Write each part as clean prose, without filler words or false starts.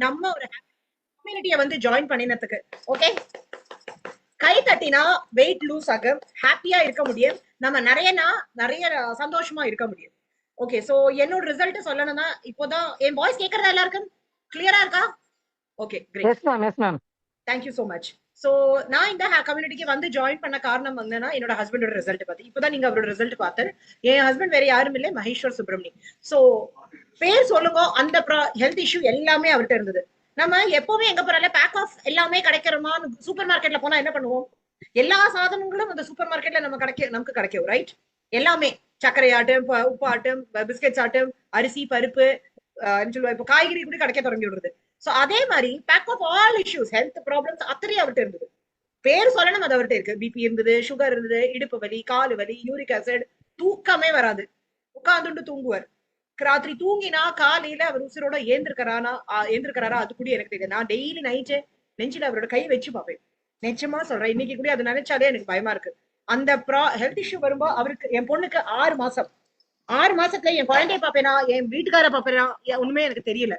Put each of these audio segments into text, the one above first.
நம்ம ஒரு கம்யூனிட்டியை வந்து ஜாயின் பண்ணினதுக்கு ஓகே. கை தட்டினா வெயிட் லூஸ் ஆகும், ஹாப்பியா இருக்க முடியும், நம்ம நிறைய சந்தோஷமா இருக்க முடியும். ஓகே, சோ என்னோட ரிசல்ட் சொல்லணும்னா இப்போதான் என் வாய்ஸ் கேக்குறதா எல்லாருக்கும் கிளியரா இருக்கா? Okay great. Yes ma'am, yes ma'am. Thank you so much. So நான் இந்த கம்யூனிட்டிக்கு வந்து ஜாயின் பண்ண காரணம் வந்துன்னா என்னோட ஹஸ்பண்டோட ரிசல்ட் பார்த்து. இப்போதான் நீங்க அவரோட ரிசல்ட் பார்த்து. என் ஹஸ்பண்ட் வேற யாரும் இல்லை, மகேஸ்வர் சுப்ரமணி. சோ பேர் சொல்லுங்க, அந்த ஹெல்த் இஷ்யூ எல்லாமே அவர்கிட்ட இருந்தது. நம்ம எப்பவுமே எங்க போறால பேக் ஆஃப் எல்லாமே கிடைக்கிறோமா? சூப்பர் மார்க்கெட்ல போனா என்ன பண்ணுவோம்? எல்லா சாதனங்களும் அந்த சூப்பர் மார்க்கெட்ல நமக்கு கிடைக்கும், ரைட்? எல்லாமே சர்க்கரை ஆட்டும், உப்பு ஆட்டும், பிஸ்கெட்ஸ் ஆட்டும், அரிசி பருப்பு, இப்போ காய்கறி கூட கிடைக்க தொடங்கி விடுறது. சோ அதே மாதிரி pack of all issues, health problems அத்தனை அவர்கிட்ட இருந்தது. பேர் சொல்லணும், அது அவர்கிட்ட இருக்கு. பிபி இருந்தது, சுகர் இருந்தது, இடுப்பு வலி, காலு வலி, யூரிக் ஆசிட், தூக்கமே வராது, உட்கார்ந்துட்டு தூங்குவார். ராத்திரி தூங்கினா காலையில அவர் உசுரோட ஏந்திருக்கிறாரா அது கூட எனக்கு தெரியாது. நான் டெய்லி நைட்டு நெஞ்சில அவரோட கை வச்சு பார்ப்பேன். நிச்சயமா சொல்றேன், இன்னைக்கு கூட அது நினைச்சாலே எனக்கு பயமா இருக்கு. அந்த ஹெல்த் இஷ்யூ வரும்போது அவருக்கு, என் பொண்ணுக்கு 6 மாசம், 6 மாசத்துல என் குழந்தைய பாப்பேனா, என் வீட்டுக்கார பாப்பேனா, ஒண்ணுமே எனக்கு தெரியல.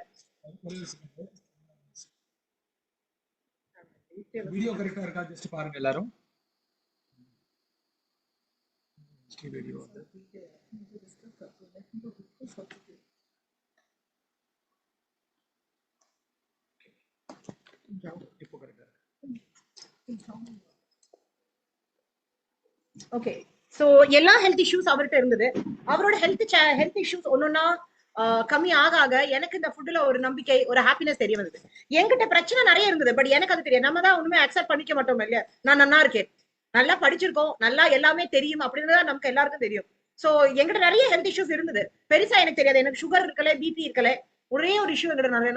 வீடியோ கரெக்ட்டா இருக்கா ஜஸ்ட் பாருங்க எல்லாரும். வீடியோ இப்போ கரெக்ட்டா இருக்கு. ஓகே, சோ எல்லா ஹெல்த் இஷ்யூஸ் அவர்கிட்ட இருந்தது. அவரோட ஹெல்த் இஷ்யூஸ் ஒன்னொன்னா கம்மி ஆக ஆக எனக்கு இந்த ஃபுட்ல ஒரு நம்பிக்கை, ஒரு ஹாப்பினஸ் தெரிய வந்தது. என்கிட்ட பிரச்சனை நிறைய இருந்தது, பட் எனக்கு அது தெரியும். நம்ம தான் ஒண்ணுமே அக்செப்ட் பண்ணிக்க மாட்டோம் இல்லையா? நான் நல்லா இருக்கேன், நல்லா படிச்சிருக்கோம், நல்லா எல்லாமே தெரியும் அப்படின்றத நமக்கு எல்லாருக்கும் தெரியும். சோ என்கிட்ட நிறைய ஹெல்த் இஷ்யூஸ் இருந்தது, பெருசா எனக்கு தெரியாது. எனக்கு சுகர் இருக்கல, பிபி இருக்கல. ஒரே ஒரு இஷ்யூ என்கிட்ட நிறைய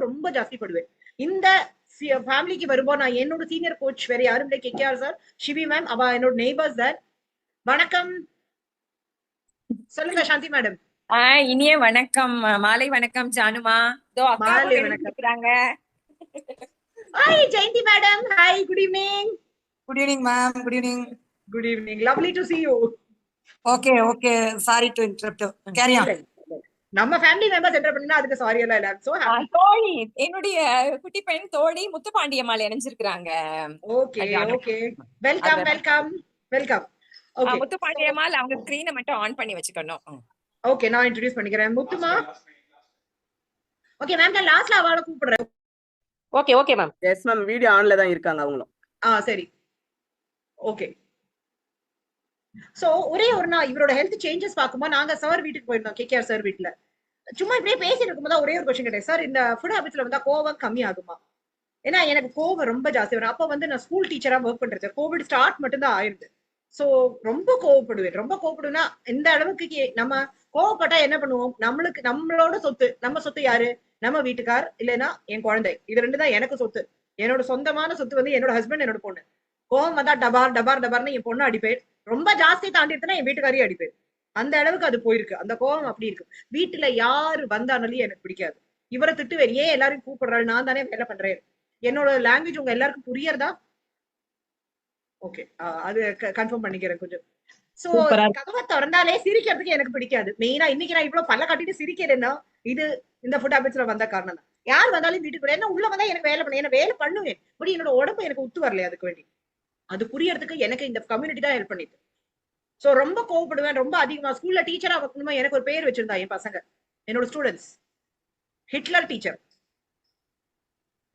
ரொம்ப ஜாஸ்தி படுவேன். இந்த ஃபேமிலிக்கு வரும்போது நான் என்னோட சீனியர் கோச் வேற யாரும் இல்லை, கேகேஆர் சார், சிவி மேம், அவ என்னோட நெய்பர்ஸ் சார். வணக்கம், சொல்லுங்க சாந்தி மேடம். இனிய வணக்கம், மாலை வணக்கம் ஜானுமா. மாலை வணக்கம். Hi Jayanthi madam. Hi, good evening. Good evening ma'am. Good evening. Good evening, lovely to see you. Okay okay, sorry to interrupt. Carry on. நம்ம ஃபேமிலி மெம்பர்ஸ் என்டர் பண்ணா அதுக்கு சாரி எல்லாம் இல்ல. So happy. தோழி, என்னுடைய குட்டி பெண் தோழி முத்துப்பாண்டியம்மாள் இணைஞ்சிருக்காங்க. Okay okay, welcome welcome welcome. Okay, Muthupandiammal அவங்க ஸ்கிரீனை மட்டும் ஆன் பண்ணி வச்சுக்கணும். ஓகே, நான் இன்ட்ரோ듀ce பண்ணிக்கிறேன். முத்துமா. ஓகே மேம், நான் லாஸ்ட்ல அவளை கூப்பிடுறேன். Okay okay ma'am. Yes ma'am, video ஆன்ல தான் இருக்காங்க அவங்களும். சரி ஓகே. சோ ஒரே ஒரு நாள் இவரோட ஹெல்த் சேஞ்சஸ் பார்க்கும்போது நாங்க சார் வீட்டுக்கு போயிருந்தோம், கேகேஆர் சார் வீட்டுல. சும்மா இப்படியே பேசிட்டு இருக்கும்போது ஒரே ஒரு கொஸ்டின் கேட்டேன், சார் இந்த ஃபுட் ஹேபிட்ஸ்ல வந்தா கோவம் கம்மி ஆகுமா? ஏன்னா எனக்கு கோவம் ரொம்ப ஜாஸ்தி வரும். அப்ப வந்து நான் ஸ்கூல் டீச்சரா ஒர்க் பண்றது, கோவிட் ஸ்டார்ட் மட்டும் தான் ஆயிருது. சோ ரொம்ப கோவப்படுவேன்னா இந்த அளவுக்கு நம்ம கோவப்பட்டா என்ன பண்ணுவோம்? நம்மளோட சொத்து, நம்ம சொத்து யாரு? நம்ம வீட்டுக்கார், இல்லைன்னா என் குழந்தை. இது ரெண்டு தான் எனக்கு சொத்து. என்னோட சொந்தமான சொத்து வந்து என்னோட ஹஸ்பண்ட், என்னோட பொண்ணு. கோவம் வந்தா டபார் டபார் டபார்னு என் பொண்ணு அடிப்பேன். ரொம்ப ஜாஸ்தி தாண்டிட்டுனா என் வீட்டுக்காரையும் அடிப்பேன். அந்த அளவுக்கு அது போயிருக்கு, அந்த கோவம் அப்படி இருக்கு. வீட்டுல யாரு வந்தானாலும் எனக்கு பிடிக்காது. இவரை திட்டுவேன், ஏன் எல்லாரும் கூப்பிடுறாரு, நான் தானே வேலை பண்றேன். என்னோட லாங்குவேஜ் உங்க எல்லாருக்கும் புரியறதா? ஓகே, அது கன்ஃபார்ம் பண்ணிக்கிறேன் கொஞ்சம். சோ கதவை திறந்தாலே சிரிக்கிறதுக்கு எனக்கு பிடிக்காது. மெயினா இன்னைக்கு நான் இவ்வளவு பல்ல காட்டிட்டு சிரிக்கிறேன்னா இது இந்த ஃபுட் ஹேபிட்ஸ்ல வந்த காரணம் தான். யார் வந்தாலும் வீட்டுக்கு என்ன உள்ள வந்தா எனக்கு வேலை பண்ண, என்ன வேலை பண்ணுவேன், பட் என்னோட உடம்பு எனக்கு ஒத்து வரலையே. அதுக்கு வேண்டி அது புரியறதுக்கு எனக்கு இந்த கம்யூனிட்டி தான் ஹெல்ப் பண்ணிட்டு. சோ ரொம்ப கோவப்படுவேன், ரொம்ப அதிகமா. ஸ்கூல்ல டீச்சரா வைக்கணுமா, எனக்கு ஒரு பேர் வச்சிருந்தா என் பசங்க, என்னோட ஸ்டூடெண்ட்ஸ், ஹிட்லர் டீச்சர்.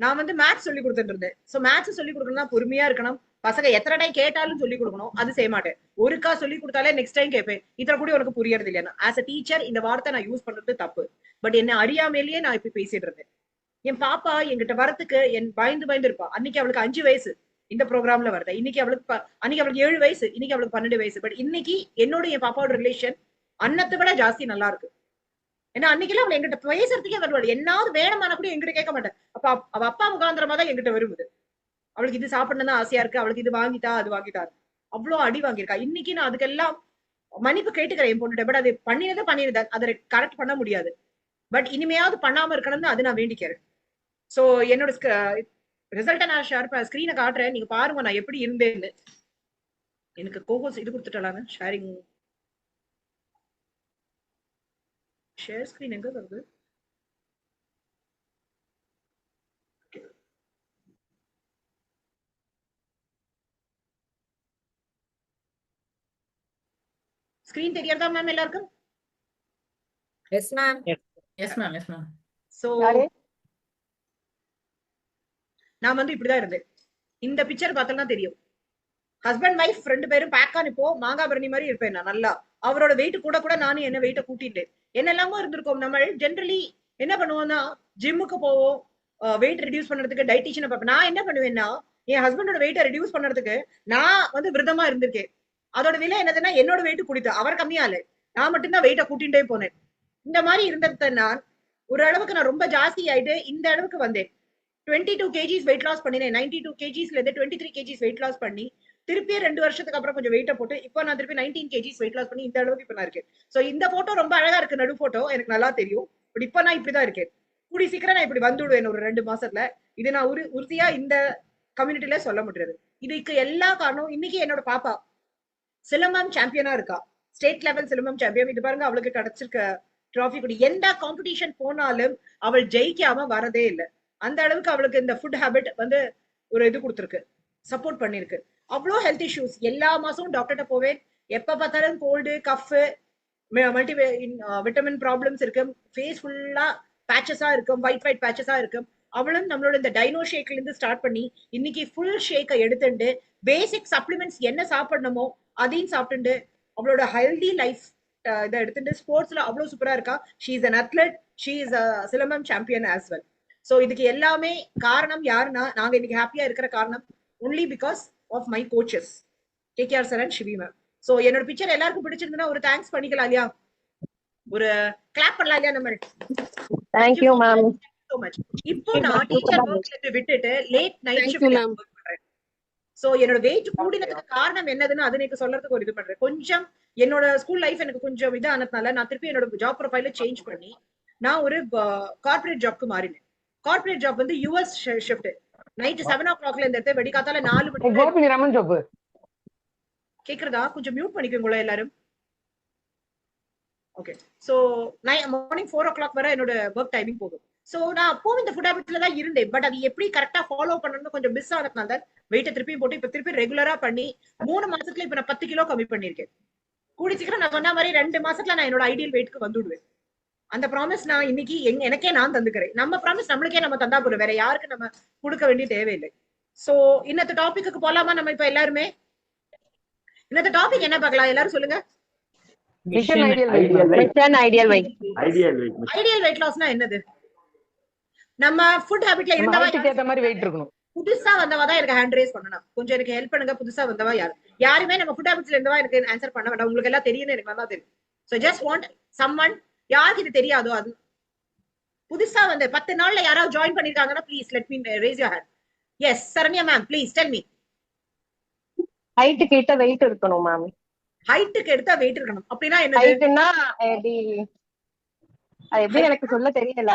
நான் வந்து மேத்ஸ் சொல்லி கொடுத்துட்டு இருந்தேன். சோ மேத்ஸ் சொல்லி கொடுக்கணும்னா பொறுமையா இருக்கணும். பசங்க எத்தனை டைம் கேட்டாலும் சொல்லி கொடுக்கணும், அது செய்ய மாட்டேன். ஒருக்கா சொல்லி கொடுத்தாலே நெக்ஸ்ட் டைம் கேட்பேன், இத்தனை கூட உனக்கு புரியறது இல்லையா? ஆஸ் அ டீச்சர் இந்த வார்த்தை நான் யூஸ் பண்றது தப்பு, பட் என்ன அறியாமலேயே நான் இப்ப பேசிட்டு இருந்தேன். என் பாப்பா என்கிட்ட வரத்துக்கு என் பயந்து இருப்பா. அன்னைக்கு அவளுக்கு 5 வயசு இந்த ப்ரோக்ராம்ல வருது. இன்னைக்கு அவளுக்கு 7 வயசு, இன்னைக்கு அவளுக்கு 12 வயசு. பட் இன்னைக்கு என்னோட என் பாப்பாவோட ரிலேஷன் அன்னத்தை விட ஜாஸ்தி நல்லா இருக்கு. ஏன்னா அன்னைக்கெல்லாம் அவள் எங்கிட்ட பேசுறதுக்கே வருவாள். என்னாவது வேணுமான கூட எங்கிட்ட கேட்க மாட்டேன். அப்ப அவ அப்பா முகாந்திரமா தான் எங்கிட்ட வருவது. அவளுக்கு இது சாப்பிடணும் தான் ஆசையா இருக்கு, அவளுக்கு இது வாங்கிட்டா அது வாங்கிட்டா. அவ்வளவு அடி வாங்கியிருக்கா. இன்னைக்கு நான் அதுக்கெல்லாம் மன்னிப்பு கேட்டுக்கிறேன் என் பொண்ணுட்ட. பட் அது பண்ணினது அதை கரெக்ட் பண்ண முடியாது. பட் இனிமையாவது பண்ணாம இருக்கணும்னு அது நான் வேண்டிக்கிறேன். சோ என்னோட ரிசல்ட்டை நான் ஸ்கிரீனை காட்டுறேன், நீங்க பாருங்க நான் எப்படி இருந்தேன்னு. எனக்கு கோகோஸ் இது கொடுத்துட்டாங்க, ஷேரிங் ஷேர் ஸ்கிரீன் எங்க வருது? ஸ்கிரீன் தெரியறதா மேம் எல்லாருக்கும்? S ma'am. Yes ma'am, yes ma'am. So நான் வந்து இப்படிதான் இருந்தேன். இந்த பிக்சர் பார்த்தோம்னா தெரியும். ஹஸ்பண்ட் வைஃப் 2 பேரும் பேக்கா நிப்போம். மாங்காபரணி மாதிரி இருப்பேன் நான் நல்லா. அவரோட வெயிட் கூட கூட நானும் என்ன வெயிட்ட கூட்டிட்டேன். என்னெல்லாமோ இருந்திருக்கோம். நம்ம ஜென்ரலி என்ன பண்ணுவோம்னா ஜிம்முக்கு போவோம், வெயிட் ரெடியூஸ் பண்றதுக்கு டைட்டிஷியனை பார்ப்பேன். நான் என்ன பண்ணுவேன்னா என் ஹஸ்பண்டோட வெயிட்டை ரெடியூஸ் பண்றதுக்கு நான் வந்து விரதமா இருந்திருக்கேன். அதோட விலை என்னதுன்னா என்னோட வெயிட் குடித்து அவர் கம்மியால நான் மட்டும்தான் வெயிட்டை கூட்டிகிட்டே போனேன். இந்த மாதிரி இருந்தது நான் ஒரு அளவுக்கு நான் ரொம்ப ஜாஸ்தி ஆயிட்டு இந்த அளவுக்கு வந்தேன். 22 kgs வெயிட் லாஸ் பண்ணினேன். 92 kgsல இருந்து 23 kgs வெயிட் லாஸ் பண்ணி திருப்பி 2 வருஷத்துக்கு அப்புறம் கொஞ்சம் வெயிட்ட போட்டு இப்போ நான் திருப்பி 19 kgs வெயிட் லாஸ் பண்ணி இந்த அளவுக்கு இப்ப நான் இருக்கேன். சோ இந்த போட்டோ ரொம்ப அழகா இருக்கு, நடு போட்டோ எனக்கு நல்லா தெரியும். பட் இப்ப நான் இப்படிதான் இருக்கேன். கூடி சீக்கிரம் நான் இப்படி வந்துடுவேன் ஒரு 2 மாசத்துல. இது நான் உறுதியா இந்த கம்யூனிட்டில சொல்ல முடியாது. இதுக்கு எல்லா காரணம் இன்னைக்கு என்னோட பாப்பா சிலம்பம் சாம்பியனா இருக்கா, ஸ்டேட் லெவல் சிலம்பம் சாம்பியன். இது பாருங்க அவளுக்கு கிடைச்சிருக்க டிராஃபி கூட. எந்த காம்படிஷன் போனாலும் அவள் ஜெயிக்காம வரதே இல்லை. அந்த அளவுக்கு அவளுக்கு இந்த ஃபுட் ஹேபிட் வந்து ஒரு இது கொடுத்துருக்கு, சப்போர்ட் பண்ணிருக்கு. அவ்வளோ ஹெல்த் இஷ்யூஸ் எல்லா மாசமும் டாக்டர்கிட்ட போவேன். எப்ப பார்த்தாலும் cold cough multi vitamin problems இருக்கு, ஃபேஸ் ஃபுல்லா பேச்சஸா இருக்கும், ஒயிட் பேச்சஸா இருக்கும். அவளும் நம்மளோட இந்த டைனோ ஷேக்ல இருந்து ஸ்டார்ட் பண்ணி இன்னைக்கு ஃபுல் ஷேக்கை எடுத்துட்டு பேசிக் சப்ளிமெண்ட்ஸ் என்ன சாப்பிடணுமோ அதையும் சாப்பிட்டுட்டு அவளோட ஹெல்தி லைஃப் இதை எடுத்துட்டு ஸ்போர்ட்ஸ்ல அவ்வளவு சூப்பரா இருக்கா. She is an athlete, she is a silambam champion as well. So இதுக்கு எல்லாமே காரணம் யாருன்னா நாங்க இன்னைக்கு ஹாப்பியா இருக்கிற காரணம் only because of my coaches KKR sir and CV ma'am. So என்னோட பிக்சர் எல்லாருக்கும் பிடிச்சிருந்ததுன்னா ஒரு தேங்க்ஸ் பண்ணிக்கலாம் இல்லையா, ஒரு கிளாப் பண்ணலாம் இல்லையா நம்ம. Thank you ma'am. So much. இப்போ நான் டீச்சர் ஒர்க்ல இருந்து விட்டுட்டு லேட் நைட் ஷிஃப்ட் ஒர்க் பண்றேன். சோ என்னோட வெயிட் கூடினதுக்கு காரணம் என்னதுன்னு அது எனக்கு சொல்றதுக்கு ஒரு இது பண்றேன். கொஞ்சம் என்னோட ஸ்கூல் லைஃப் எனக்கு கொஞ்சம் இது ஆனதுனால நான் திருப்பி என்னோட ஜாப் ப்ரொஃபைல சேஞ்ச் பண்ணி நான் ஒரு கார்பரேட் ஜாப்க்கு மாறினேன். கார்பரேட் ஜாப் வந்து யுஎஸ் ஷிஃப்ட். நைட் 7 o'clockல இந்த இடத்த வெடிக்காத்தால 4 மணி. கேக்குறதா? கொஞ்சம் மியூட் பண்ணிக்கோங்களா எல்லாரும். ஓகே. சோ மார்னிங் 4 o'clock வரை என்னோட ஒர்க் டைமிங் போகும். சோ நான் அப்பவும் இந்த ஃபுட் ஹேபிட்ல தான் இருந்தேன். பட் அது எப்படி கரெக்டா ஃபாலோ பண்ணணும்னு கொஞ்சம் மிஸ் ஆனதுனால தான் வெயிட்டை திருப்பி போட்டு இப்ப திருப்பி ரெகுலரா பண்ணி 3 மாசத்துல இப்ப நான் 10 கிலோ கம்மி பண்ணிருக்கேன். கூடி சீக்கிரம் நான் சொன்ன மாதிரி 2 மாசத்துல நான் என்னோட ஐடியல் வெயிட்க்கு வந்துடுவேன். அந்த ப்ராமிஸ் நான் இன்னைக்கு எனக்கே நான் தந்துக்கிறேன். நம்ம ப்ராமிஸ் நம்மளுக்கே நம்ம தந்தா போறோம், வேற யாருக்கு நம்ம கொடுக்க வேண்டிய தேவையில்லை. சோ இன்னத்த டாபிக்கு போலாமா நம்ம இப்ப எல்லாருமே? இன்னத்த டாபிக் என்ன பார்க்கலாம் எல்லாரும் சொல்லுங்க. Ideal weight. ஐடியல் வெயிட் லாஸ்னா என்னது? நம்ம ஃபுட் ஹேபிட்ல இருந்தவா புதுசா வந்தவா தான் எனக்கு ஹேண்ட் ரேஸ் பண்ணணும். கொஞ்சம் எனக்கு ஹெல்ப் பண்ணுங்க. புதுசா வந்தவா யாருமே நம்ம ஃபுட் ஹேபிட்ஸ்ல இருந்தவா எனக்கு ஆன்சர் பண்ண வேண்டாம். உங்களுக்கு எல்லாம் தெரியும், எனக்கு நல்லா தெரியும். சோ ஜஸ்ட் வாண்ட் சம்வன் யாருக்கு இது தெரியாதோ அது புதுசா வந்து 10 நாள்ல யாராவது ஜாயின் பண்ணிருக்காங்கன்னா please let me raise your hand. Yes Saranya ma'am please tell me. ஹைட்டுக்கு ஏத்த வெயிட் இருக்கணும் மேம். ஹைட்டுக்கு எடுத்தா வெயிட் இருக்கணும் அப்படின்னா என்ன? ஹைட்னா எப்படி எனக்கு சொல்ல தெரியல.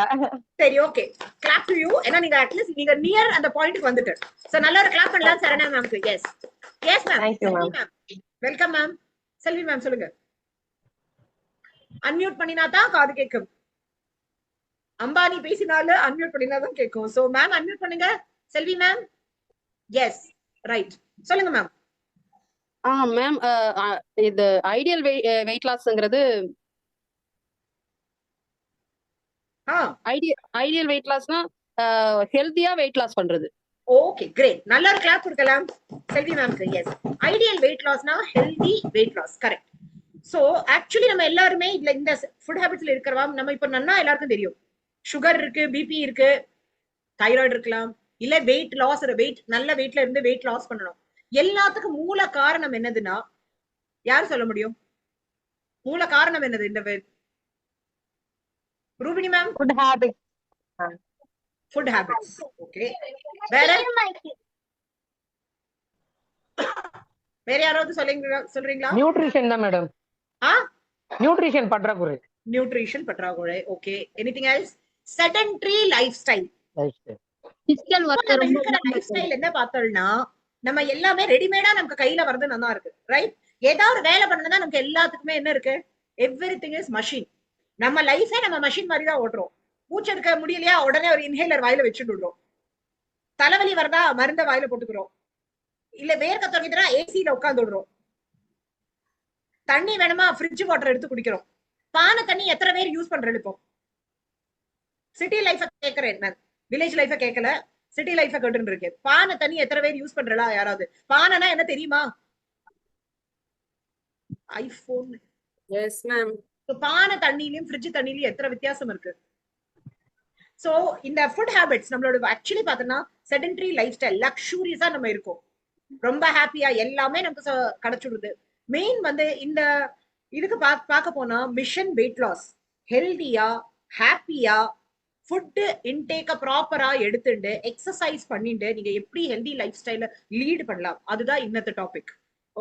சரி ஓகே, கிளாப் டு யூ. ஏன்னா நீங்க அட்லீஸ்ட் நீங்க நியர் அந்த பாயிண்ட்க்கு வந்துட்டு. சோ நல்ல ஒரு கிளாப் பண்ணலாம் சரண்யா மேம்க்கு. Yes yes ma'am. Thank you ma'am. Welcome ma'am. Selvi ma'am சொல்லுங்க. அன்மியூட் பண்ணினா தான் காது கேட்கும். அம்பானி பேசினாலும் அன்மியூட் பண்ணினா தான் கேட்கும். சோ மேம் அன்மியூட் பண்ணுங்க. செல்வி மேம். எஸ் ரைட் சொல்லுங்க மேம். மேம் இது ஐடியல் வெயிட் லாஸ்ங்கிறது ஐடியல் வெயிட் லாஸ்னா ஹெல்தியா வெயிட் லாஸ் பண்றது. ஓகே கிரேட், நல்ல ஒரு கிளாப் கொடுக்கலாம் செல்வி மேம்க்கு. எஸ் ஐடியல் வெயிட் லாஸ்னா healthy weight loss, correct. So actually நம்ம எல்லாருமே இதுல இந்த ஃபுட் ஹேபிட்ஸ்ல இருக்கிறவா நம்ம இப்ப நன்னா எல்லாருக்கும் தெரியும். சுகர் இருக்கு, பிபி இருக்கு, தைராய்டு இருக்கலாம், இல்ல வெயிட் லாஸ், வெயிட் நல்ல வெயிட்ல இருந்து வெயிட் லாஸ் பண்ணணும். எல்லாத்துக்கும் மூல காரணம் என்னதுன்னா யார் சொல்ல முடியும்? மூல காரணம் என்னது இந்த Rubini ma'am? Food habit. Food habits. Okay, வேற வேற யாராவது சொல்றீங்களா? நியூட்ரிஷன் தான் மேடம். நியூட்ரிஷன் பற்றாக்குறை. நியூட்ரிஷன் பற்றாக்குறை. Okay, anything else? Sedentary life style. Physical work ரொம்ப லைஃப் ஸ்டைல் என்ன பார்த்தோம்னா நம்ம எல்லாமே ரெடிமேடா நமக்கு கையில வரது நல்லா இருக்கு, ரைட்? ஏதாவது ஒரு வேலை பண்ணணும்னா நமக்கு எல்லாத்துக்குமே என்ன இருக்கு? Everything is machine. நம்ம லைஃபே நம்ம மஷின் மாதிரி தான் ஓட்டுறோம். மூச்சு எடுக்க முடியலையா உடனே ஒரு இன்ஹேலர் வாயில வச்சுட்டு விடுறோம். தலைவலி வரதா மருந்த வாயில போட்டுக்கிறோம். இல்ல வேர்க்க தொடங்கிட்டா ஏசியில உட்கார்ந்து விடுறோம். தண்ணி வேணுமா ஃப்ரிட்ஜ் வாட்டர் எடுத்து குடிக்கிறோம். பானை தண்ணி எத்தனை பேர் யூஸ் பண்றது இப்போ? சிட்டி லைஃப கேக்குறேன் நான், வில்லேஜ் லைஃப கேட்கல, சிட்டி லைஃப கேட்டு இருக்கேன். பானை தண்ணி எத்தனை பேர் யூஸ் பண்றா யாராவது? பானைனா என்ன தெரியுமா? ஐபோன். Yes, ma'am. பானை தண்ணியிலும் ஃப்ரிட்ஜ் தண்ணியிலும் எத்தனை வித்தியாசம் இருக்கு. சோ இந்த ஃபுட் ஹேபிட்ஸ் நம்மளோட ஆக்சுவலி பார்த்தோம்னா செடென்டரி லைஃப் ஸ்டைல், லக்ஸூரியஸா நம்ம இருக்கோம், ரொம்ப ஹாப்பியா எல்லாமே நமக்கு கிடைச்சிடுது. மெயின் வந்து இந்த இதுக்கு பார்க்க போனா மிஷன் வெயிட் லாஸ், ஹெல்தியா ஹாப்பியா ஃபுட் இன்டேக்க ப்ராப்பரா எடுத்துட்டு எக்ஸசைஸ் பண்ணிட்டு நீங்க எப்படி ஹெல்தி லைஃப் ஸ்டைல லீட் பண்ணலாம், அதுதான் இன்னத்த டாபிக்.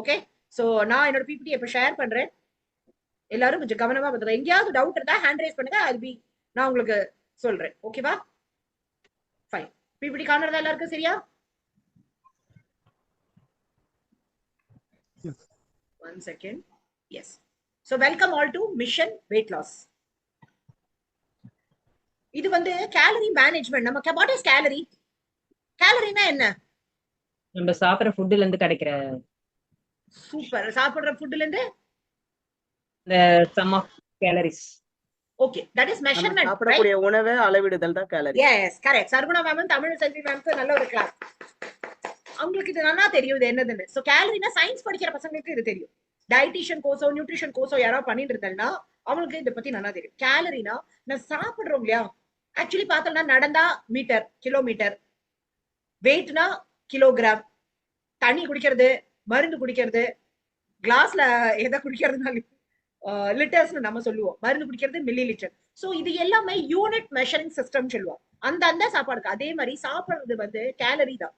ஓகே, சோ நான் என்னோட பிபிடி இப்ப ஷேர் பண்றேன், எல்லாரும் கொஞ்சம் கவனமா பார்த்துக்கலாம். எங்கேயாவது டவுட் இருந்தா ஹேண்ட் ரைஸ் பண்ணுங்க, நான் உங்களுக்கு சொல்றேன். ஓகேவா? ஃபைன். பிபிடி காணறதா எல்லாருக்கும் சரியா? One second. Yes. So welcome all to Mission Weight Loss. இது வந்து கேலரி மேனேஜ்மெண்ட். நம்ம வாட் இஸ் கேலரி? கேலரினா என்ன? நம்ம சாப்பிடுற ஃபுட்ல இருந்து கிடைக்கிற சூப்பர். சாப்பிடுற ஃபுட்ல இருந்து the sum of calories. Okay, that is measurement. சாப்பிடக்கூடிய உணவை அளவிடுதல் தான் calorie. Yes, correct. Sarguna ma'am Tamil Selvi மேம்க்கு நல்ல ஒரு கிளாஸ். அவங்களுக்கு இது நல்லா தெரியும் இது என்னதுன்னு. சோ கேலரினா சயின்ஸ் படிக்கிற பசங்களுக்கு இது தெரியும். டயட்டிஷியன் கோர்ஸோ நியூட்ரிஷன் கோர்ஸோ யாராவது பண்ணிட்டு இருந்தாங்கன்னா அவங்களுக்கு இதை பத்தி நல்லா தெரியும். கேலரினா நான் சாப்பிடுறோம் இல்லையா, ஆக்சுவலி பார்த்தோம்னா நடந்தா மீட்டர், கிலோமீட்டர், வெயிட்னா கிலோகிராம், தண்ணி குடிக்கிறது, மருந்து குடிக்கிறது, கிளாஸ்ல எதை குடிக்கிறதுனால லிட்டர்ஸ் நம்ம சொல்லுவோம், மருந்து குடிக்கிறது மில்லி லிட்டர். சோ இது எல்லாமே யூனிட் மெஷரிங் சிஸ்டம் சொல்லுவோம். அந்த சாப்பாடுக்கு அதே மாதிரி சாப்பிடுறது வந்து கேலரி தான்.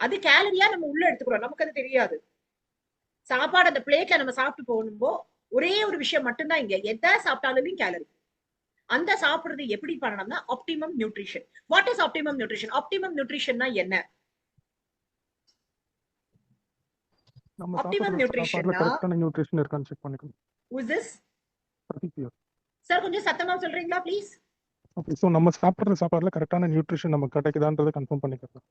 அது கேலரியா நம்ம உள்ள எடுத்துக்கிறோம், நமக்கு அது தெரியாது. சாப்பாடு அந்த பிளேட்ல நம்ம சாப்பிட்டு போகணும்போ ஒரே ஒரு விஷயம் மட்டும்தான், இங்க எதை சாப்பிட்டாலுமே கேலரி. அந்த சாப்பிடுறது எப்படி பண்ணணும்னா optimum nutrition. What is optimum nutrition? Optimum நியூட்ரிஷன்னா என்ன? ஆப்டிமம் நியூட்ரிஷன்னா கரெக்ட்டான நியூட்ரிஷன் இருக்கான்னு செக் பண்ணிக்கணும். Who is this? Pradeep. Sir கொஞ்சம் சத்தமா சொல்றீங்களா ப்ளீஸ்? ஓகே, சோ நம்ம சாப்பிடுற சாப்பாடுல கரெக்ட்டான நியூட்ரிஷன் நமக்கு கிடைக்குதான்றதை கன்ஃபார்ம் பண்ணிக்கலாம்.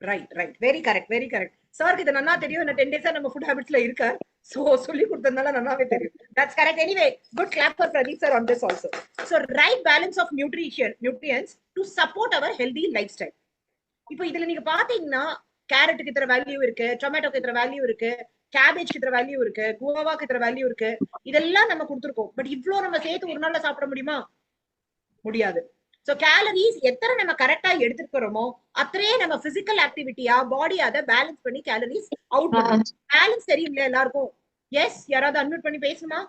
Right right, very correct, very correct. Sir இது நல்லா தெரியும், இந்த 10 டேஸா நம்ம ஃபுட் ஹேபிட்ஸ்ல இருக்க, சோ சொல்லி கொடுத்ததுனால நல்லாவே தெரியும். That's correct. Anyway good clap for Pradeep sir on this also. So right balance of nutrients to support our healthy lifestyle. இப்போ இதுல நீங்க பாத்தீங்கன்னா கேரட்டுக்கு இத்தனை வேல்யூ இருக்கு, டொமேட்டோக்கு இத்தனை வேல்யூ இருக்கு, கேபேஜ்க்கு இத்தனை வேல்யூ இருக்கு, குவாவாக்கு இத்தனை வேல்யூ இருக்கு, இதெல்லாம் நம்ம கொடுத்துருக்கோம். பட் இவ்ளோ நம்ம சேர்த்து ஒரு நாள்ல சாப்பிட முடியுமா? முடியாது. சோ கேலரிஸ் எத்தனை நம்ம கரெக்டா எடுத்துக்கிறோமோ அத்தனையே நம்ம பிசிக்கல் ஆக்டிவிட்டியா பாடி அதை பேலன்ஸ் பண்ணி கேலரிஸ் அவுட் பண்ணும். பேலன்ஸ் தெரியும்ல எல்லாருக்கும்? எஸ், யாராவது அன்மியூட் பண்ணி பேசணுமா?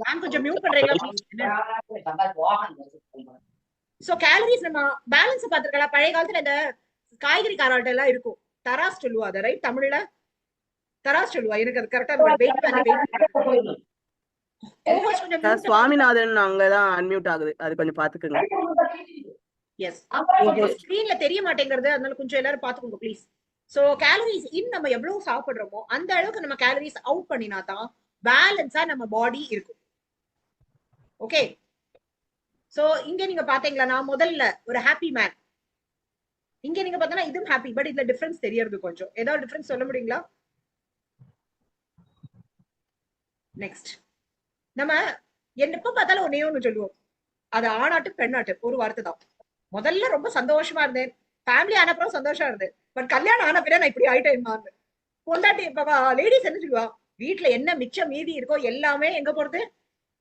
நான் கொஞ்சம் மியூட் பண்றீங்களா? சோ கேலரிஸ் நம்ம பேலன்ஸ் பாத்துருக்கலாம். பழைய காலத்துல இந்த காய்கறி காராட்ட எல்லாம் இருக்கும், தராஸ் சொல்லுவா, அதை ரைட்? தமிழ்ல தராஸ் சொல்லுவா. எனக்கு அது கரெக்டா சுவாமிநாதன் அங்கதான் அன்மியூட் ஆகுது, அது கொஞ்சம் பாத்துக்கோங்க. எஸ், ஸ்கிரீன்ல தெரிய மாட்டேங்கிறது, அதனால கொஞ்சம் எல்லாரும் பாத்துக்கோங்க ப்ளீஸ். சோ கேலரிஸ் இன் நம்ம எவ்வளவு சாப்பிடுறோமோ அந்த அளவுக்கு நம்ம கேலரிஸ் அவுட் பண்ணினா தான் பேலன்ஸா நம்ம பாடி இருக்கும். ஓகே, சோ இங்க நீங்க பாத்தீங்களா, நான் முதல்ல ஒரு ஹாப்பி மேன், இங்க நீங்க பாத்தீங்கன்னா இதுவும் ஹாப்பி, பட் இதுல டிஃபரன்ஸ் தெரியறது கொஞ்சம். ஏதாவது டிஃபரன்ஸ் சொல்ல முடியுங்களா? நெக்ஸ்ட், நம்ம எப்ப பார்த்தாலும் ஒன்னே ஒண்ணு சொல்லுவோம், அது ஆணாட்டு பெண்ணாட்டு ஒரு வார்த்தை தான். முதல்ல ரொம்ப சந்தோஷமா இருந்தேன், ஃபேமிலி ஆனப்புறம் சந்தோஷமா இருந்தேன், பட் கல்யாணம் ஆன பிறகு நான் இப்படி ஆயிட்டேன். பொண்டாட்டி லேடிஸ் என்ன சொல்லுவா, வீட்டுல என்ன மிச்சம் மீதி இருக்கோ எல்லாமே எங்க போறது,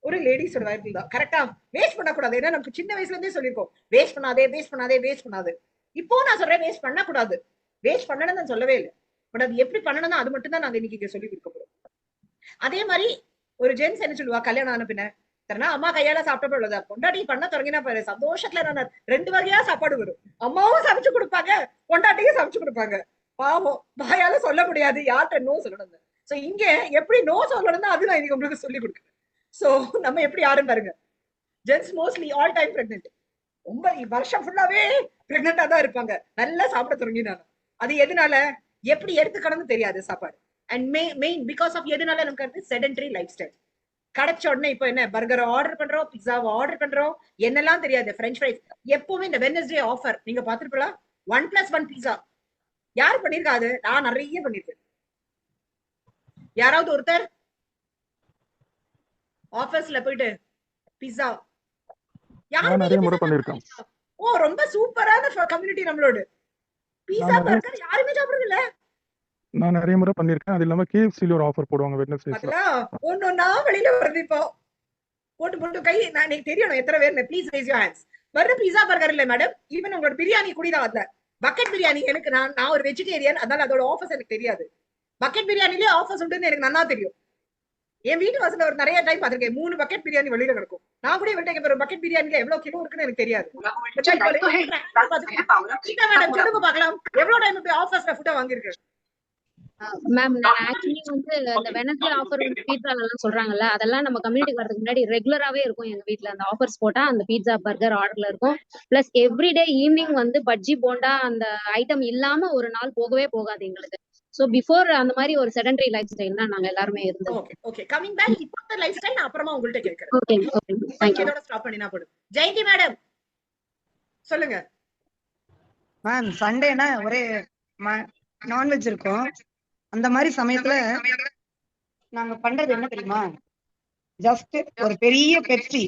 ஒரு லேடிஸோட வாய்ப்பு தான். கரெக்டா? வேஸ்ட் பண்ணக்கூடாது. ஏன்னா நமக்கு சின்ன வயசுல இருந்தே சொல்லியிருக்கோம், வேஸ்ட் பண்ணாதே, வேஸ்ட் பண்ணாதே, வேஸ்ட் பண்ணாது. இப்போ நான் சொல்றேன் வேஸ்ட் பண்ணக்கூடாது, வேஸ்ட் பண்ணணும்னு நான் சொல்லவே இல்லை, பட் அது எப்படி பண்ணணும்னா அது மட்டும் தான் நாங்க இன்னைக்கு இங்க சொல்லி கொடுக்க போறோம். அதே மாதிரி ஒரு ஜென்ஸ் என்ன சொல்லுவா, கல்யாணம் ஆன பின்ன தரனா அம்மா கையால சாப்பிட்ட உள்ளதா, பொண்டாட்டி பண்ண தொடங்கினா பாரு சந்தோஷத்துல நான் 2 வகையா சாப்பாடு வரும், அம்மாவும் சமைச்சு கொடுப்பாங்க, பொண்டாட்டியும் சமைச்சு கொடுப்பாங்க. பாவம், வாயால சொல்ல முடியாது, யார்கிட்ட நோ சொல்லணும். சோ இங்க எப்படி நோ சொல்லணும்னா அது நான் இன்னைக்கு உங்களுக்கு சொல்லி கொடுக்குறேன். சோ நம்ம எப்படி யாரும் பாருங்க, gents mostly all time pregnant, ரொம்ப வருஷம் ஃபுல்லாவே பிரெக்னெண்டா தான் இருப்பாங்க, நல்லா சாப்பிட தொடங்கினாங்க. அது எதனால, எப்படி எடுத்துக்கணும்னு தெரியாது சாப்பாடு. அண்ட் மெயின் பிகாஸ் ஆஃப் எதனால நமக்கு செடென்டரி லைஃப் ஸ்டைல். கிடைச்ச உடனே இப்போ என்ன பர்கரை ஆர்டர் பண்றோம், பிஸாவை ஆர்டர் பண்றோம், என்னெல்லாம் தெரியாது. பிரெஞ்ச் ஃப்ரைஸ் எப்பவுமே இந்த வெட்னஸ்டே ஆஃபர் நீங்க பாத்துருப்பீங்களா, 1+1 பீஸா யார் பண்ணிருக்காது? நான் நிறைய பண்ணிருக்கேன். யாராவது ஒருத்தர் ஆபீஸ்ல போயிட்டு பிஸா நான் நிறைய முறை பண்ணிருக்கேன். ஓ ரொம்ப சூப்பரான கம்யூனிட்டி நம்மளோட. பீஸா பர்கர் யாருமே சாப்பிடுறது இல்ல. நான் நிறைய முறை பண்ணிருக்கேன். அது இல்லாம KFCல ஒரு ஆஃபர் போடுவாங்க வெட்னஸ்டேஸ்ல. ஒன்னொன்னா வெளியில வருது இப்போ. போட்டு கை நான் எனக்கு தெரியணும் எத்தனை பேர். Please race your hands. வர்ற பீஸா பர்கர் இல்ல மேடம், ஈவன் உங்களோட பிரியாணி கூட தான் அதுல. பக்கெட் பிரியாணி எனக்கு நான் ஒரு வெஜிடேரியன், அதனால அதோட ஆஃபர்ஸ் எனக்கு தெரியாது. பக்கெட் பிரியாணிலேயே ஆஃபர்ஸ் உண்டுன்னு எனக்கு நல்லா தெரியும். என் வீட்டு வாசல்ல ஒரு நிறைய டைம் பார்த்திருக்கேன் 3 பக்கெட் பிரியாணி வெளியில கிடக்கும். நான் கூட இவர்கிட்ட கேட்பேன் பக்கெட் பிரியாணில எவ்வளவு கிலோ இருக்குன்னு எனக்கு தெரியாது. மேடம் சொல்லுங்க பார்க்கலாம் எவ்வளவு டைம் இப்படி ஆஃபர்ஸ்ல ஃபுட்டா வாங்கியிருக்கேன். மேம் நான் ஆக்சுவலி வந்து இந்த வெனஸ்டே ஆஃபர் பீட்சால எல்லாம் சொல்றாங்கல்ல, அதெல்லாம் நம்ம கம்யூனிட்டி வரதுக்கு முன்னாடி ரெகுலராவே இருக்கும் எங்க வீட்ல. அந்த ஆஃபர்ஸ் போட்டா அந்த பீட்சா பர்கர் ஆர்டர்ல இருக்கும். பிளஸ் எவ்ரிடே ஈவினிங் வந்து பஜ்ஜி போண்டா அந்த ஐட்டம் இல்லாம ஒரு நாள் போகவே போகாது எங்களுக்கு. சோ பிஃபோர் அந்த மாதிரி ஒரு செடன்டரி லைஃப் ஸ்டைல் தான் நாங்க எல்லாருமே இருந்தோம். ஓகே ஓகே கமிங் பேக் இப்போ லைஃப் ஸ்டைல் நான் அப்புறமா உங்கள்ட்ட கேக்குறேன். Okay okay thank you. இதோட ஸ்டாப் பண்ணினா போடும். ஜெயந்தி மேடம் சொல்லுங்க. மேம் சண்டேனா ஒரே நான்வெஜ் இருக்கும். அந்த மாதிரி சமயத்துல நாங்க பண்றது என்ன தெரியுமா, ஜஸ்ட் ஒரு பெரிய பெப்சி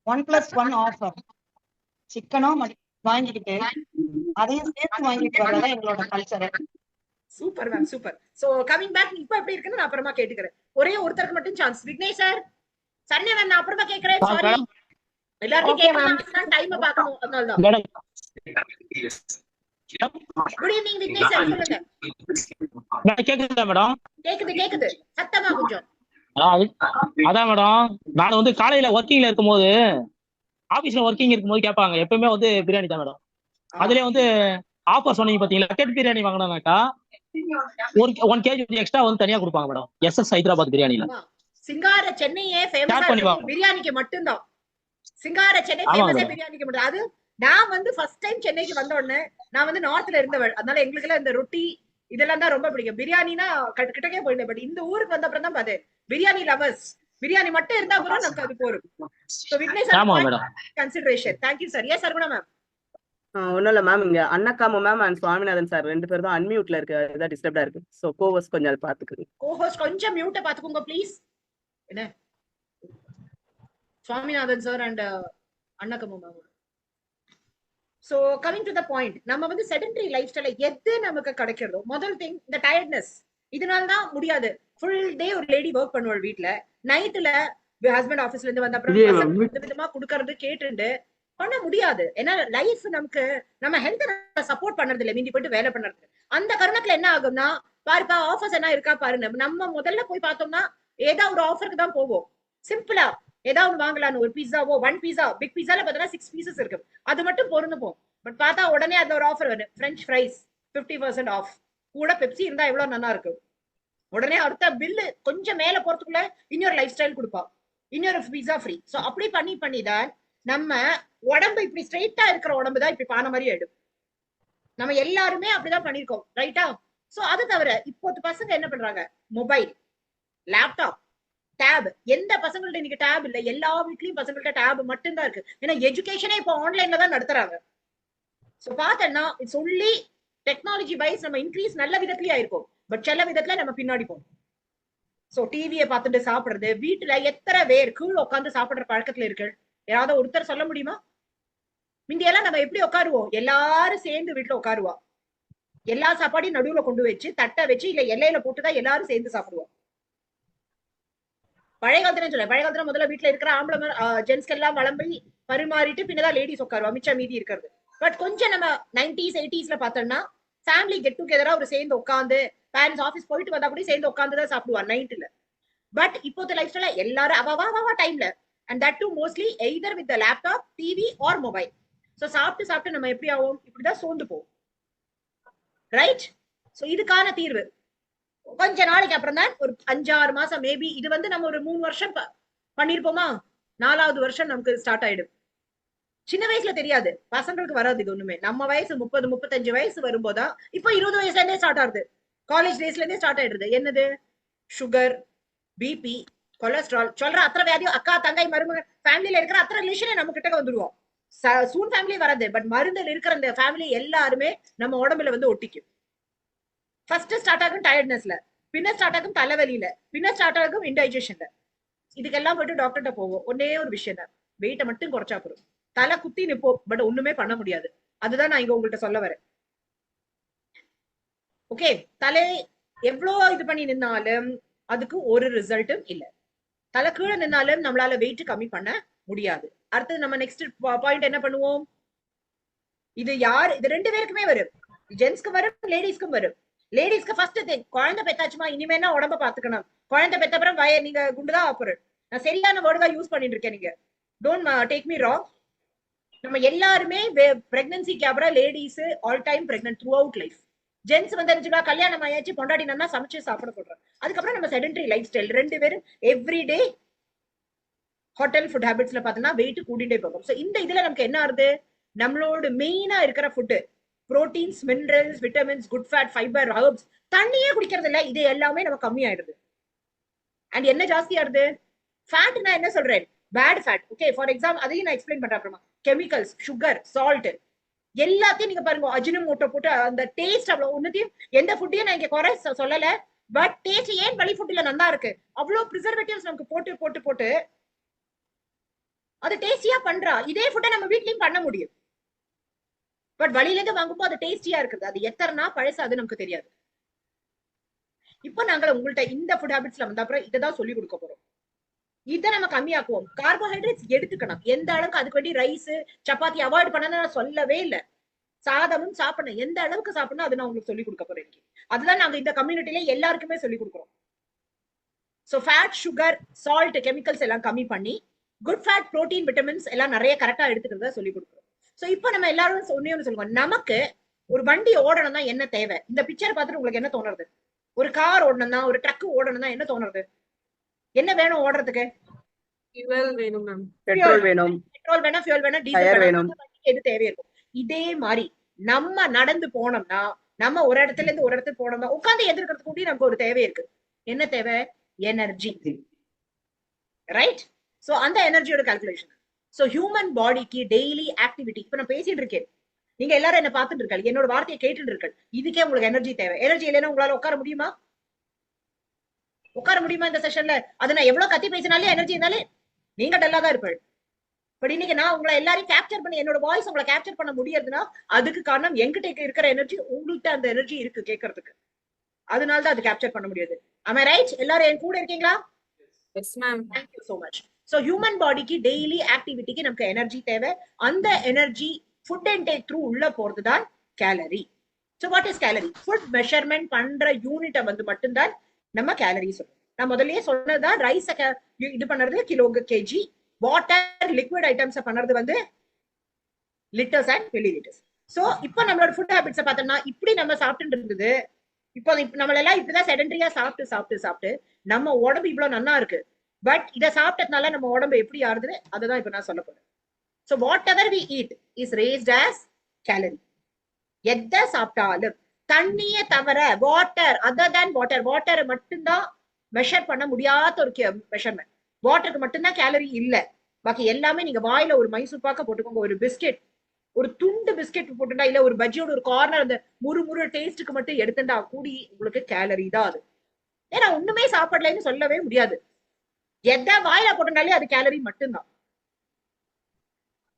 1+1 ஆஃபர் சிக்கனோ வாங்கிக்கிட்டு அதையும் சேர்த்து வாங்கிட்டு வரதான் எங்களோட culture. Super ma'am super. So coming back இப்போ எப்படி இருக்குன்னு நான் அப்புறமா கேட்டுக்கிறேன். ஒரே ஒருத்தருக்கு மட்டும் சான்ஸ். விக்னேஷ் சார் சன்னே நான் அப்புறமா கேக்குறேன். சாரி எல்லாரும் கேட்கலாம், டைம் பார்க்கணும் அதனால தான். Madam good evening Vignesh sir சொல்லுங்க. கேக்குதா மேடம்? கேக்குது சத்தமா கொஞ்சம். அதான் மேடம், நான் வந்து காலையில ஒர்க்கிங்ல இருக்கும்போது ஆபீஸ்ல ஒர்க்கிங் இருக்கும்போது கேட்பாங்க எப்பவுமே வந்து பிரியாணி தான் மேடம். அதுலயே வந்து ஆஃபர் சொன்னீங்க பாத்தீங்களா, பக்கெட் பிரியாணி வாங்கினாக்கா 1 kg எக்ஸ்ட்ரா வந்து தனியா கொடுப்பாங்க மேடம். SS ஹைதராபாத் பிரியாணில. சிங்கார சென்னையே ஃபேமஸா பிரியாணிக்கு மட்டும்தான். சிங்கார சென்னை ஃபேமஸே பிரியாணிக்கு மட்டும். அது நான் வந்து ஃபர்ஸ்ட் டைம் சென்னைக்கு வந்த உடனே நான் வந்து நார்த்ல இருந்தவள், அதனால எங்களுக்கு எல்லாம் இந்த ரொட்டி இதெல்லாம் தான் ரொம்ப பிடிக்கும். பிரியாணினா கிட்டக்கே போயிருந்தேன். பட் இந்த ஊருக்கு வந்த அப்புறம் தான் பார்த்தேன் பிரியாணி லவர்ஸ். பிரியாணி மட்டும் இருந்தா கூட நமக்கு அது போரும். So Vignesh sir consideration. Thank you sir. Yes Sarguna ma'am. ஒன்னும் இல்ல மேம், இங்க அன்னக்காம மேம் அண்ட் சுவாமிநாதன் சார் 2 பேரும் தான் அன்மியூட்ல இருக்கு, ஏதாவது டிஸ்டர்ப்டா இருக்கு. சோ கோஹோஸ்ட் கொஞ்சம் அதை பாத்துக்குங்க. கோஹோஸ்ட் கொஞ்சம் மியூட்ட பாத்துக்கோங்க ப்ளீஸ். என்ன சுவாமிநாதன் சார் அண்ட் அன்னக்காம ma'am. So coming to the point, நம்ம வந்து செடன்டரி லைஃப் ஸ்டைல எது நமக்கு கிடைக்கிறதோ முதல் திங் இந்த டயர்ட்னஸ். இதனால தான் முடியாது. ஃபுல் டே ஒரு லேடி ஒர்க் பண்ணுவாள் வீட்ல, நைட்ல ஹஸ்பண்ட் ஆபீஸ்ல இருந்து வந்த அப்புறம் விதமா குடுக்கறது கேட்டுண்டு பண்ண முடியாது. ஏன்னா லைஃப் நமக்கு நம்ம ஹெல்த் சப்போர்ட் பண்றது இல்ல, மீதி போயிட்டு வேலை பண்றது. அந்த காரணத்துல என்ன ஆகும்னா பாருப்பா ஆஃபர்ஸ் என்ன இருக்கா பாருங்க. நம்ம முதல்ல போய் பார்த்தோம்னா ஏதாவது ஒரு ஆஃபருக்கு தான் போவோம். சிம்பிளா ஏதாவது வாங்கலாம்னு ஒரு பீஸாவோ 1 பீஸா பிக் பீஸால பார்த்தா 6 பீசஸ் இருக்கு, அது மட்டும் பொருந்துப்போம். பட் பார்த்தா உடனே அதுல ஒரு ஆஃபர் வருது, பிரெஞ்ச் ஃப்ரைஸ் 50% ஆஃப், கூட பெப்சி இருந்தா எவ்வளவு நல்லா இருக்கு. உடனே அடுத்த பில்லு கொஞ்சம் மேல போறதுக்குள்ள இன்னொரு லைஃப் ஸ்டைல் கொடுப்பா, இன்னொரு பீஸா ஃப்ரீ. சோ அப்படி பண்ணிதான் நம்ம உடம்பு இப்படி ஸ்ட்ரெயிட்டா இருக்கிற உடம்பு தான் இப்படி பான மாதிரி ஆயிடும். நம்ம எல்லாருமே அப்படிதான் பண்ணிருக்கோம் ரைட்டா. சோ அது தவிர இப்போது பசங்க என்ன பண்றாங்க, மொபைல், லேப்டாப், டேப். எந்த பசங்கள்ட்ட இன்னைக்கு டேப் இல்ல? எல்லா வீட்லயும் பசங்கள்ட்ட டேப் மட்டும் தான் இருக்கு. ஏன்னா எஜுகேஷனே இப்போ ஆன்லைன்ல தான் நடத்துறாங்க. சோ பார்த்தேன்னா இட்ஸ் ஒன்லி டெக்னாலஜி வைஸ் நம்ம இன்க்ரீஸ் நல்ல விதத்துலயே ஆயிருக்கும். பட் சில விதத்துல நம்ம பின்னாடி போகும். சோ டிவியை பார்த்துட்டு சாப்பிடுறது, வீட்டுல எத்தனை பேர் கீழே உட்காந்து சாப்பிடுற பழக்கத்துல இருக்கு? யாராவது ஒருத்தர் சொல்ல முடியுமா? முந்தியெல்லாம் நம்ம எப்படி உட்காருவோம், எல்லாரும் சேர்ந்து வீட்டுல உட்காருவா, எல்லா சாப்பாடையும் நடுவுல கொண்டு வச்சு தட்டை வச்சு இல்ல எல்லையில போட்டுதான் எல்லாரும் சேர்ந்து சாப்பிடுவோம். பழைய காலத்துல சொல்ல, பழைய காலத்துல முதல்ல வீட்டுல இருக்கிற ஆம்பளை ஜென்ஸ்க்கு எல்லாம் வளம்பி பரிமாறிட்டு பின்னதான் லேடிஸ் உட்காருவா, மிச்சம் மீதி இருக்கிறது. பட் கொஞ்சம் நம்ம 90s 80sல பார்த்தோம்னா ஃபேமிலி கெட் டுகெதரா ஒரு சேர்ந்து உட்காந்து, பேரண்ட்ஸ் ஆஃபீஸ் போயிட்டு வந்தா கூட சேர்ந்து உட்காந்துதான் சாப்பிடுவா நைட்ல. பட் இப்போது லைஃப் ஸ்டைல எல்லாரும் அவா டைம்ல, and that too mostly either with the laptop, TV or mobile. So சாப்பிட்டு நம்ம எப்படி ஆகும், இப்படிதான் சோர்ந்து போகும் ரைட். சோ இதுக்கான தீர்வு கொஞ்ச நாளைக்கு அப்புறம் தான், ஒரு 5-6 மாசம் மேபி. இது வந்து நம்ம ஒரு 3 வருஷம் பண்ணிருப்போமா, 4வது வருஷம் நமக்கு ஸ்டார்ட் ஆயிடும். சின்ன வயசுல தெரியாது, பசங்களுக்கு வராது இது ஒண்ணுமே. நம்ம வயசு 30-35 வயசு வரும்போதா, இப்போ 20 வயசுல இருந்தே ஸ்டார்ட் ஆகுது, காலேஜ் டேஸ்ல இருந்தே ஸ்டார்ட் ஆயிடுது. என்னது, சுகர், பிபி, கொலஸ்ட்ரால், சொல்ற அத்தனை வியாதியும் அக்கா தங்கை மருமக ஃபேமிலியில இருக்கிற அத்தனை ரிலேஷனே நம்ம கிட்ட வந்துருவோம். சூன் ஃபேமிலி வராது, பட் மருந்தில் இருக்கிற அந்த ஃபேமிலி எல்லாருமே நம்ம உடம்புல வந்து ஒட்டிக்கும். ஃபர்ஸ்ட் ஸ்டார்ட் ஆகும் டயர்ட்னஸ்ல, பின்ன ஸ்டார்ட் ஆகும் தலைவலியில, பின்ன ஸ்டார்ட் ஆகும் இன்டைஜஷன்ல. இதுக்கெல்லாம் போயிட்டு டாக்டர்கிட்ட போவோம். ஒன்னே ஒரு விஷயம் தான், வெயிட்டை மட்டும் குறைச்சா போதும். தலை குத்தி நிப்போம், பட் ஒண்ணுமே பண்ண முடியாது. அதுதான் நான் இங்க உங்கள்கிட்ட சொல்ல வரேன். ஓகே, தலை எவ்வளோ இது பண்ணி நின்னாலும் அதுக்கு ஒரு ரிசல்ட்டும் இல்ல. தலை கீழே நின்னாலும் நம்மளால வெயிட் கம்மி பண்ண முடியாது. அடுத்தது நம்ம நெக்ஸ்ட் பாயிண்ட் என்ன பண்ணுவோம்? இது ரெண்டு பேருக்குமே வரும். ஜென்ஸ்க்கு வரும், லேடிஸ்க்கும் வரும். லேடிஸ்க்கு ஃபர்ஸ்ட் திங், குழந்தை பெத்தாச்சுமா இனிமேனா உடம்ப பாத்துக்கணும். குழந்தை பெத்த அப்புறம் நீங்க குண்டுதான் ஆப்போறேன். நான் சரியான வேர்டு தான் யூஸ் பண்ணிட்டு இருக்கேன். நீங்க டோன்ட் டேக் மீ ராங். நம்ம எல்லாருமே பிரெக்னன்சிக்கு அப்புறம் ladies all time pregnant through out life. Gents வந்து கல்யாணம் ஆயாச்சு, பொண்டாடி நல்லா சமைச்சு சாப்பிட போடுறோம். அதுக்கப்புறம் நம்ம செடென்டரி லைஃப் ஸ்டைல், ரெண்டு பேரும் எவ்ரிடே ஹோட்டல் ஃபுட் ஹேபிட்ஸ்ல பாத்தீங்கன்னா வெயிட் கூட்டிட்டே போகும். ஸோ இந்த இதுல நமக்கு என்ன ஆகுது? நம்மளோட மெயினா இருக்கிற food, proteins, minerals, vitamins, good fat, fibre, herbs, தண்ணியே குடிக்கிறது இல்ல, இது எல்லாமே நம்ம கம்மி ஆயிடுது. அண்ட் என்ன ஜாஸ்தி ஆகுது? ஃபேட்னா என்ன சொல்றேன்? Bad fat. Okay, for example அதையும் நான் எக்ஸ்பிளைன் பண்றேன் அப்புறமா. கெமிக்கல்ஸ், சுகர், சால்ட், எல்லாத்தையும் நீங்க பாருங்க. அஜினமோட்டோ போட்டு அந்த டேஸ்ட் அவ்வளவு ஒன்னுத்தையும், எந்த ஃபுட்டையும் நான் இங்க குறை சொல்லல, பட் டேஸ்ட் ஏன் வெளி ஃபுட்ல நல்லா இருக்கு? அவ்வளவு ப்ரிசர்வேட்டிவ்ஸ் நமக்கு போட்டு போட்டு போட்டு அது டேஸ்டியா பண்றா. இதே ஃபுட்டை நம்ம வீட்லயும் பண்ண முடியும், பட் வழியில இருந்து வாங்கும்போது அது டேஸ்டியா இருக்குது. அது எத்தனை பழசு அது நமக்கு தெரியாது. இப்போ நாங்கள் உங்கள்ட்ட இந்த ஃபுட் ஹேபிட்ஸ்ல வந்த அப்புறம் இதான் சொல்லி கொடுக்க போறோம். இதை நம்ம கம்மியாக்குவோம். கார்போஹைட்ரேட்ஸ் எடுத்துக்கணும். எந்த அளவுக்கு அதுக்கு வேண்டி ரைஸ் சப்பாத்தி அவாய்ட் பண்ண நான் சொல்லவே இல்லை. சாதமும் சாப்பிடணும். எந்த அளவுக்கு சாப்பிடணும் அது நான் உங்களுக்கு சொல்லி கொடுக்க போறேன். அதுதான் நாங்க இந்த கம்யூனிட்டில எல்லாருக்குமே சொல்லி கொடுக்குறோம். So fat, sugar, salt, chemicals எல்லாம் கம்மி பண்ணி குட் ஃபேட், புரோட்டீன், விட்டமின்ஸ் எல்லாம் நிறைய கரெக்டா எடுத்துக்கிறத சொல்லி கொடுக்குறோம். ஸோ இப்போ நம்ம எல்லாரும் ஒன்னு சொல்லுவோம், நமக்கு ஒரு வண்டி ஓடணும்னா என்ன தேவை? இந்த பிக்சர் பார்த்துட்டு உங்களுக்கு என்ன தோணுறது? ஒரு கார் ஓடணும்னா, ஒரு ட்ரக் ஓடணும்னா என்ன தோணுறது? என்ன வேணும் ஓடுறதுக்கு? ஃபியூவல் வேணும் மேம். பெட்ரோல் வேணும், பெட்ரோல் வேணும், ஃபியூல் வேணும், டீசல் வேணும். எது தேவை இருக்கும்? இதே மாதிரி நம்ம நடந்து போனோம்னா, நம்ம ஒரு இடத்துல இருந்து ஒரு இடத்துக்கு போனோம்னா உட்காந்து எதிர்க்கிறதுக்கு கூட நமக்கு ஒரு தேவை இருக்கு. என்ன தேவை? எனர்ஜி. ரைட்? சோ அந்த எனர்ஜியோட கால்குலேஷன். சோ ஹியூமன் பாடிக்கு டெய்லி ஆக்டிவிட்டி, இப்ப நான் பேசிட்டு இருக்கேன், நீங்க எல்லாரும் என்ன பார்த்துட்டு இருக்கீங்க, என்னோட வார்த்தையை கேட்டுட்டு இருக்கீங்க. இதுக்கே உங்களுக்கு எனர்ஜி தேவை. எனர்ஜி இல்லைன்னா உங்களால உட்கார முடியுமா? உட்கார முடியுமா இந்த செஷன்ல? அது நான் எவ்வளவு கத்தி பேசினாலே எனர்ஜி இருந்தாலே நீங்க டல்லா தான் இருப்பேன். பட் இன்னைக்கு நான் உங்களை எல்லாரையும் கேப்சர் பண்ணி, என்னோட வாய்ஸ் உங்களை கேப்சர் பண்ண முடியாதுன்னா அதுக்கு காரணம் என்கிட்ட இருக்கிற எனர்ஜி, உங்கள்கிட்ட அந்த எனர்ஜி இருக்கு கேட்கறதுக்கு. அதனாலதான் அது கேப்சர் பண்ண முடியாது. Am I right? எல்லாரும் என் கூட இருக்கீங்களா? S ma'am. Thank you so much. So human பாடிக்கு டெய்லி ஆக்டிவிட்டிக்கு நமக்கு எனர்ஜி தேவை. அந்த எனர்ஜி ஃபுட் இன்டேக் த்ரூ உள்ள போறதுதான் calorie. So what is calorie? Food measurement பண்ற யூனிட்டை வந்து மட்டும்தான் நம்ம கேலரி சொல்றோம். நான் முதல்லயே சொன்னதுதான், ரைஸ் இது பண்றது கிலோக்கு கேஜி, வாட்டர் லிக்விட் ஐட்டம்ஸ் பண்றது வந்து litres and milli litres. So இப்போ நம்மளோட ஃபுட் ஹேபிட்ஸை பார்த்தோம்னா இப்படி நம்ம சாப்பிட்டு இருந்தது. இப்போ நம்மளெல்லாம் இப்படிதான் செடென்டரியா சாப்பிட்டு சாப்பிட்டு சாப்பிட்டு நம்ம உடம்பு இவ்வளவு நல்லா இருக்கு. பட் இதை சாப்பிட்டதுனால நம்ம உடம்பு எப்படி ஆறுது அதுதான் இப்ப நான் சொல்ல போறேன். So whatever we eat is raised as calorie. எதை சாப்பிட்டாலும் தண்ணியை தவிர வாட்டர், அதர் தேன் வாட்டர் மட்டும்தான் மெஷர் பண்ண முடியாத ஒரு மெஷர்மெண்ட். வாட்டருக்கு மட்டும்தான் கேலரி இல்ல. பாக்கி எல்லாமே நீங்க வாயில ஒரு மைசூர் பாக்க போட்டுக்கோங்க, ஒரு பிஸ்கெட், ஒரு துண்டு பிஸ்கெட் போட்டுட்டா, இல்ல ஒரு பஜ்ஜியோட ஒரு கார்னர் அந்த முறு டேஸ்ட்டுக்கு மட்டும் எடுத்துட்டா கூடி உங்களுக்கு கேலரி தான் அது. ஏன்னா ஒண்ணுமே சாப்பிடலன்னு சொல்லவே முடியாது. எதை வாயில போட்டனாலே அது கேலரி மட்டும்தான்.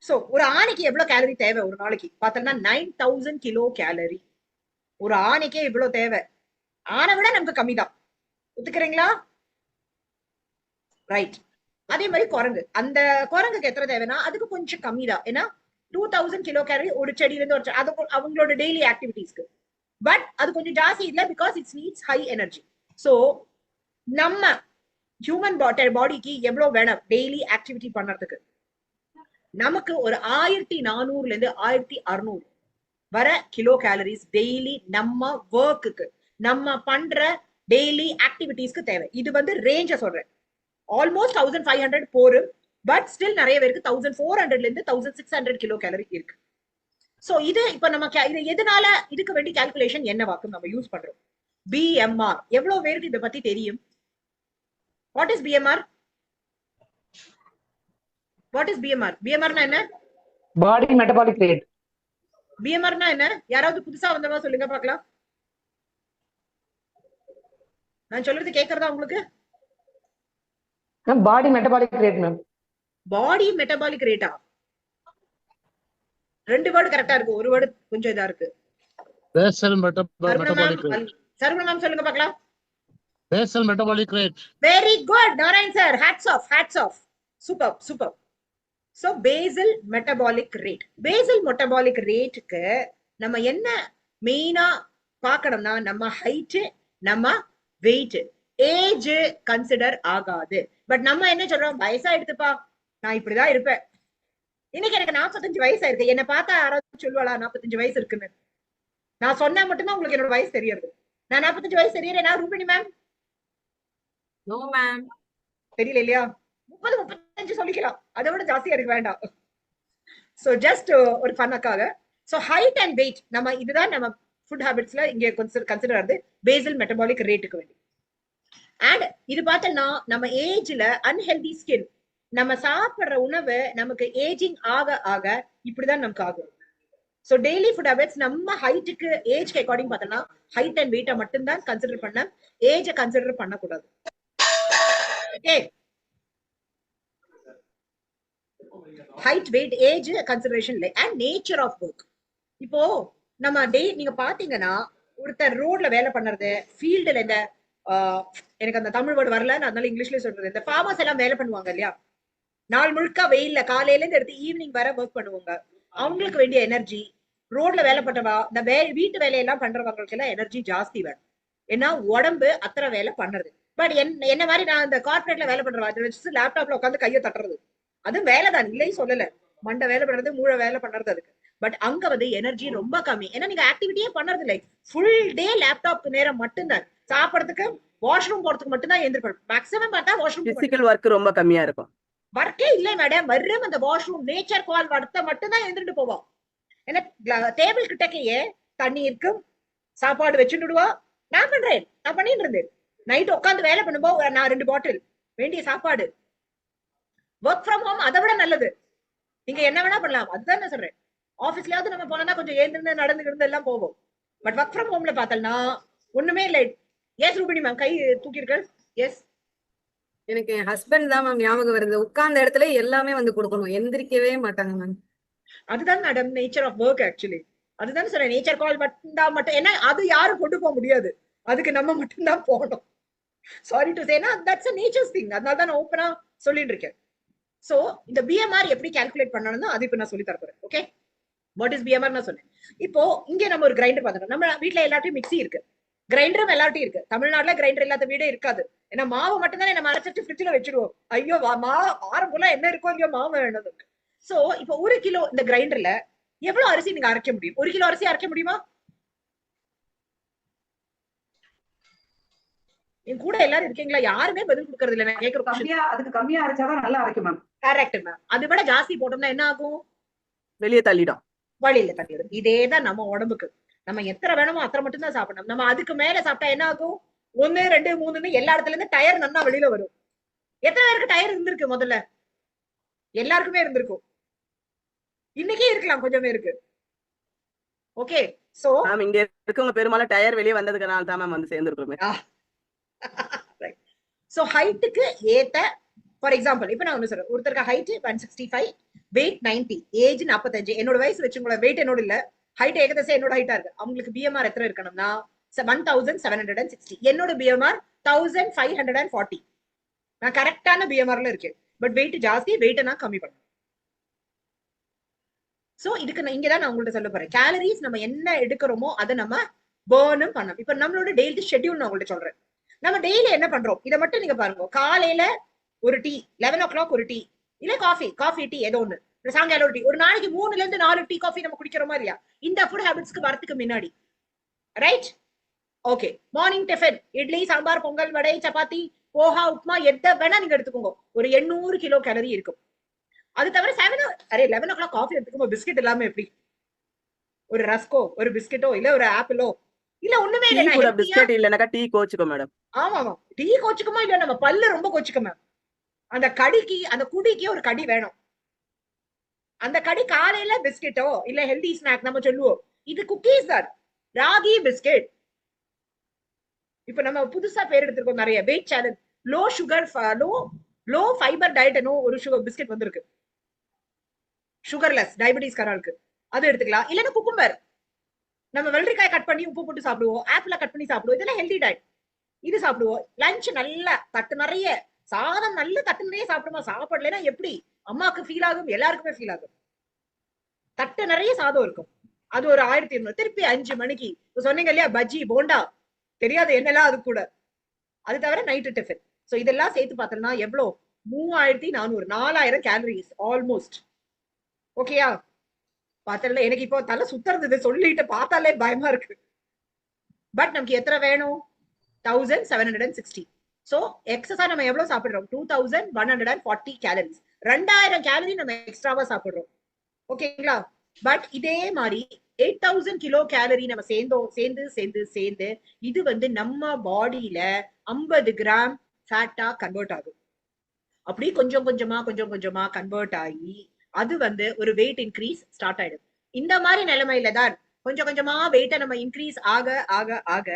சோ ஒரு ஆணைக்கு எவ்வளவு கேலரி தேவை ஒரு நாளைக்கு பார்த்தோம்னா 9000 கிலோ கேலரி. ஒரு ஆணைக்கே இவ்வளவு தேவை. ஆனை விட நமக்கு கம்மி தான். ஒத்துக்கிறீங்களா? ரைட். அதே மாதிரி குரங்கு, அந்த குரங்குக்கு எத்தனை தேவைன்னா அதுக்கு கொஞ்சம் கம்மி தான். ஏன்னா 2000 கிலோ கேலரி ஒரு செடியில இருந்து ஒரு அது அவங்களோட டெய்லி ஆக்டிவிட்டிஸ்க்கு. பட் அது கொஞ்சம் ஜாஸ்தி இல்லை, because it's needs high energy. So நம்ம ஹியூமன் பாடிக்கு எவ்வளவு வேணும் டெய்லி ஆக்டிவிட்டி பண்றதுக்கு? நமக்கு ஒரு 1400 இருந்து 1600 வர கிலோ கேலரிஸ் டெய்லி நம்ம ஒர்க்குக்கு, நம்ம பண்ற டெய்லி ஆக்டிவிட்டிஸ்க்கு தேவை. இது வந்து ரேஞ்ச சொல்றேன். ஆல்மோஸ்ட் 1500 போரும், பட் ஸ்டில் நிறைய பேருக்கு 1400 இருந்து 1600 கிலோ கேலரி இருக்கு. சோ இது இப்ப நம்ம இது எதனால இதுக்கு வேண்டி கால்குலேஷன் என்ன வாக்கும் நம்ம யூஸ் பண்றோம்? BMR. எவ்வளவு பேருக்கு இதை பத்தி தெரியும்? What is BMR? What is BMR? BMR னா என்ன? பாடி மெட்டபாலிக் ரேட். BMR னா என்ன? யாராவது புதுசா வந்தவங்க சொல்லுங்க பார்க்கலாம். நான் சொல்றது கேக்குறதா உங்களுக்கு? Ma'am body metabolic rate ma'am. பாடி மெட்டபாலிக் ரேட்டா? 2 வேர்டு கரெக்டா இருக்கு, ஒரு வேர்டு கொஞ்சம் இதா இருக்கு. Basal Saravana metabolic rate. Ma'am, Saravana ma'am சொல்லுங்க பார்க்கலாம். Basal metabolic rate. Very good Narayan sir, hats off. Super super. So basal metabolic rate. Basal metabolic ரேட்டுக்கு நம்ம என்ன மெயினா பார்க்கணும்னா, நம்ம ஹைட், நம்ம வெயிட், ஏஜ் கன்சிடர் ஆகாது. பட் நம்ம என்ன சொல்றோம், வயசாயிடுதுப்பா, நான் இப்படிதான் இருப்பேன். இன்னைக்கு எனக்கு 45 வயசு ஆயிருக்கு, என்ன பார்த்தா யாராவது சொல்லுவாளா 45 வயசு இருக்குன்னு? நான் சொன்னா மட்டும்தான் உங்களுக்கு என்னோட வயசு தெரியாது. நான் 45 வயசு தெரியறேனா ரூபினி மேம்? No ma'am. தெரியல இல்லையா? 30 35 சொல்லிக்கலாம், அதை விட ஜாஸ்தியா இருக்கு வேண்டாம். சோ ஜஸ்ட் ஒரு ஃபன்னுக்காக. சோ ஹைட் அண்ட் வெயிட் நம்ம இதுதான் நம்ம ஃபுட் ஹேபிட்ஸ்ல இங்க கன்சிடர் ஆகுது பேசல் மெட்டபாலிக் ரேட்டுக்கு வேண்டி. அண்ட் இது பார்த்தோம்னா நம்ம ஏஜ்ல அன்ஹெல்தி ஸ்கின், நம்ம சாப்பிடுற உணவு நமக்கு ஏஜிங் ஆக ஆக இப்படிதான் நமக்கு ஆகும். சோ டெய்லி ஃபுட் ஹேபிட்ஸ் நம்ம ஹைட்டுக்கு ஏஜ்க்கு அக்கார்டிங் பார்த்தோம்னா ஹைட் அண்ட் வெயிட்டை மட்டும்தான் கன்சிடர் பண்ண, ஏஜை கன்சிடர் பண்ணக்கூடாது. Okay, height weight age consideration இல்லை. And nature of work. இப்போ நம்ம நீங்க பாத்தீங்கன்னா ஒருத்தர் ரோட்ல வேலை பண்றது, ஃபீல்டுல இந்த எனக்கு அந்த தமிழ் வேர்டு வரல, அதனால இங்கிலீஷ்லயே சொல்றது, இந்த ஃபார்மர்ஸ் எல்லாம் வேலை பண்ணுவாங்க இல்லையா, நாள் முழுக்க வெயில்ல காலையில இருந்து எடுத்து ஈவினிங் வர ஒர்க் பண்ணுவாங்க. அவங்களுக்கு வேண்டிய எனர்ஜி, ரோட்ல வேலை பண்றவா, இந்த வீட்டு வேலையெல்லாம் பண்றவங்களுக்கு எல்லாம் எனர்ஜி ஜாஸ்தி வேணும். ஏன்னா உடம்பு அத்தனை வேலை பண்றது. பட் என்ன மாதிரி நான் இந்த கார்பரேட்ல வேலை பண்றவா லேப்டாப்ல உட்காந்து கையை தட்டுறது, அது வேலைதான் இல்லைன்னு சொல்லல, மண்டை வேலை பண்றது, மூளை வேலை பண்றது அதுக்கு. பட் அங்க வந்து எனர்ஜி ரொம்ப கம்மி. ஏன்னா நீங்க ஆக்டிவிட்டியே பண்றது இல்லை, ஃபுல் டே லேப்டாப் நேரம் மட்டும்தான். சாப்பிடறதுக்கு வாஷ்ரூம் போறதுக்கு மட்டும்தான் எழுந்திருப்பேன். மேக்ஸிமம் பார்த்தா வாஷ்ரூம் பிசிக்கல் ஒர்க் ரொம்ப கம்மியா இருக்கும். ஒர்க்கே இல்லை மேடம், வர்றோம் அந்த வாஷ்ரூம் நேச்சர் கால் வர்த்த மட்டும்தான் எழுந்துட்டு போவோம். ஏன்னா டேபிள் கிட்டக்கையே தண்ணி இருக்கும், சாப்பாடு வச்சுடுவா. நான் பண்றேன், நான் பண்ணிட்டு இருந்தேன். நைட் உட்காந்து வேலை பண்ணும்போது நான் 2 பாட்டில் வேண்டிய சாப்பாடு. ஒர்க் ஃப்ரம் ஹோம் அதை விட நல்லது. நீங்க என்ன வேணா பண்ணலாம், அதுதான் நான் சொல்றேன். ஆபீஸ்லயாவது நம்ம போனா கொஞ்சம் ஏந்திருந்து நடந்து எல்லாம் போவோம். பட் ஒர்க் ஃப்ரம் ஹோம்ல பார்த்தோம்னா ஒண்ணுமே இல்லை. எஸ் ரூபினி மேம் கை தூக்கிருக்க. எஸ், எனக்கு என் ஹஸ்பண்ட் தான் மேம் ஞாபகம் வருது. உட்கார்ந்த இடத்துல எல்லாமே வந்து கொடுக்கணும், எந்திரிக்கவே மாட்டாங்க மேம். அதுதான் madam nature of work. Actually அதுதான் சொல்றேன், நேச்சர் கால் மட்டும். ஏன்னா அது யாரும் கொண்டு போக முடியாது, அதுக்கு நம்ம மட்டும்தான் போகணும். சாரி டு சேனா தட்ஸ் a நேச்சர்ஸ் திங். அதனால தான் நான் ஓப்பனா சொல்லிட்டு இருக்கேன். சோ இந்த பிஎம்ஆர் எப்படி கால்குலேட் பண்ணணும்னு அது இப்ப நான் சொல்லி தரப்போறேன். ஓகே, வாட் இஸ் பிஎம்ஆர் நான் சொன்னேன். இப்போ இங்க நம்ம ஒரு கிரைண்டர் பார்த்துட்டோம். நம்ம வீட்டுல எல்லாத்தையும் மிக்ஸி இருக்கு, கிரைண்டரும் எல்லாத்தையும் இருக்கு. தமிழ்நாட்டுல கிரைண்டர் இல்லாத வீடே இருக்காது. ஏன்னா மாவு மட்டும்தான் நம்ம அரைச்சிட்டு ஃப்ரிட்ஜ்ல வச்சிருவோம். ஐயோ வாரம் போல என்ன இருக்கோ இல்லையோ மாவு வேணும். சோ இப்போ 1 கிலோ இந்த கிரைண்டர்ல எவ்வளவு அரிசி நீங்க அரைக்க முடியும்? 1 கிலோ அரிசி அரைக்க முடியுமா? என் கூட எல்லாரும் இருக்கீங்களா? யாருமே பதில் கொடுக்கறது இல்ல. நான் கேக்குறேன், அதுக்கு கம்மியா அரைச்சாதான் நல்லா அரைக்கும் மேம். Correct ma'am. அதை விட ஜாஸ்தி போட்டோம்னா என்ன ஆகும்? வெளியே தள்ளிடும், வழியில தள்ளிடும். இதேதான் நம்ம உடம்புக்கு. நம்ம எத்தனை வேணுமோ அத்தனை மட்டும் தான் சாப்பிடணும். நம்ம அதுக்கு மேல சாப்பிட்டா என்ன ஆகும்? 1 2 3 எல்லா இடத்துல இருந்து டயர் நல்லா வெளியில வரும். எத்தனை பேருக்கு டயர் இருந்திருக்கு? முதல்ல எல்லாருக்குமே இருந்திருக்கும், இன்னைக்கே இருக்கலாம் கொஞ்சமே இருக்கு. ஓகே, சோ மேம் இங்க இருக்கவங்க பெரும்பாலும் டயர் வெளியே வந்ததுக்குனால தான் மேம் வந்து சேர்ந்துருக்கோமே. சோ ஹைட்டுக்கு ஏத்த, ஃபார் எக்ஸாம்பிள் இப்ப நான் ஒண்ணு சொல்றேன், ஒருத்தருக்கு ஹைட் 165, வெயிட் 90, ஏஜ் 45. என்னோட வயசு வச்சுங்களேன், வெயிட் என்னோட இல்ல, ஹைட் ஏகதேசம் என்னோட ஹைட்டா இருக்கு. அவங்களுக்கு பிஎம்ஆர் எத்தனை இருக்கணும்னா 1760. என்னோட பிஎம்ஆர் 1540. நான் கரெக்டான பிஎம்ஆர்ல இருக்கேன். பட் வெயிட் ஜாஸ்தி, வெயிட்டை நான் கம்மி பண்ணணும். சோ இதுக்கு நான் இங்கதான் நான் உங்கள்ட்ட சொல்ல போறேன். கேலரிஸ் நம்ம என்ன எடுக்கிறோமோ அதை நம்ம பர்னும் பண்ணணும். இப்ப நம்மளோட டெய்லி ஷெட்யூல் நான் உங்கள்ட்ட சொல்றேன். நம்ம டெய்லி என்ன பண்றோம் இதை மட்டும் நீங்க பாருங்க. காலையில ஒரு டீ, 11 o'clock ஒரு டீ, இல்ல காஃபி டீ ஏதோ ஒண்ணு, சாயங்காலம் ஒரு டீ. ஒரு நாளைக்கு 3 ல இருந்து 4 டீ காஃபி நம்ம குடிக்கிறோமா இல்லையா? இந்த ஃபுட் ஹேபிட்ஸ்க்கு வரதுக்கு முன்னாடி, right? Okay, morning tiffin idli, sambar, pongal, vada, chapati, poha, upma, எதை வேணா நீங்க எடுத்துக்கோங்க. ஒரு 800 கிலோ கேலரி இருக்கும். அது தவிர 11 o'clock காஃபி எடுத்துக்கோங்க. பிஸ்கெட் இல்லாம எப்படி? ஒரு ரஸ்கோ, ஒரு பிஸ்கெட்டோ, இல்ல ஒரு ஆப்பிளோ, இல்ல ஒண்ணுமே இல்ல. பிஸ்கெட் இல்லனாக்கா டீ கோச்சுக்கோ மேடம். ஆமா, டீ கோச்சுக்குமா? இல்ல நம்ம பல்லு ரொம்ப கோச்சுக்கோமா? அந்த கடிக்கு, அந்த குடிக்கு ஒரு கடி வேணும். அந்த கடி காலையில பிஸ்கெட்டோ இல்ல ஹெல்தி ஸ்நாக் நம்ம சொல்லுவோம். இது குக்கீஸ் தான், ராகி பிஸ்கெட். இப்ப நம்ம புதுசா பேர் எடுத்திருக்கோம் நிறைய weight challenge, low sugar, low fibre diet ஒரு சுகர் பிஸ்கெட் வந்திருக்கு, சுகர்லெஸ் டயபிட்டிஸ் காரர்களுக்கு அது எடுத்துக்கலாம். இல்லன்னா குக்கும்பர், நம்ம வெள்ளரிக்காய் கட் பண்ணி உப்பு போட்டு சாப்பிடுவோம், ஆப்பிள கட் பண்ணி சாப்பிடுவோம், இதெல்லாம் ஹெல்தி டயட், இது சாப்பிடுவோம். லஞ்ச் நல்ல தட்டு நிறைய சாதம், நல்ல தட்டு நிறைய சாப்பிடுமா, சாப்பிடலைன்னா எப்படி அம்மாக்கு ஃபீல் ஆகும், எல்லாருக்குமே ஃபீல் ஆகும். தட்டு நிறைய சாதம் இருக்கும், அது ஒரு 1200. திருப்பி 5 மணிக்கு சொன்னீங்க இல்லையா பஜ்ஜி போண்டா, தெரியாது என்னெல்லாம் அது கூட, அது தவிர நைட்டு டிஃபன். சோ இதெல்லாம் சேர்த்து பார்த்தோம்னா எவ்வளவு, 3400, 4000 கேலரிஸ் ஆல்மோஸ்ட். ஓகேயா? பார்த்தல எனக்கு இப்போ தலை சுத்துறது சொல்லிட்டு பார்த்தாலே பயமா இருக்கு. பட் நமக்கு எத்தனை வேணும், 1760. சோ எக்ஸஸா நம்ம எவ்வளவு சாப்பிடுறோம், 2140 கேலரிஸ், 2000 கேலரி நம்ம எக்ஸ்ட்ராவா சாப்பிடுறோம். ஓகேங்களா? பட் இதே மாதிரி 8000 கிலோ கேலரி நம்ம சேர்ந்து இது வந்து நம்ம பாடியில 50 கிராம் ஃபேட்டா கன்வெர்ட் ஆகும். அப்படி கொஞ்சம் கொஞ்சமா கன்வெர்ட் ஆகி அது வந்து ஒரு வெயிட் இன்க்ரீஸ் ஸ்டார்ட் ஆயிடும். இந்த மாதிரி நிலைமையில தான் கொஞ்சம் கொஞ்சமா வெயிட்டை நம்ம இன்க்ரீஸ் ஆக ஆக ஆக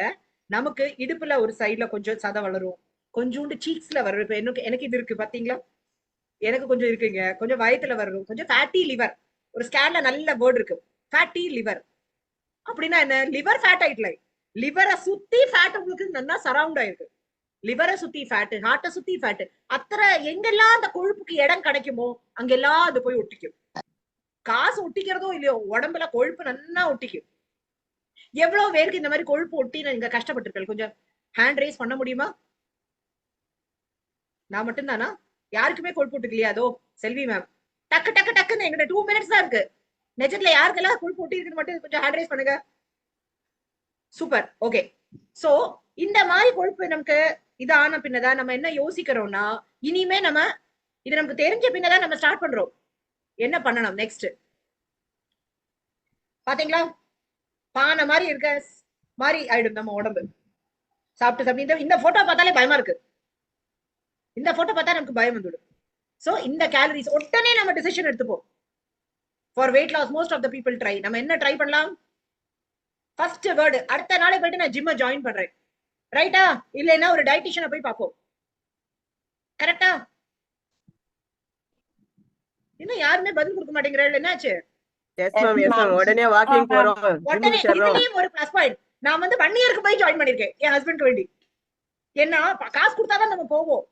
நமக்கு இடுப்புல ஒரு சைட்ல கொஞ்சம் சதை வளரும், கொஞ்சோண்டு சீக்ஸ்ல வரும். இப்ப எனக்கு இது இருக்கு பாத்தீங்களா, எனக்கு கொஞ்சம் இருக்குங்க, கொஞ்சம் வயத்துல வரும், கொஞ்சம் ஃபேட்டி லிவர். ஒரு ஸ்கேன்ல நல்ல வேர்ட் இருக்கு, ஃபேட்டி லிவர். அப்படின்னா என்ன, லிவர் ஃபேட் ஆயிட்டல, லிவரை சுத்தி ஃபேட் உங்களுக்கு நல்லா சரவுண்ட் ஆயிருக்கு. லிவரை சுத்தி ஃபேட், ஹார்ட்டை சுத்தி ஃபேட், அத்தனை எங்கெல்லாம் அந்த கொழுப்புக்கு இடம் கிடைக்குமோ அங்கெல்லாம் அது போய் ஒட்டிக்கும். காசு ஒட்டிக்கிறதோ இல்லையோ, உடம்புல கொழுப்பு நல்லா ஒட்டிக்கும். எவ்வளவு பேருக்கு இந்த மாதிரி கொழுப்பு ஒட்டி நீங்க கஷ்டப்பட்டிருக்கீங்க? கொஞ்சம் ஹேண்ட் ரைஸ் பண்ண முடியுமா? நான் மட்டும்தானா? யாருக்குமே கொழுப்பு ஒட்டுக்கலையா? அதோ செல்வி மேம் டக்கு டக்கு டக்குன்னு எங்கிட்ட 2 மினிட்ஸ் தான் இருக்கு. நிஜத்துல யாருக்கெல்லாம் கொழுப்பு ஒட்டி இருக்குன்னு மட்டும் கொஞ்சம் ஹேண்ட் ரைஸ் பண்ணுங்க. சூப்பர். ஓகே. சோ இந்த மாதிரி கொழுப்பு நமக்கு இது ஆன பின்னதான் நம்ம என்ன யோசிக்கிறோம்னா, இனிமே நம்ம இது நமக்கு தெரிஞ்ச பின்னதான் நம்ம ஸ்டார்ட் பண்றோம். என்ன பண்ணணும் நெக்ஸ்ட் பாத்தீங்களா, பானை மாதிரி இருக்க மாதிரி ஆயிடும் நம்ம உடம்பு சாப்பிட்டு. இந்த போட்டோ பார்த்தாலே பயமா இருக்கு, இந்த போட்டோ பார்த்தா நமக்கு பயம் வந்துடும். சோ இந்த கேலரிஸ் உடனே நம்ம டிசிஷன் எடுத்துப்போம். For weight loss most of the people try. நம்ம என்ன ட்ரை பண்ணலாம்? ஃபர்ஸ்ட் வேர்டு, அடுத்த நாளே போயிட்டு நான் ஜிம்ம ஜாயின் பண்றேன், ரைட்டா? இல்லைன்னா ஒரு டயட்டிஷியனை போய் பார்ப்போம், கரெக்டா? இன்னும் யாருமே பதில் கொடுக்க மாட்டேங்கிறாள், என்னாச்சு? உடனே வாக்கிங் போறோம். உடனே இதுலயும் ஒரு பிளஸ் பாயிண்ட், நான் வந்து 1 இயருக்கு போய் ஜாயின் பண்ணிருக்கேன் என் ஹஸ்பண்ட் வேண்டி. ஏன்னா காசு கொடுத்தாதான் நம்ம போவோம்.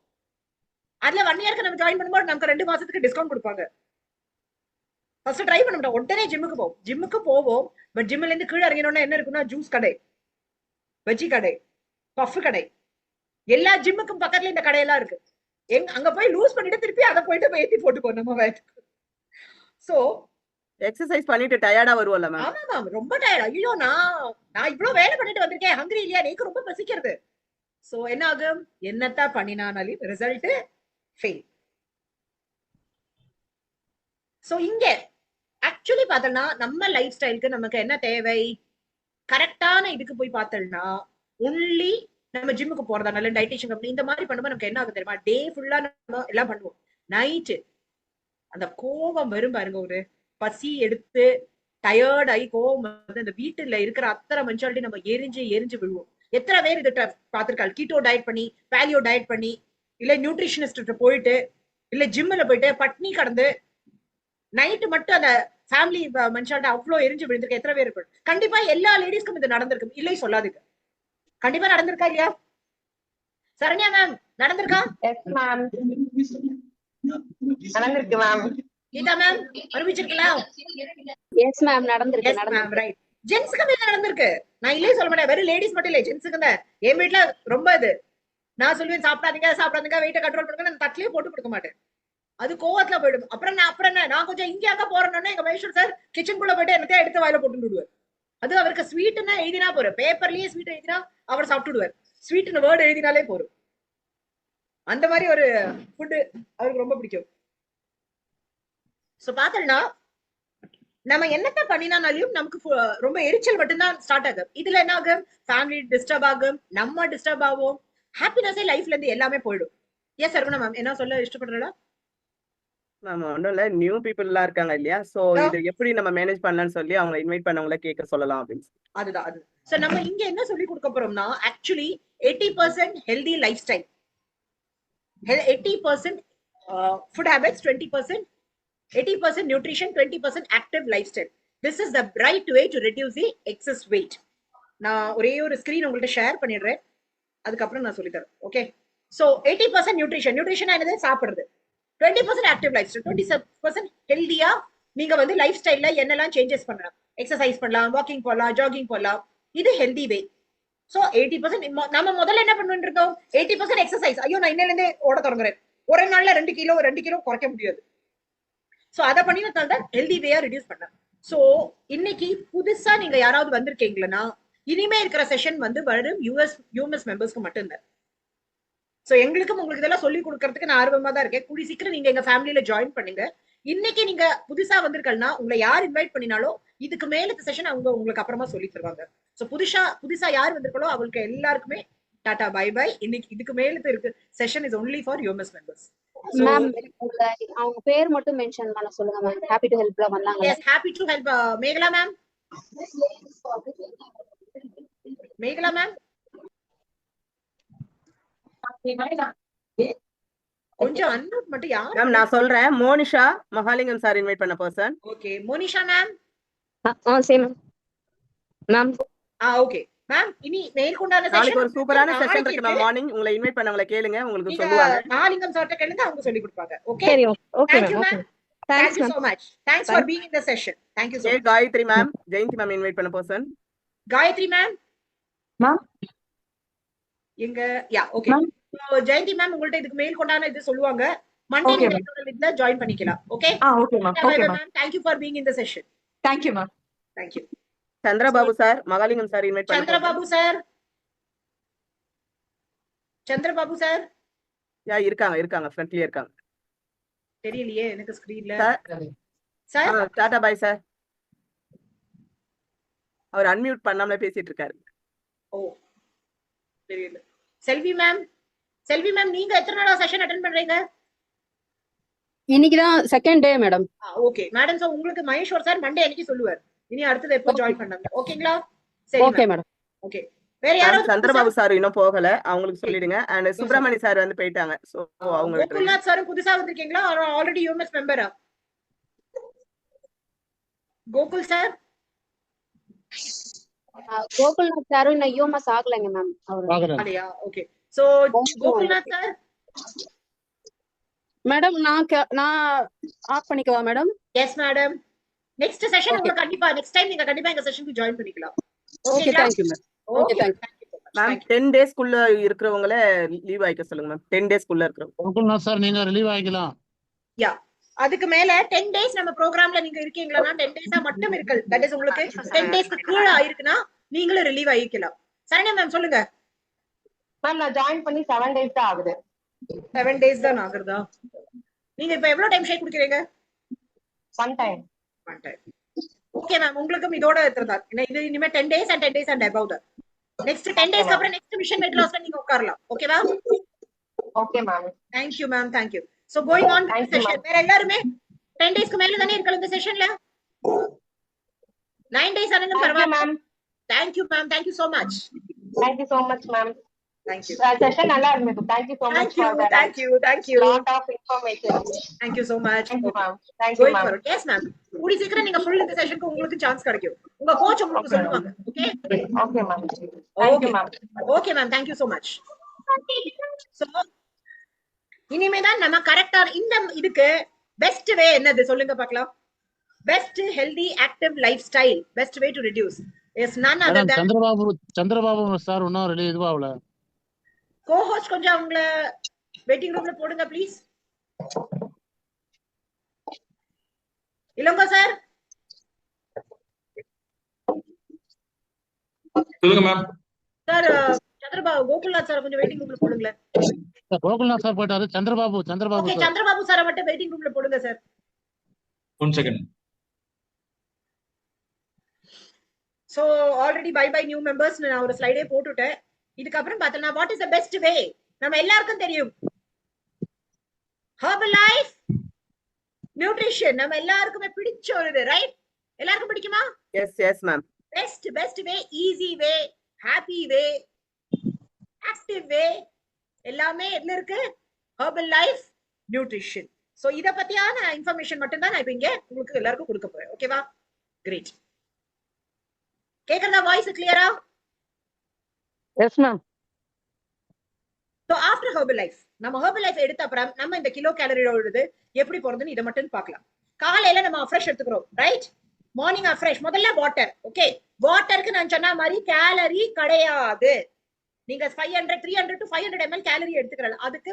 அதுல 1 இயருக்கு நம்ம ஜாயின் பண்ணும்போது நமக்கு 2 மாசத்துக்கு டிஸ்கவுண்ட் கொடுப்பாங்க. ஃபர்ஸ்ட் ட்ரை பண்ண மாட்டோம், உடனே ஜிம்முக்கு போவோம். பட் ஜிம்ல இருந்து கீழே இறங்கினோம்னா என்ன இருக்குன்னா, ஜூஸ் கடை, வெஜ்ஜி கடை, பஃப் கடை, எல்லா ஜிம்முக்கும் பக்கத்துல இந்த கடையெல்லாம் இருக்கு. அங்க போய் லூஸ் பண்ணிட்டு திருப்பி அதை போயிட்டு ஏத்தி போட்டுக்கோ நம்ம வயத்துக்கு. சோ எக்ஸசைஸ் பண்ணிட்டு டயர்டா வருவோம்ல மேம். ஆமா மேம், ரொம்ப டயர்ட். ஐயோ நான் இவ்வளவு வேலை பண்ணிட்டு வந்திருக்கேன், ஹங்கரி இல்லையா, எனக்கு ரொம்ப பசிக்கிறது. சோ என்ன ஆகும், என்னத்தான் பண்ணினாலும் ரிசல்ட் ஃபெயில். சோ இங்க ஆக்சுவலி பார்த்தோம்னா நம்ம லைஃப் ஸ்டைலுக்கு நமக்கு என்ன தேவை, கரெக்டான இதுக்கு போய் பார்த்தோம்னா ஒன்லி நம்ம ஜிம்முக்கு போறதா நல்ல டயட்டிஷியன் அப்படி இந்த மாதிரி பண்ணும்போது நமக்கு என்ன ஆகும் தெரியுமா, டே ஃபுல்லா நம்ம எல்லாம் பண்ணுவோம். நைட்டு அந்த கோபம் வரும் பாருங்க, ஒரு பசி எடுத்து டயர்ட் ஆகி கோபம் வந்து அந்த வீட்டுல இருக்கிற அத்தனை மனுஷாலிட்டி நம்ம எரிஞ்சு விழுவோம். எத்தனை பேர் இது பார்த்திருக்காள், கீட்டோ டயட் பண்ணி, பேலியோ டயட் பண்ணி, இல்ல நியூட்ரிஷனிஸ்ட் போயிட்டு, இல்ல ஜிம்ல போயிட்டு பட்னி கடந்து நைட்டு மட்டும் அந்த ஃபேமிலி மனுஷால்ட்ட அவ்வளவு எரிஞ்சு விழுந்திருக்கு. எத்தனை பேர் இருக்கு? கண்டிப்பா எல்லா லேடிஸ்க்கும் இது நடந்திருக்கு, இல்லை சொல்லாதுக்கு. கண்டிப்பா நடந்திருக்கா இல்லையா? சரண்யா மேம் நடந்திருக்கா? எஸ் மேம், நடந்திருக்கு மேம். கீதா மேம் அனுபவிச்சிருக்கலாம்? எஸ் மேம், நடந்திருக்கு. Yes ma'am, right. ஜென்ஸ்க்கு மேல நடந்திருக்கு, நான் இல்லையே சொல்ல மாட்டேன். வெறும் லேடிஸ் மட்டும் இல்லை, ஜென்ஸுக்கு தான். என் வீட்டுல ரொம்ப இது நான் சொல்லுவேன், சாப்பிடாதீங்க வெயிட்ட கண்ட்ரோல் பண்ணுங்க, நான் தட்டிலே போட்டு கொடுக்க மாட்டேன். அது கோவத்துல போயிடும். அப்புறம் நான் கொஞ்சம் இங்க அங்க போறேன்னா எங்க மகேஸ்வர் சார் கிச்சனுக்குள்ள போயிட்டு என்னத்தையும் எடுத்து வாயில போட்டு விடுவார். அது அவருக்கு ஸ்வீட்னா எழுதினா போறோம், பேப்பர்லயே ஸ்வீட் எழுதினா அவர் சாப்பிட்டுடுவார். ஸ்வீட்னு வேர்டு எழுதினாலே போறோம். அந்த மாதிரி ஒரு ஃபுட்டு அவருக்கு ரொம்ப பிடிக்கும். சோ பாத்தீங்கன்னா நம்ம என்னத்த பண்ணினாலும் நமக்கு ரொம்ப எரிச்சல் மட்டும்தான் ஸ்டார்ட் ஆகும். இதுல என்ன ஆகும், ஃபேமிலி டிஸ்டர்ப் ஆகும், நம்ம டிஸ்டர்ப் ஆகும், ஹாப்பினஸே லைஃப்ல இருந்து எல்லாமே போயிடும். ஏன் சரவணா மேம் என்ன சொல்ல இஷ்டப்படுறா? மேம் ஒன்றும் இல்லை, நியூ பீப்புள் எல்லாம் இருக்காங்க இல்லையா, சோ இது எப்படி நம்ம மேனேஜ் பண்ணலாம்னு சொல்லி அவங்க இன்வைட் பண்ணவங்கள கேட்க சொல்லலாம் அப்படின்னு. அதுதான் சோ நம்ம இங்க என்ன சொல்லி கொடுக்க போறோம்னா actually 80% healthy life style, 80% food habits, 20% 80% nutrition, 20% active lifestyle. This is the right way to reduce the excess weight. நான் ஒரே ஒரு ஸ்கிரீன் உங்கள்ட்ட ஷேர் பண்ணிடுறேன், அதுக்கப்புறம் நான் சொல்லி தரேன். ஓகே, சோ 80% நியூட்ரிஷன், நியூட்ரிஷன் என்னது சாப்பிடுறது, 20% ஆக்டிவ் லைஃப் ஸ்டைல், 20% ஹெல்தியா நீங்க வந்து லைஃப் ஸ்டைல்ல என்னெல்லாம் சேஞ்சஸ் பண்ணலாம், எக்ஸசைஸ் பண்ணலாம், வாக்கிங் போகலாம், ஜாகிங் போகலாம், இது ஹெல்தி வே. சோ 80% நம்ம முதல்ல என்ன பண்ணிட்டு இருக்கோம், 80% எக்ஸசைஸ். ஐயோ நான் இன்னையில இருந்தே ஓட தொடங்குறேன், ஒரு நாள்ல 2 கிலோ குறைக்க முடியாது. சோ அத பண்ணினதால தான் ஹெல்தி வேயா ரிடியூஸ் பண்ணலாம். சோ இன்னைக்கு புதுசா நீங்க யாராவது வந்திருக்கீங்களா, இனிமே இருக்கிற செஷன் வந்து வரும் யூஎஸ் மெம்பர்ஸ்க்கு மட்டும் தான். சோ எங்களுக்கும் உங்களுக்கு இதெல்லாம் சொல்லி கொடுக்கறதுக்கு நான் ஆர்வமா தான் இருக்கேன். கூடி சீக்கிரம் நீங்க எங்க ஃபேமிலியில ஜாயின் பண்ணுங்க. இன்னைக்கு நீங்க புதுசா வந்திருக்கீங்கன்னா உங்களை யார் இன்வைட் பண்ணினாலும் இதுக்கு மேல செஷன் அவங்க உங்களுக்கு அப்புறமா சொல்லி தருவாங்க. சோ புதுசா யார் வந்திருக்கோ அவங்களுக்கு எல்லாருக்குமே டாடா பை பை. இன்னைக்கு இதுக்கு மேல இருக்கு session is only for US members. Ma'am அவங்க பேர் மட்டும் மென்ஷன் பண்ண சொல்லுங்க மேம். ஹேப்பி டு ஹெல்ப்ல வந்தாங்க. Yes, happy to help. Megala ma'am, Megala ma'am கொஞ்சம் அன்மியூட் மட்டும் யார் மேம் நான் சொல்றேன். மோனிஷா மகாலிங்கம் சார் இன்வைட் பண்ண person. Okay, Monisha ma'am. Same ma'am. Okay ma'am, இனி மேற்கொண்டான நாளைக்கு ஒரு சூப்பரான செஷன் இருக்கு மேம். மார்னிங் உங்களை இன்வைட் பண்ணவங்கள கேளுங்க, உங்களுக்கு சொல்லுவாங்க. மகாலிங்கம் சார்ட்ட கேளுங்க, அவங்க சொல்லி கொடுப்பாங்க. ஓகே, சரி okay Thank you, ma'am. ma'am. Thank you so much. Thanks for being in the session. Thank you so much. Gayathri ma'am, Jayanthi ma'am invite பண்ண பர்சன். காயத்ரி மேம். மேம் எங்க யா ஓகே. சோ ஜெயந்தி மேம் உங்கள்ட்ட இதுக்கு மேல் கொண்டான இது சொல்லுவாங்க. மண்டே நீங்க இதுல ஜாயின் பண்ணிக்கலாம். Okay okay ma'am. Okay ma'am. Thank you for being in the session. Thank you ma'am. Thank you. Chandrababu sir Mahalingam sir invite பண்ண. சந்திரபாபு சார், சந்திரபாபு சார் இருக்காங்க ஃப்ரண்ட்லயே இருக்காங்க. தெரியலையே எனக்கு ஸ்கிரீன்ல. Sir tata bye sir. அவர் அன்மியூட் பண்ணாமலே பேசிட்டு இருக்காரு. ஓ தெரியல. செல்வி மேம், செல்வி மேம் நீங்க எத்தனை நாளா செஷன் அட்டெண்ட் பண்றீங்க? இன்னைக்கு தான் second day madam. Okay madam, so உங்களுக்கு மகேஸ்வர் சார் மண்டே அன்னைக்கு சொல்லுவார் இனி அடுத்தது எப்போ ஜாயின் பண்ணாங்க. ஓகேங்களா? Okay madam. ஓகே, வேற யாராவது? சந்திரபாபு சார் இன்னும் போகல, அவங்களுக்கு சொல்லிடுங்க. அண்ட் சுப்பிரமணி சார் வந்து போயிட்டாங்க. சோ அவங்க கோகுல்நாத் சார் புதுசா வந்திருக்கீங்களா ஆல்ரெடி யூஎம்எஸ் மெம்பரா? கோகுல் சார், கோகுல்நாத் சாரும் இன்னும் யூஎம்எஸ் ஆகலைங்க மேம். அப்படியா? Okay, so Gokulnath sir. Madam நான் ஆஃப் பண்ணிக்கவா madam? Yes madam. Next session உங்களுக்கு கண்டிப்பா நெக்ஸ்ட் டைம் நீங்க கண்டிப்பா எங்க செஷனுக்கு ஜாயின் பண்ணிக்கலாம். Okay thank you ma'am. Okay thank you ma'am. 10 டேஸ்க்குள்ள இருக்கிறவங்கள லீவ் ஆயிக்க சொல்லுங்க மேம். 10 டேஸ்க்குள்ள இருக்கிறவங்க. கோகுல்நாத் சார் நீங்க ரிலீவ் ஆகிக்கலாம். யா, அதுக்கு மேல 10 டேஸ் நம்ம ப்ரோகிராம்ல நீங்க இருக்கீங்களா 10 டேஸா மட்டும் இருக்கு. தட் இஸ் உங்களுக்கு 10 டேஸ்க்கு கீழ ஆயிருக்குனா நீங்களும் ரிலீவ் ஆயிக்கலாம். சரண்யா மேம் சொல்லுங்க. மேம் நான் ஜாயின் பண்ணி 7 டேஸ் தான் ஆகுது. 7 டேஸ் தான் ஆகுறதா? நீங்க இப்ப எவ்வளவு டைம் ஷேர் குடிக்கிறீங்க? 1 டைம். ஓகே மேம், உங்களுக்கும் இதோட இருக்கிறதா இது இனிமே 10 days and 10 days and above that. Next 10 டேஸ்க்கு அப்புறம் நெக்ஸ்ட் மிஷன் வெயிட் லாஸ்ல நீங்க உட்காரலாம். ஓகேவா? Okay ma'am. Thank you ma'am. Thank you. So going on to the session. வேற எல்லாரும் 10 டேஸ்க்கு மேல தானே இருக்கல இந்த செஷன்ல? 9 டேஸ் ஆனங்க பரவாயில்லை ma'am. Thank you ma'am. Thank you so much. Thank you so much ma'am. Thank you. Session நல்லா இருந்தது. Thank you so much for that. Thank you. Lot of information. Thank you so much. Thank you ma'am. Thank you ma'am. Yes ma'am. கூடி சீக்கிரம் நீங்க full இந்த செஷனுக்கு உங்களுக்கு chance கிடைக்கும். உங்க coach உங்களுக்கு சொல்லுவாங்க. Okay? Okay ma'am. Thank you ma'am. Okay ma'am. Thank you so much. So இனிமே தான் நம்ம கரெக்ட்டா இந்த இதுக்கு பெஸ்ட் வே என்னது சொல்லுங்க பார்க்கலாம். Best healthy active lifestyle, best way to reduce is none other than Chandrababu sir இன்னும் ரெடி இதுவாகல. கோஹோஸ்ட் கொஞ்சம் அவங்கள வெயிட்டிங் ரூம்ல போடுங்க ப்ளீஸ். இளங்கோ சார் சொல்லுங்க ma'am. Sir Chandrababu Gokulnath sir கொஞ்சம் வெயிட்டிங் ரூம்ல போடுங்க. கோகுல்நாத் சார் போயிட்டாரு. சந்திரபாபு ஓகே, சந்திரபாபு சார் மட்டும் வெயிட்டிங் ரூம்ல போடுங்க sir. 1 second. So already bye bye new members நான் ஒரு ஸ்லைடே போட்டுட்டேன். இதுக்கு அப்புறம் பார்த்தா what is the best way? நம்ம எல்லாருக்கும் தெரியும் ஹெர்பல் லைஃப் நியூட்ரிஷன் நம்ம எல்லாருக்குமே பிடிச்ச ஒரு இது, ரைட்? எல்லாருக்கும் பிடிக்குமா? Yes ma'am. Best way, easy way, happy way, active way எல்லாமே என்ன இருக்கு? Herbal life nutrition. சோ இத பத்தியான இன்ஃபர்மேஷன் மட்டும் தான் நான் இப்ப இங்க உங்களுக்கு எல்லாருக்கும் கொடுக்க போறேன். ஓகேவா? கிரேட். கேக்குறதா வாய்ஸ் கிளியரா? Yes ma'am. So after herbal life, நம்ம herbal life எடுத்த அப்புறம் நம்ம இந்த கிலோ கேலரியோடது எப்படி போறதுன்னு இதை மட்டும் பார்க்கலாம். காலையில நம்ம ஃப்ரெஷ் எடுத்துக்கிறோம், ரைட்? Morning fresh. முதல்ல வாட்டர். ஓகே, வாட்டருக்கு நான் சொன்ன மாதிரி கேலரி கிடையாது. நீங்க 500 300 to 500 ml கேலரி எடுத்துக்கிறீங்க, அதுக்கு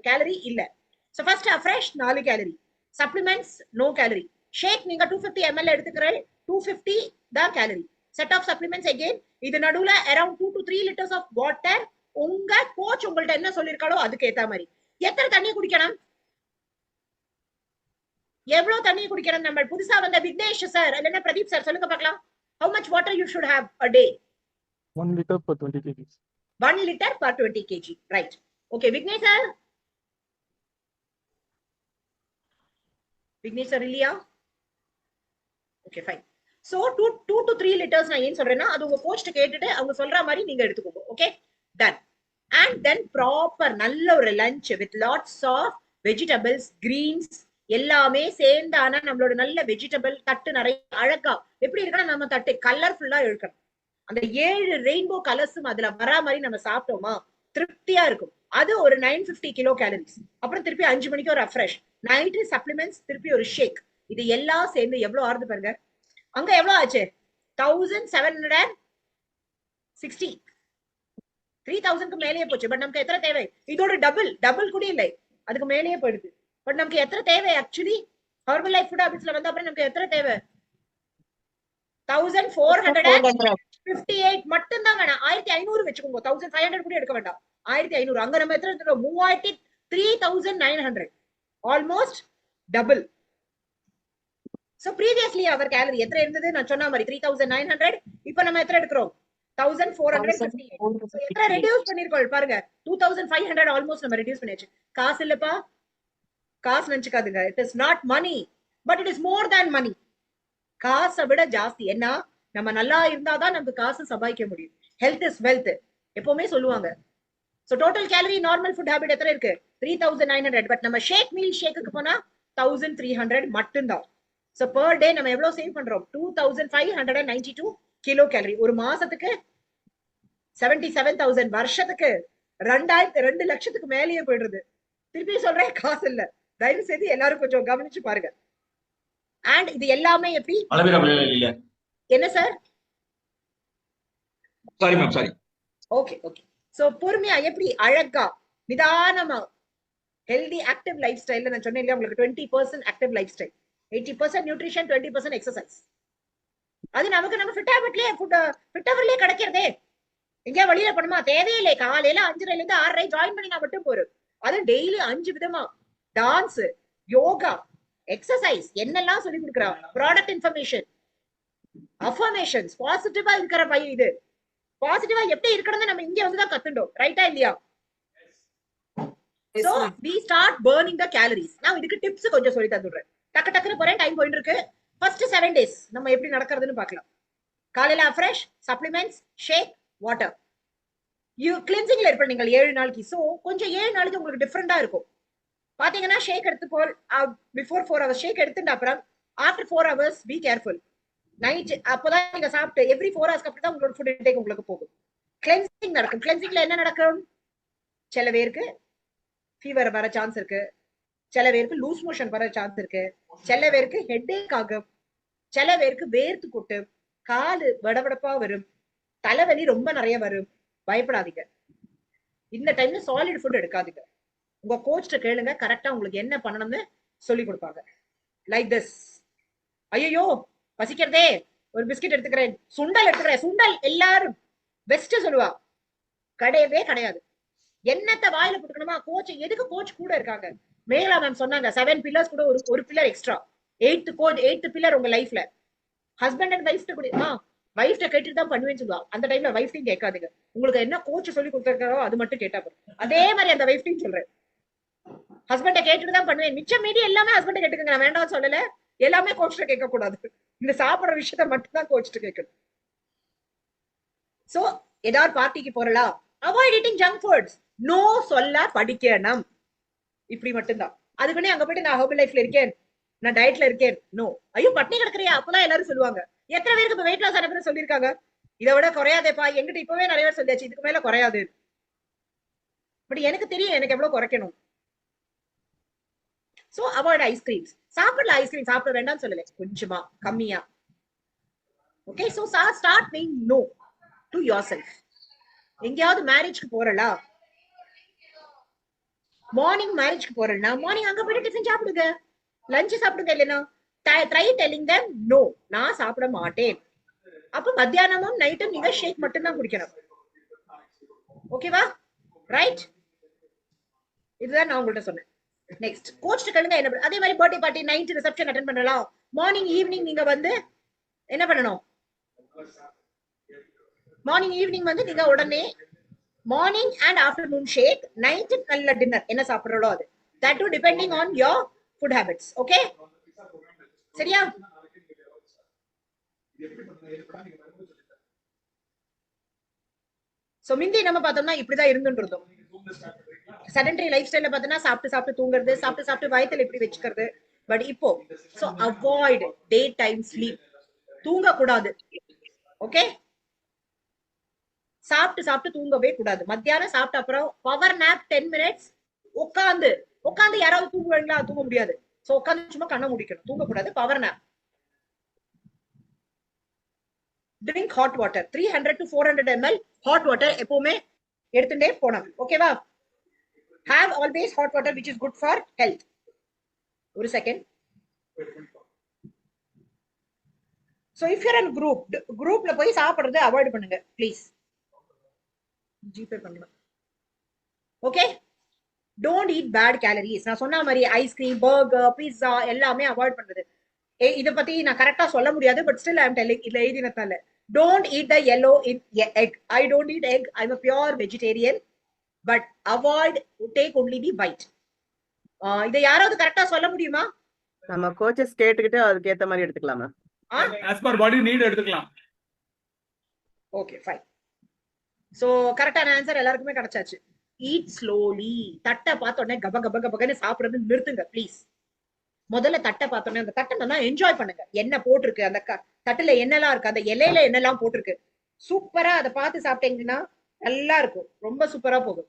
கேலரி இல்ல. So first fresh 4 calorie, supplements no calorie. Shake நீங்க 250 ml எடுத்துக்கிறீங்க, 250 தான் calorie. Set off supplements again இது நடுவுல around 2 to 3 liters of water. உங்க கோச் உங்கள்ட்ட என்ன சொல்லிருக்காளோ அதுக்கு ஏத்த மாதிரி. எத்தனை தண்ணி குடிக்கணும்? எவ்வளவு தண்ணி குடிக்கணும்? நம்ம புதுசா வந்த விக்னேஷ் சார் இல்லன்னா பிரதீப் சார் சொல்லுங்க பார்க்கலாம். How much water you should have a day? 1 liter per 20 kg. 1 liter per 20 kg. Right. Okay, Vignesh sir. Vignesh sir இல்லையா? Okay, fine. So 2 to 3 liters நான் ஏன் சொல்றேன்னா அது உங்க கோச் கேட்டுட்டு அவங்க சொல்ற மாதிரி நீங்க எடுத்துக்கோங்க. Okay? Done. And then proper நல்ல ஒரு lunch with lots of vegetables, greens எல்லாமே சேர்ந்தான நம்மளோட நல்ல வெஜிடபிள் தட்டு நிறைய அழகா எப்படி இருக்கணும்? நம்ம தட்டு கலர்ஃபுல்லா இருக்கணும். அந்த 7 ரெயின்போ கலர்ஸும் அதுல வரா மாதிரி நம்ம சாப்பிட்டோமா திருப்தியா இருக்கும். அது ஒரு 950 கிலோ கேலரிஸ். அப்புறம் திருப்பி 5 மணிக்கு ஒரு ரெஃப்ரெஷ், நைட்டு சப்ளிமெண்ட்ஸ், திருப்பி ஒரு ஷேக். இது எல்லாம் சேர்ந்து எவ்வளவு ஆறுது பாருங்க. அங்க எவ்வளவு ஆச்சு? 1760, 3000க்கு மேலேயே போச்சு. பட் நமக்கு எத்தனை தேவை? இதோட டபுள் கூட இல்லை, அதுக்கு மேலேயே போயிடுது. பட் நமக்கு எத்தனை தேவை? ஆக்சுவலி ஹெர்பல் லைஃப் ஃபுட் ஹாபிட்ஸ்ல வந்த அப்புறம் நமக்கு எத்தனை தேவை? 1458 மட்டும் தான் வேணாம். 1500 வச்சுக்கோங்க. 1500 கூட எடுக்க வேண்டாம். 1500. அங்க நம்ம எத்தனை எடுத்துறோம்? 3900. Almost double. சோ previously அவர் கேலரி எத்தனை இருந்தது? நான் சொன்ன மாதிரி 3900. இப்போ நம்ம எத்தனை எடுக்கிறோம்? 1458. எத்தனை ரெடியூஸ் பண்ணிருக்கோம் பாருங்க. 2500 ஆல்மோஸ்ட் நம்ம ரெடியூஸ் பண்ணியாச்சு. காசு இல்லப்பா, காசு நினைச்சுக்காதுங்க. It is not money, but it is more than money. காசை விட ஜாஸ்தி. என்ன? நம்ம நல்லா இருந்தாதான் நமக்கு காசு சம்பாதிக்க முடியும். ஹெல்த் இஸ் வெல்த் எப்பவுமே சொல்லுவாங்க. So total calorie normal food habit எத்தனை இருக்கு? 3900. பட் நம்ம ஷேக் மீல் ஷேக்குக்கு போனா 1300 மட்டும்தான். சோ பெர் டே நம்ம எவ்வளவு சேவ் பண்றோம்? 2592 கிலோ கேலரி. ஒரு மாசத்துக்கு 77,000, வருஷத்துக்கு 2 லட்சத்துக்கு மேலேயே போயிடுறது. திருப்பி சொல்றேன், காசு இல்ல. தயவு செய்து எல்லாரும் கொஞ்சம் கவனிச்சு பாருங்க. அண்ட் இது எல்லாமே எப்படி? என்ன sir? Sorry ma'am, sorry. Okay okay. So பொறுமையா எப்படி அழகா நிதானமா ஹெல்தி ஆக்டிவ் லைஃப் ஸ்டைல்ல நான் சொன்னேன் இல்லையா உங்களுக்கு 20% active life style, 80% nutrition, 20% exercise. அது நமக்கு நம்ம ஃபிட் ஹாபிட்லயே ஃபிட் ஹவர்லயே கிடைக்கிறதே. எங்கேயா வெளியில பண்ணுமா? தேவையில்லை. காலையில 5:30 இருந்து 6:30 ஜாயின் பண்ணினா மட்டும் போறோம். அது டெய்லி 5 விதமா டான்ஸ், யோகா, எக்ஸசைஸ் என்னெல்லாம் சொல்லி கொடுக்குறாங்க. ப்ராடக்ட் இன்ஃபர்மேஷன், அஃபர்மேஷன்ஸ், பாசிட்டிவா இருக்கிற பையன். இது பாசிட்டிவா எப்படி இருக்கணும்னு நம்ம இங்க வந்து தான் கத்துண்டோம். ரைட்டா இல்லையா? So we start burning the calories. நான் இதுக்கு டிப்ஸ் கொஞ்சம் சொல்லி தந்துடுறேன். டக்குன்னு போறேன், டைம் போயிட்டு இருக்கு. ஃபர்ஸ்ட் 7 days நம்ம எப்படி நடக்கிறதுன்னு பார்க்கலாம். காலையில ஃப்ரெஷ், சப்ளிமெண்ட்ஸ், ஷேக், வாட்டர். கிளென்சிங்ல இருப்பேன் நீங்கள் 7 நாளைக்கு. சோ கொஞ்சம் 7 நாளைக்கு உங்களுக்கு டிஃபரெண்டா இருக்கும். பாத்தீங்கன்னா ஷேக் எடுத்துக்கோள். பிஃபோர் 4 hours ஷேக் எடுத்துட்டு அப்புறம் after 4 hours be careful. Night அப்பதான் நீங்க சாப்பிட்டு எவ்ரி 4 hours அப்புறம் தான் உங்களோட ஃபுட் இன்டேக் உங்களுக்கு போகும். கிளென்சிங் நடக்கும். கிளென்சிங்ல என்ன நடக்கும்? சில பேருக்கு ஃபீவர் வர சான்ஸ் இருக்கு, சில பேருக்கு லூஸ் மோஷன் வர சான்ஸ் இருக்கு, சில பேருக்கு ஹெட்டேக் ஆகும், சில பேருக்கு வேர்த்து கொட்டும், காலு வடவடப்பா வரும், தலைவலி ரொம்ப நிறைய வரும். பயப்படாதீங்க. இந்த டைம்ல சாலிட் ஃபுட் எடுக்காதீங்க. உங்க கோச்ட கேளுங்க, கரெக்டா உங்களுக்கு என்ன பண்ணணும்னு சொல்லி கொடுப்பாங்க. Like this. ஐயோ பசிக்கிறதே, ஒரு பிஸ்கெட் எடுத்துக்கிறேன், சுண்டல் எடுத்துக்கிறேன். சுண்டல் எல்லாரும் பெஸ்ட் சொல்லுவா, கிடையவே கிடையாது. என்னத்த வாயில போட்டுக்கணுமா? கோச் எதுக்கு? கோச் கூட இருக்காங்க. மேலா மேம் சொன்னாங்க 7 பில்லர்ஸ் கூட ஒரு பில்லர் எக்ஸ்ட்ரா. 8th பில்லர் உங்க லைஃப்ல. ஹஸ்பண்ட் அண்ட் வைஃப்ட கூட வைஃப்ட கேட்டுட்டு தான் பண்ணுவேன்னு சொல்லுவா. அந்த டைம்ல வைஃப்டையும் கேட்காதீங்க. உங்களுக்கு என்ன கோச் சொல்லி கொடுத்துருக்காரோ அது மட்டும் கேட்டா போதும். அதே மாதிரி அந்த வைஃப்டையும் சொல்றேன், ஹஸ்பண்ட கேட்டுட்டு தான் பண்ணுவேன். மிச்சம் மீடி எல்லாமே ஹஸ்பண்ட கேட்டுக்கங்க. நான் வேண்டாம் சொல்லல. எல்லாமே கோச்ட கேட்க கூடாது. இந்த சாப்பிடுற விஷயத்த மட்டும் தான் கோச்ட கேட்கணும். சோ ஏதாவது பார்ட்டிக்கு போறலா, avoid eating junk foods. No சொல்ல படிக்கணும். இப்படி மட்டும்தான். அதுக்குன்னே அங்க போயிட்டு நான் ஹெர்பல் லைஃப்ல இருக்கேன், நான் டயட்ல இருக்கேன், நோ. ஐயோ பட்னி கிடக்குறியா, அப்பதான் எல்லாரும் சொல்லுவாங்க. எத்தனை பேருக்கு இப்ப வெயிட் லாஸ் ஆன பேர் சொல்லியிருக்காங்க, இதை விட குறையாதேப்பா, எங்கிட்ட இப்பவே நிறைய பேர் சொல்லியாச்சு, இதுக்கு மேல குறையாது. பட் எனக்கு தெரியும் எனக்கு எவ்வளவு குறைக்கணும். So avoid ice creams. சாப்பிடல, ஐஸ்கிரீம் சாப்பிட வேண்டாம்னு சொல்லல, கொஞ்சமா கம்மியா. ஓகே, சோ ஸ்டார்ட் மேயிங் நோ டு யோர்செல்ஃப். எங்கேயாவது மேரேஜ்க்கு போறலா, மார்னிங் மேரேஜ்க்கு போறேன்னா மார்னிங் அங்க போயிட்டு டிஃபன் சாப்பிடுங்க, லஞ்ச் சாப்பிடுங்க. இல்லைன்னா ட்ரை டெல்லிங் them நோ, நான் சாப்பிட மாட்டேன். அப்ப மத்தியானமும் நைட்டும் நீங்க ஷேக் மட்டும் தான் குடிக்கணும். ஓகேவா? ரைட், இதுதான் நான் உங்கள்ட்ட சொன்னேன். நெக்ஸ்ட் கோச் கேளுங்க என்ன. அதே மாதிரி birthday party, night reception attend பண்ணலாம். மார்னிங் ஈவினிங் நீங்க வந்து என்ன பண்ணணும், மார்னிங் ஈவினிங் வந்து நீங்க உடனே morning and afternoon shake, night நல்ல டின்னர் என்ன சாப்பிடுறோம் அது. That to depending on your food habits. Okay, சரியா? சோ முந்தி நம்ம பார்த்தோம்னா இப்படிதான் இருந்துட்டு இருந்தோம். செடன்டரி லைஃப் ஸ்டைல்ல பார்த்தோம்னா சாப்பிட்டு சாப்பிட்டு தூங்குறது, சாப்பிட்டு சாப்பிட்டு வயித்துல இப்படி வச்சுக்கிறது. பட் இப்போ so avoid day time sleep, தூங்க கூடாது. ஓகே, சாப்பிட்டு சாப்பிட்டு தூங்கவே கூடாது. மத்தியானம் சாப்பிட்ட அப்புறம் பவர் நேப் 10 minutes. உட்காந்து உட்காந்து யாராவது தூங்குவாங்களா? தூங்க முடியாது. சோ உட்காந்து சும்மா கண்ணை முடிக்கணும், தூங்க கூடாது. Power nap. Drink hot water, 300 to 400 ml hot water எப்பவுமே எடுத்துட்டே போனோம். ஓகேவா? Have always hot water which is good for health. ஒரு second. So if you are in குரூப்ல போய் சாப்பிடுறது அவாய்ட் பண்ணுங்க ப்ளீஸ். ஜிபே பண்ணலாம். Okay, don't eat bad calories. நான் சொன்ன மாதிரி ஐஸ்கிரீம், பர்கர், பீஸா எல்லாமே அவாய்ட் பண்றது. இத பத்தி நான் கரெக்டா சொல்ல முடியாது, but still I am telling. இதுல எழுதினதால don't eat the yellow in egg. I don't eat egg. I'm a pure vegetarian. But avoid, take only the white. இத யாராவது கரெக்டா சொல்ல முடியுமா? நம்ம கோச்சஸ் கேட்டுக்கிட்டு அதுக்கு ஏத்த மாதிரி எடுத்துக்கலாமா? as per body need எடுத்துக்கலாம். Okay fine. சோ கரெக்டான ஆன்சர் எல்லாருக்குமே கிடைச்சாச்சு. Eat slowly. தட்டை பார்த்த உடனே கப கப கபன்னு சாப்பிடுறது நிறுத்துங்க ப்ளீஸ். முதல்ல தட்டை பார்த்தோன்னே அந்த தட்டை நல்லா என்ஜாய் பண்ணுங்க. என்ன போட்டிருக்கு அந்த தட்டுல, என்னெல்லாம் இருக்கு, அந்த இலையில என்னெல்லாம் போட்டிருக்கு, சூப்பரா அதை பார்த்து சாப்பிட்டீங்கன்னா நல்லா இருக்கும், ரொம்ப சூப்பரா போகும்.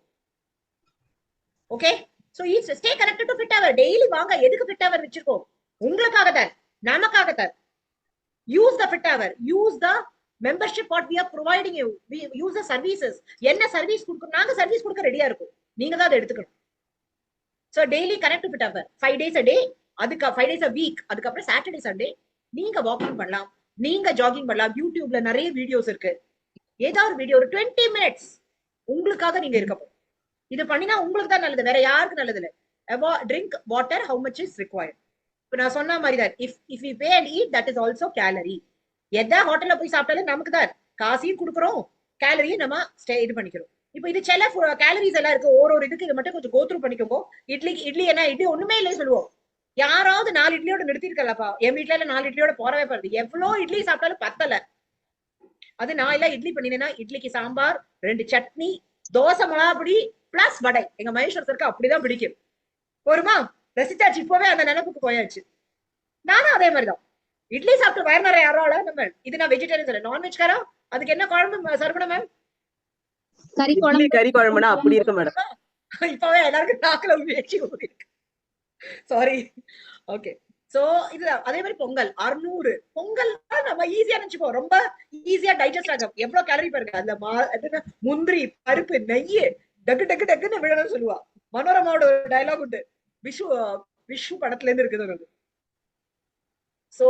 Okay, so stay connected to fit hour. Daily வாங்க. எதுக்கு ஃபிட் அவர் வச்சிருக்கோம்? உங்களுக்காக தான், நமக்காக தான். Use the fit hour, use the membership what we are providing you. We use the services. என்ன சர்வீஸ் கொடுக்கணும், நாங்க சர்வீஸ் கொடுக்க ரெடியா இருக்கும், நீங்க தான் அதை எடுத்துக்கணும். So daily connect to fit hour 5 days a day, அதுக்கு 5 days a week, அதுக்கப்புறம் சாட்டர்டே சண்டே நீங்க வாக்கிங் பண்ணலாம், நீங்க ஜாகிங் பண்ணலாம். யூடியூப்ல நிறைய வீடியோஸ் இருக்கு. ஏதாவது வீடியோ ஒரு 20 minutes உங்களுக்காக நீங்க இருக்க போறோம். இது பண்ணினா உங்களுக்கு தான் நல்லது, வேற யாருக்கு நல்லது இல்ல. Drink water how much is required. இப்ப நான் சொன்ன மாதிரி தான், if we pay and eat, that is also calorie. எதா ஹோட்டல்ல போய் சாப்பிட்டாலும் நமக்கு தான் காசையும் கொடுக்குறோம், கேலரியும் நம்ம இது பண்ணிக்கிறோம். இப்ப இது சில கேலரிஸ் எல்லாம் இருக்கு, ஒரு இதுக்கு இது மட்டும் கொஞ்சம் கோத்ரூ பண்ணிக்கோங்க. இட்லி என்ன இட்லி ஒண்ணுமே இல்லை சொல்லுவோம். யாராவது 4 இட்லியோட நிறுத்திருக்கலப்பா. என் வீட்டுல 4 இட்லியோட போறவே போறது. எவ்வளவு இட்லி சாப்பிட்டாலும் பத்தல. அது நான் எல்லாம் இட்லி பண்ணினேன்னா இட்லிக்கு சாம்பார், 2 சட்னி, தோசை, மிளகாப்பொடி பிளஸ் வடை. எங்க மகேஸ்வர் சருக்கு அப்படிதான் பிடிக்கும். போருமா? ரசிச்சாச்சு. இப்பவே அந்த நினைப்புக்கு போயாச்சு. நானும் அதே மாதிரிதான் இட்லி சாப்பிட்டு வயிறு நிறைய யாரால நம்ம. இது நான் வெஜிடேரியன் சொல்ல. நான்வெஜ்காரா அதுக்கு என்ன குழம்பு சர்வணும் மேம்? கறி குழம்புனா அப்படி இருக்கு மேடம். இப்பவே எல்லாருக்கும் நாக்குல வச்சு இருக்கு. சாரி. ஓகே, சோ இது அதே மாதிரி பொங்கல் 600 பொங்கல் நம்ம ஈஸியா நினைச்சுப்போம், ரொம்ப ஈஸியா டைஜஸ்ட் ஆகும். எவ்வளவு கேலரி பாருங்க. அந்த முந்திரி, பருப்பு, நெய் டக்கு டக்கு டக்குன்னு விழணும்னு சொல்லுவா. மனோரமாவோட ஒரு டயலாக் உண்டு, விஷு படத்துல இருந்து இருக்குது. சோ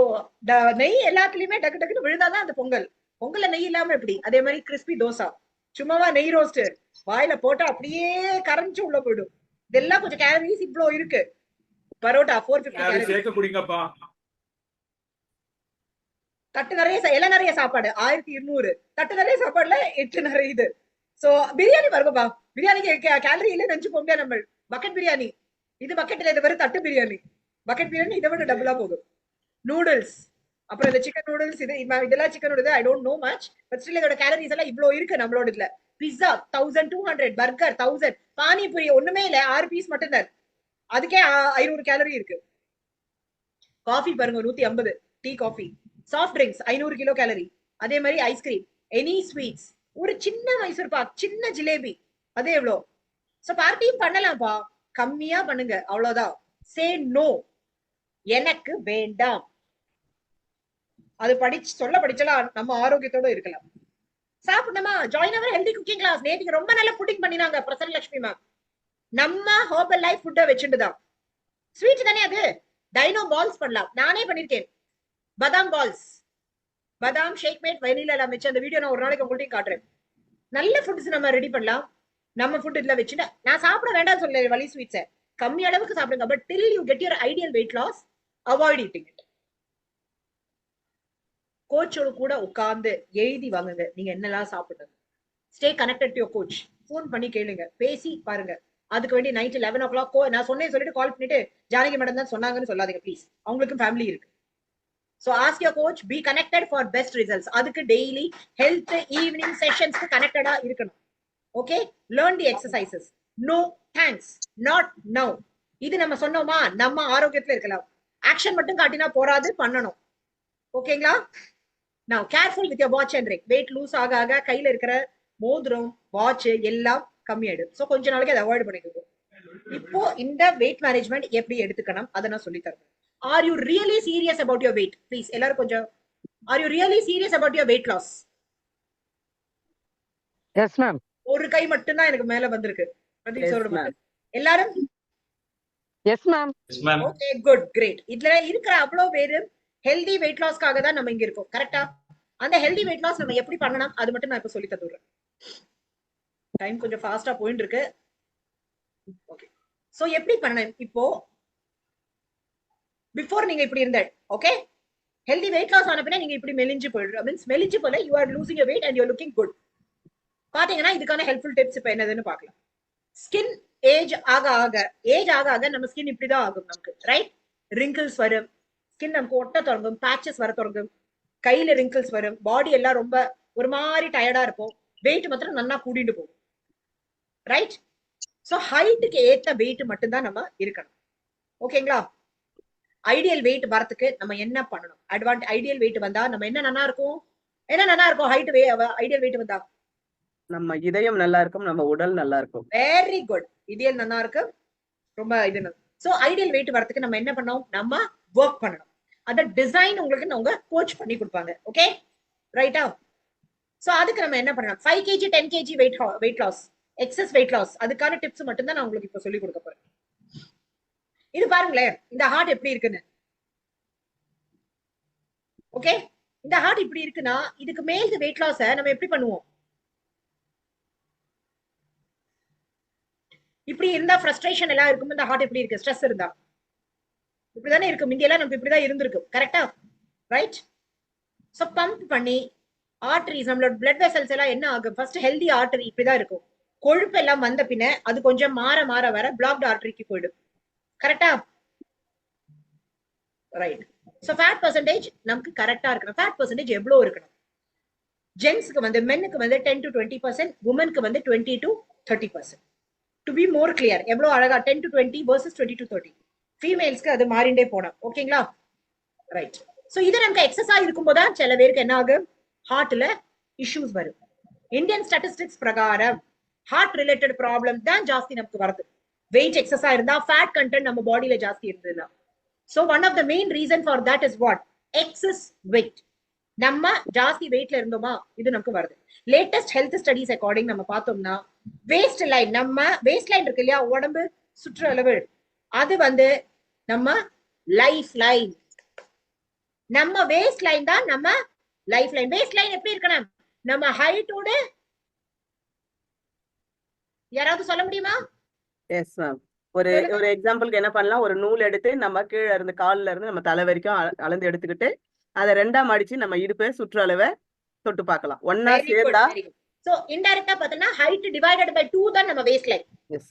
நெய் எல்லாத்துலயுமே டக்கு டக்குன்னு விழுந்தாதான் அந்த பொங்கல். பொங்கல்ல நெய் இல்லாம எப்படி? அதே மாதிரி கிறிஸ்பி தோசை, சும்மாவா நெய் ரோஸ்ட் வாயில போட்டா அப்படியே கரைஞ்சு உள்ள போயிடும். இதெல்லாம் கொஞ்சம் கேலரிஸ் இவ்வளவு இருக்கு. பரோட்டா 450 சேர்க்க குடிங்கப்பா. தட்டு நிறைய எல்லாம் நிறைய சாப்பாடு 1200. தட்டு நிறைய சாப்பாடுல 8 நிறைய இது. சோ பிரியாணி வருங்கப்பா. பிரியாணிக்கு கேலரி இல்ல நினைச்சு போங்க. நம்ம பக்கெட் பிரியாணி, இது பக்கெட்ல இது வெறும் தட்டு பிரியாணி. பக்கெட் பிரியாணி இதை விட டபுளா போகும். நூடுல்ஸ் அப்புறம் இந்த சிக்கன் நூடுல்ஸ் இதெல்லாம் chicken noodles I don't know much but still இதோட கேலரிஸ் எல்லாம் இவ்வளவு இருக்கு நம்மளோட இதுல. பிஸ்ஸா 1200, பர்கர் 1000, பானிபூரி ஒண்ணுமே இல்ல 6 பீஸ் மட்டும் தான், அதுக்கே 500 கேலரி இருக்கு. காஃபி பாருங்க 150, tea coffee. Soft drinks 500 kilo gallery. அதே மாதிரி ஐஸ்கிரீம், எனி ஸ்வீட்ஸ், ஒரு சின்ன மைசூர் பாக், சின்ன ஜிலேபி, அது எவ்வளோ? சோ பார்ட்டியும் பண்ணலாம்ப்பா, கம்மியா பண்ணுங்க, அவ்வளவுதான். சே நோ, எனக்கு வேண்டாம். அது படிச்சலாம் நம்ம ஆரோக்கியத்தோட இருக்கலாம். சாப்பிடணுமா? Join our healthy cooking class. நேற்றுக்கு ரொம்ப நல்ல புட்டிங் பண்ணினாங்க பிரசன்ன லட்சுமி மேம். நம்ம ஹெர்பல் லைஃப் ஃபுட்டை வச்சுட்டுதான். ஸ்வீட் தானே அது. டைனோ பால்ஸ் பண்ணலாம், நானே பண்ணிருக்கேன். பதாம் பால்ஸ், பதாம் ஷேக் மேட் வெனிலா எல்லாம் வச்சு அந்த வீடியோ நான் ஒரு நாளைக்கு உங்கள்கிட்ட காட்டுறேன். நல்ல ஃபுட்ஸ் நம்ம ரெடி பண்ணலாம். நம்ம ஃபுட் இதுல வச்சுட்டு நான் சாப்பிட வேண்டாம்னு சொல்ல வலி ஸ்வீட்ஸை கம்மி அளவுக்கு சாப்பிடுங்க. But till you get your ideal weight loss, avoid eating it. கோச்சோட கூட உட்கார்ந்து எழுதி வாங்குங்க நீங்க என்னெல்லாம் சாப்பிடுங்க. Stay connected to your coach. Phone பண்ணி கேளுங்க, பேசி பாருங்க. அதுக்கு வேண்டி நைட் 11 o'clock நான் சொன்னேன் சொல்லிட்டு கால் பண்ணிட்டு ஜானகி மேடம் தான் சொன்னாங்கன்னு சொல்லாதீங்க ப்ளீஸ். அவங்களுக்கும் ஃபேமிலி இருக்கு. So ask your coach, be connected for best results. அதுக்கு டெய்லி ஹெல்த் ஈவினிங் செஷன்ஸ்க்கு கனெக்டடா இருக்கணும். Okay, learn the exercises. No thanks, not now. இது நம்ம சொன்னோமா நம்ம ஆரோக்கியத்துல இருக்கலாம். ஆக்ஷன் மட்டும் காட்டினா போராது, பண்ணணும். ஓகேங்களா? Now careful with your watch and ring. weight lose ஆக ஆக கையில இருக்கிற மோதிரம் வாட்ச் எல்லாம் கம்மியாயிடும். சோ கொஞ்ச நாளைக்கு அதை அவாய்ட் பண்ணிக்கோங்க. இப்போ இந்த வெயிட் மேனேஜ்மெண்ட் எப்படி எடுத்துக்கணும் அதை நான் சொல்லி தரேன். Are you really serious about your weight? Please, எல்லாரும் கொஞ்சம். Are you really serious about your weight loss? Yes, ma'am. ஒரு கை மட்டும் தான் எனக்கு மேல வந்திருக்கு. பிரதீப் சாரோட மட்டும். எல்லாரும்? Yes, ma'am. Yes, ma'am. Okay, good, great. இதுல இருக்கிற அவ்வளவு பேரு ஹெல்தி வெயிட் லாஸ்க்காக தான் நம்ம இங்க இருக்கோம். கரெக்டா? அந்த ஹெல்தி வெயிட் லாஸ் நம்ம எப்படி பண்ணணும் அது மட்டும் நான் இப்ப சொல்லி தந்துடுறேன். டைம் கொஞ்சம் ஃபாஸ்டா போயிட்டு இருக்கு. ஓகே, சோ எப்படி பண்ணணும் இப்போ? பிஃபோர் நீங்க இப்படி இருந்த ஓகே, ஹெல்தி வெயிட் லாஸ் ஆன பின்ன நீங்க இப்படி மெலிஞ்சு போயிடுற மீன்ஸ் மெலிஞ்சு போல you are losing your wait and you are looking good. பாத்தீங்கன்னா இதுக்கான ஹெல்ப்ஃபுல் டிப்ஸ் இப்ப என்னதுன்னு பார்க்கலாம். ஸ்கின் ஏஜ் ஆக ஆக நம்ம ஸ்கின் இப்படிதான் ஆகும் நமக்கு, ரைட்? ரிங்கிள்ஸ் வரும், ஸ்கின் நமக்கு ஒட்ட தொடங்கும், பேச்சஸ் வர தொடங்கும், கையில ரிங்கிள்ஸ் வரும், பாடி எல்லாம் ரொம்ப ஒரு மாதிரி டயர்டா இருக்கும், வெயிட் மாத்திரம் நல்லா கூட்டிட்டு போகும், ரைட்? சோ ஹைட்டுக்கு ஏத்த வெயிட் மட்டும்தான் நம்ம இருக்கணும். ஓகேங்களா? ஐடியல் வெயிட் வரதுக்கு நம்ம என்ன பண்ணணும்? ஐடியல் வெயிட் வந்தா நம்ம என்ன நல்லா இருக்கும்? ஹைட் ஐடியல் வெயிட் வந்தா நம்ம இதயம் நல்லா இருக்கும், நம்ம உடல் நல்லா இருக்கும். Very good. இதயம் நல்லா இருக்கும், ரொம்ப இது. சோ ஐடியல் வெயிட் வரதுக்கு நம்ம என்ன பண்ணணும்? நம்ம ஒர்க் பண்ணணும். அத டிசைன் உங்களுக்கு உங்க கோச் பண்ணி கொடுப்பாங்க. ஓகே, ரைட்டா? சோ அதுக்கு நம்ம என்ன பண்ணணும்? 5 kg 10 kg weight loss, excess weight loss, அதுக்கான டிப்ஸ் மட்டும் தான் நான் உங்களுக்கு இப்ப சொல்லி கொடுக்க போறேன். இது பாருங்களேன், இந்த ஹார்ட் எப்படி இருக்குன்னு. ஓகே, இந்த ஹார்ட் இப்படி இருக்குன்னா இதுக்கு மேல் வெயிட் லாஸ் நம்ம எப்படி பண்ணுவோம்? இப்படி இருந்தா ஃப்ரஸ்ட்ரேஷன் எல்லாம் இருக்கும். இந்த ஹார்ட் எப்படி இருக்கு? ஸ்ட்ரெஸ் இருந்தா இப்படிதானே இருக்கும். இந்தியெல்லாம் நமக்கு இப்படிதான் இருந்திருக்கும், கரெக்டா? ரைட்? சோ பம்ப் பண்ணி ஆர்டரிஸ், நம்மளோட பிளட் வெசல்ஸ் எல்லாம் என்ன ஆகும்? ஃபர்ஸ்ட் ஹெல்தி ஆர்டரி இப்படிதான் இருக்கும். கொழுப்பு எல்லாம் வந்த பின்ன அது கொஞ்சம் மாற வர பிளாக்ட் ஆர்டரிக்கு போயிடும், கரெக்டா? ரைட். சோ ஃபேட் பெர்சன்டேஜ் நமக்கு கரெக்டா இருக்கணும். ஃபேட் பெர்சன்டேஜ் எவ்வளவு இருக்கணும்? ஜென்ஸ்க்கு வந்து மென்னுக்கு வந்து 10 to 20%, உமனுக்கு வந்து 20 to 30%. To be more clear, எவ்வளவு அழகா 10 to 20 versus 20 to 30. ஃபீமேல்ஸ்க்கு அது மாறிண்டே போனோம். ஓகேங்களா? ரைட். சோ இது நமக்கு எக்ஸஸா இருக்கும்போது சில பேருக்கு என்ன ஆகும்? ஹார்ட்ல இஷ்யூஸ் வரும். இந்தியன் ஸ்டாட்டிஸ்டிக்ஸ் பிரகாரம் ஹார்ட் ரிலேட்டட் ப்ராப்ளம் தான் ஜாஸ்தி நமக்கு வருது. வெயிட் எக்ஸஸா இருந்தா, ஃபேட் கண்டென்ட் நம்ம பாடியில ஜாஸ்தி இருந்ததுன்னா. So one of the main reason for that is what? Excess weight. நம்ம ஜாஸ்தி வெயிட்ல இருந்தோமா இது நமக்கு வருது. லேட்டஸ்ட் ஹெல்த் ஸ்டடிஸ் அக்கார்டிங் நம்ம பார்த்தோம்னா வேஸ்ட் லைன், நம்ம வேஸ்ட் லைன் இருக்கு இல்லையா, உடம்பு சுற்றளவு, அது வந்து நம்ம லைஃப் லைன். நம்ம வேஸ்ட் லைன் தான் நம்ம லைஃப் லைன். வேஸ்ட் லைன் எப்படி இருக்கணும்? நம்ம ஹைட்டோட யாராவது சொல்ல முடியுமா? Yes ma'am. ஒரு எக்ஸாம்பிளுக்கு என்ன பண்ணலாம்? ஒரு நூல் எடுத்து நம்ம கீழே இருந்து கால்ல இருந்து நம்ம தலை வரைக்கும் அளந்து எடுத்துக்கிட்டு அதை 2ஆ மடிச்சு நம்ம இடுப்பு சுற்றளவை தொட்டு பார்க்கலாம். ஒன்னா சேர்ந்தா சோ இன்டைரக்டா பார்த்தனா ஹைட் டிவைடட் பை 2 தான் நம்ம வேஸ்ட் லைன். எஸ்,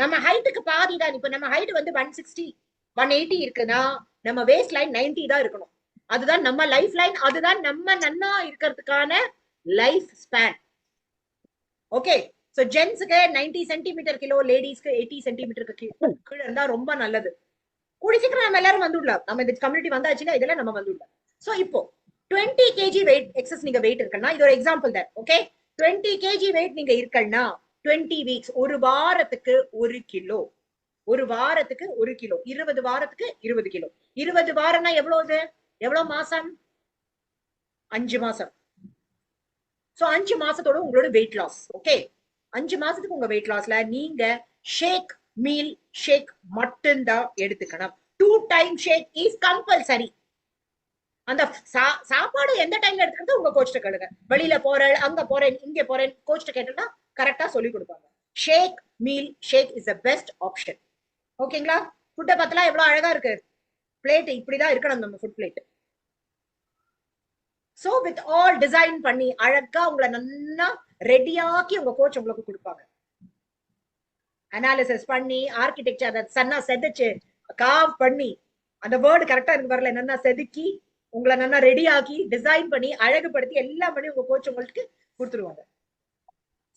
நம்ம ஹைட்டுக்கு பாதி தான். இப்போ நம்ம ஹைட் வந்து 160 180 இருக்குன்னா நம்ம வேஸ்ட் லைன் 90 தான் இருக்கணும். அதுதான் நம்ம லைஃப் லைன், அதுதான் நம்ம நன்னா இருக்கிறதுக்கான லைஃப் ஸ்பேன். ஓகே, சோ ஜென்ஸ்க்கு 90 சென்டிமீட்டர் கிலோ, லேடிஸ்க்கு 80 சென்டிமீட்டர் கீழே இருந்தா ரொம்ப நல்லது. கூடி சீக்கிரம் நம்ம எல்லாரும் வந்துடலாம். நம்ம இந்த கம்யூனிட்டி வந்தாச்சுன்னா இதெல்லாம் நம்ம வந்துடலாம். சோ இப்போ 20 kg வெயிட் எக்ஸஸ் நீங்க வெயிட் இருக்குன்னா, இது ஒரு எக்ஸாம்பிள் தான். ஓகே, 20 kg வெயிட் நீங்க இருக்கன்னா 20 வீக்ஸ், ஒரு வாரத்துக்கு 1 கிலோ, ஒரு வாரத்துக்கு 1 கிலோ, 20 வாரத்துக்கு 20 கிலோ. 20 வாரம்னா எவ்வளவு? எவ்வளவு மாசம்? 5 மாசம். சோ 5 மாசத்தோட உங்களோட வெயிட் லாஸ். ஓகே, 5 மாசத்துக்கு உங்க வெயிட் லாஸ்ல நீங்க ஷேக், மீல் ஷேக் மட்டும்தான் எடுத்துக்கணும். 2 டைம் ஷேக் இஸ் கம்பல்சரி. அந்த சாப்பாடு எந்த டைம்ல எடுத்துக்கிறது உங்க கோச்ட்ட கேளுங்க. வெளியில போறேன், அங்க போறேன், இங்க போறேன், கோச்ட்ட கேட்டா கரெக்டா சொல்லி கொடுப்பாங்க. Shake, meal shake is the best option. ஓகேங்களா? ஃபுட்டை பார்த்தலாம் எவ்வளவு அழகா இருக்கு. பிளேட் இப்படிதான் இருக்கணும் நம்ம food plate. So with all design பண்ணி அழகா உங்களை நல்லா ரெடியாக்கி உங்க கோச் உங்களுக்கு கொடுப்பாங்க. அனாலிசிஸ் பண்ணி, ஆர்கிடெக்சர் அதை சன்னா செதுச்சு காவ் பண்ணி, அந்த வேர்டு கரெக்டா இருக்கு வரல, நல்லா செதுக்கி உங்களை நல்லா ரெடி ஆக்கி டிசைன் பண்ணி அழகுபடுத்தி எல்லாம் பண்ணி உங்க கோச் உங்களுக்கு கொடுத்துருவாங்க.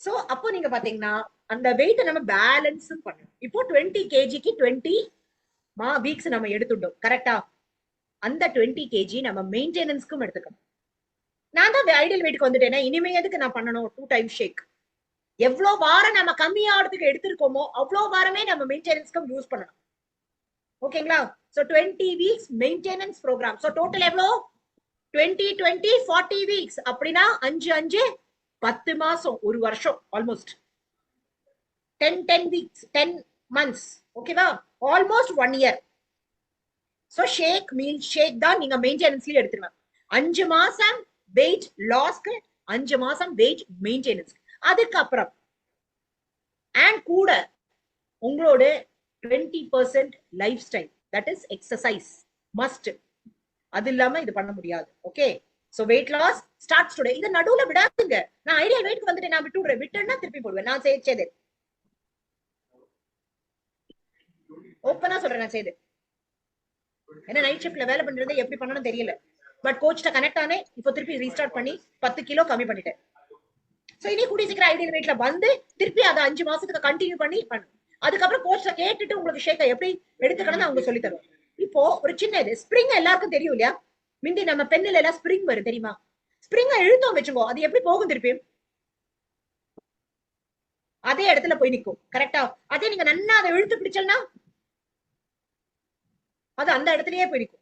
சோ அப்போ நீங்க பாத்தீங்கன்னா அந்த வெயிட்டை நம்ம பேலன்ஸும் பண்ணணும். இப்போ 20 kgக்கு 20 வீக்ஸ் நம்ம எடுத்துட்டோம். கரெக்டா? அந்த 20 kg நம்ம மெயின்டெனன்ஸ்க்கும் எடுத்துக்கணும். நான் தான் ஐடியல் வெயிட்டுக்கு வந்துட்டேன்னா இனிமே எதுக்கு நான் பண்ணணும் 2 டைம் ஷேக்? எவ்வளவு வாரம் நம்ம கம்மியாகிறதுக்கு எடுத்திருக்கோமோ அவ்வளவு வாரமே நம்ம மெயின்டெனன்ஸ்க்கும் யூஸ் பண்ணணும். ஓகேங்களா? So 20 weeks maintenance programme. So total எவ்வளோ? 20 20 40 வீக்ஸ். அப்படின்னா 5 5 10 மாசம், ஒரு வருஷம், ஆல்மோஸ்ட் 10 வீக்ஸ், 10 months. ஓகேவா? Almost 1 year. சோ ஷேக், மீல் ஷேக் தான் நீங்க மெயின்டெனன்ஸ்லயே எடுத்துருவேன். 5 மாசம் வெயிட் லாஸ்க்கு, 5 மாசம் வெயிட் மெயின்டெனன்ஸ். அதுக்கப்புறம் அண்ட் கூட உங்களோட 20% lifestyle, that is exercise must. அது இல்லாம இது பண்ண முடியாது. Okay, so weight loss starts today. இத நடுவுல விடாதீங்க. நான் ஐடியல் வெயிட்க்கு வந்துட்டேன், நான் விட்டுடுறேன், விட்டேன்னா திருப்பி போடுவேன். நான் செய்து ஓப்பனா சொல்றேன், நான் செய்து ஏன்னா நைட் ஷிஃப்ட்ல வேலை பண்றது எப்படி பண்ணணும் தெரியல. பட் கோச்ட்ட கனெக்ட் ஆனே, இப்போ திருப்பி ரீஸ்டார்ட் பண்ணி 10 கிலோ கம்மி பண்ணிட்டேன். சோ இனி கூடி சீக்கிரம் ஐடியல் வெயிட்ல வந்து திருப்பி அதை 5 மாசத்துக்கு கண்டினியூ பண்ணி பண்ணு. அதுக்கப்புறம் கோச்ல கேட்டுட்டு உங்களுக்கு ஷேக்கை எப்படி எடுத்துக்கணும்னு அவங்க சொல்லி தருவாங்க. இப்போ ஒரு சின்ன இது ஸ்ப்ரிங் எல்லாருக்கும் தெரியும் இல்லையா? முந்தி நம்ம பெண்ணில எல்லாம் ஸ்ப்ரிங் வரும் தெரியுமா? ஸ்ப்ரிங்க இழுத்தோம் வச்சுக்கோ, அது எப்படி போகும் திருப்பி? அதே இடத்துல போய் நிற்கும். கரெக்டா? அதே நீங்க நன்னா அதை இழுத்து பிடிச்சல்னா அது அந்த இடத்துலயே போய் நிற்கும்.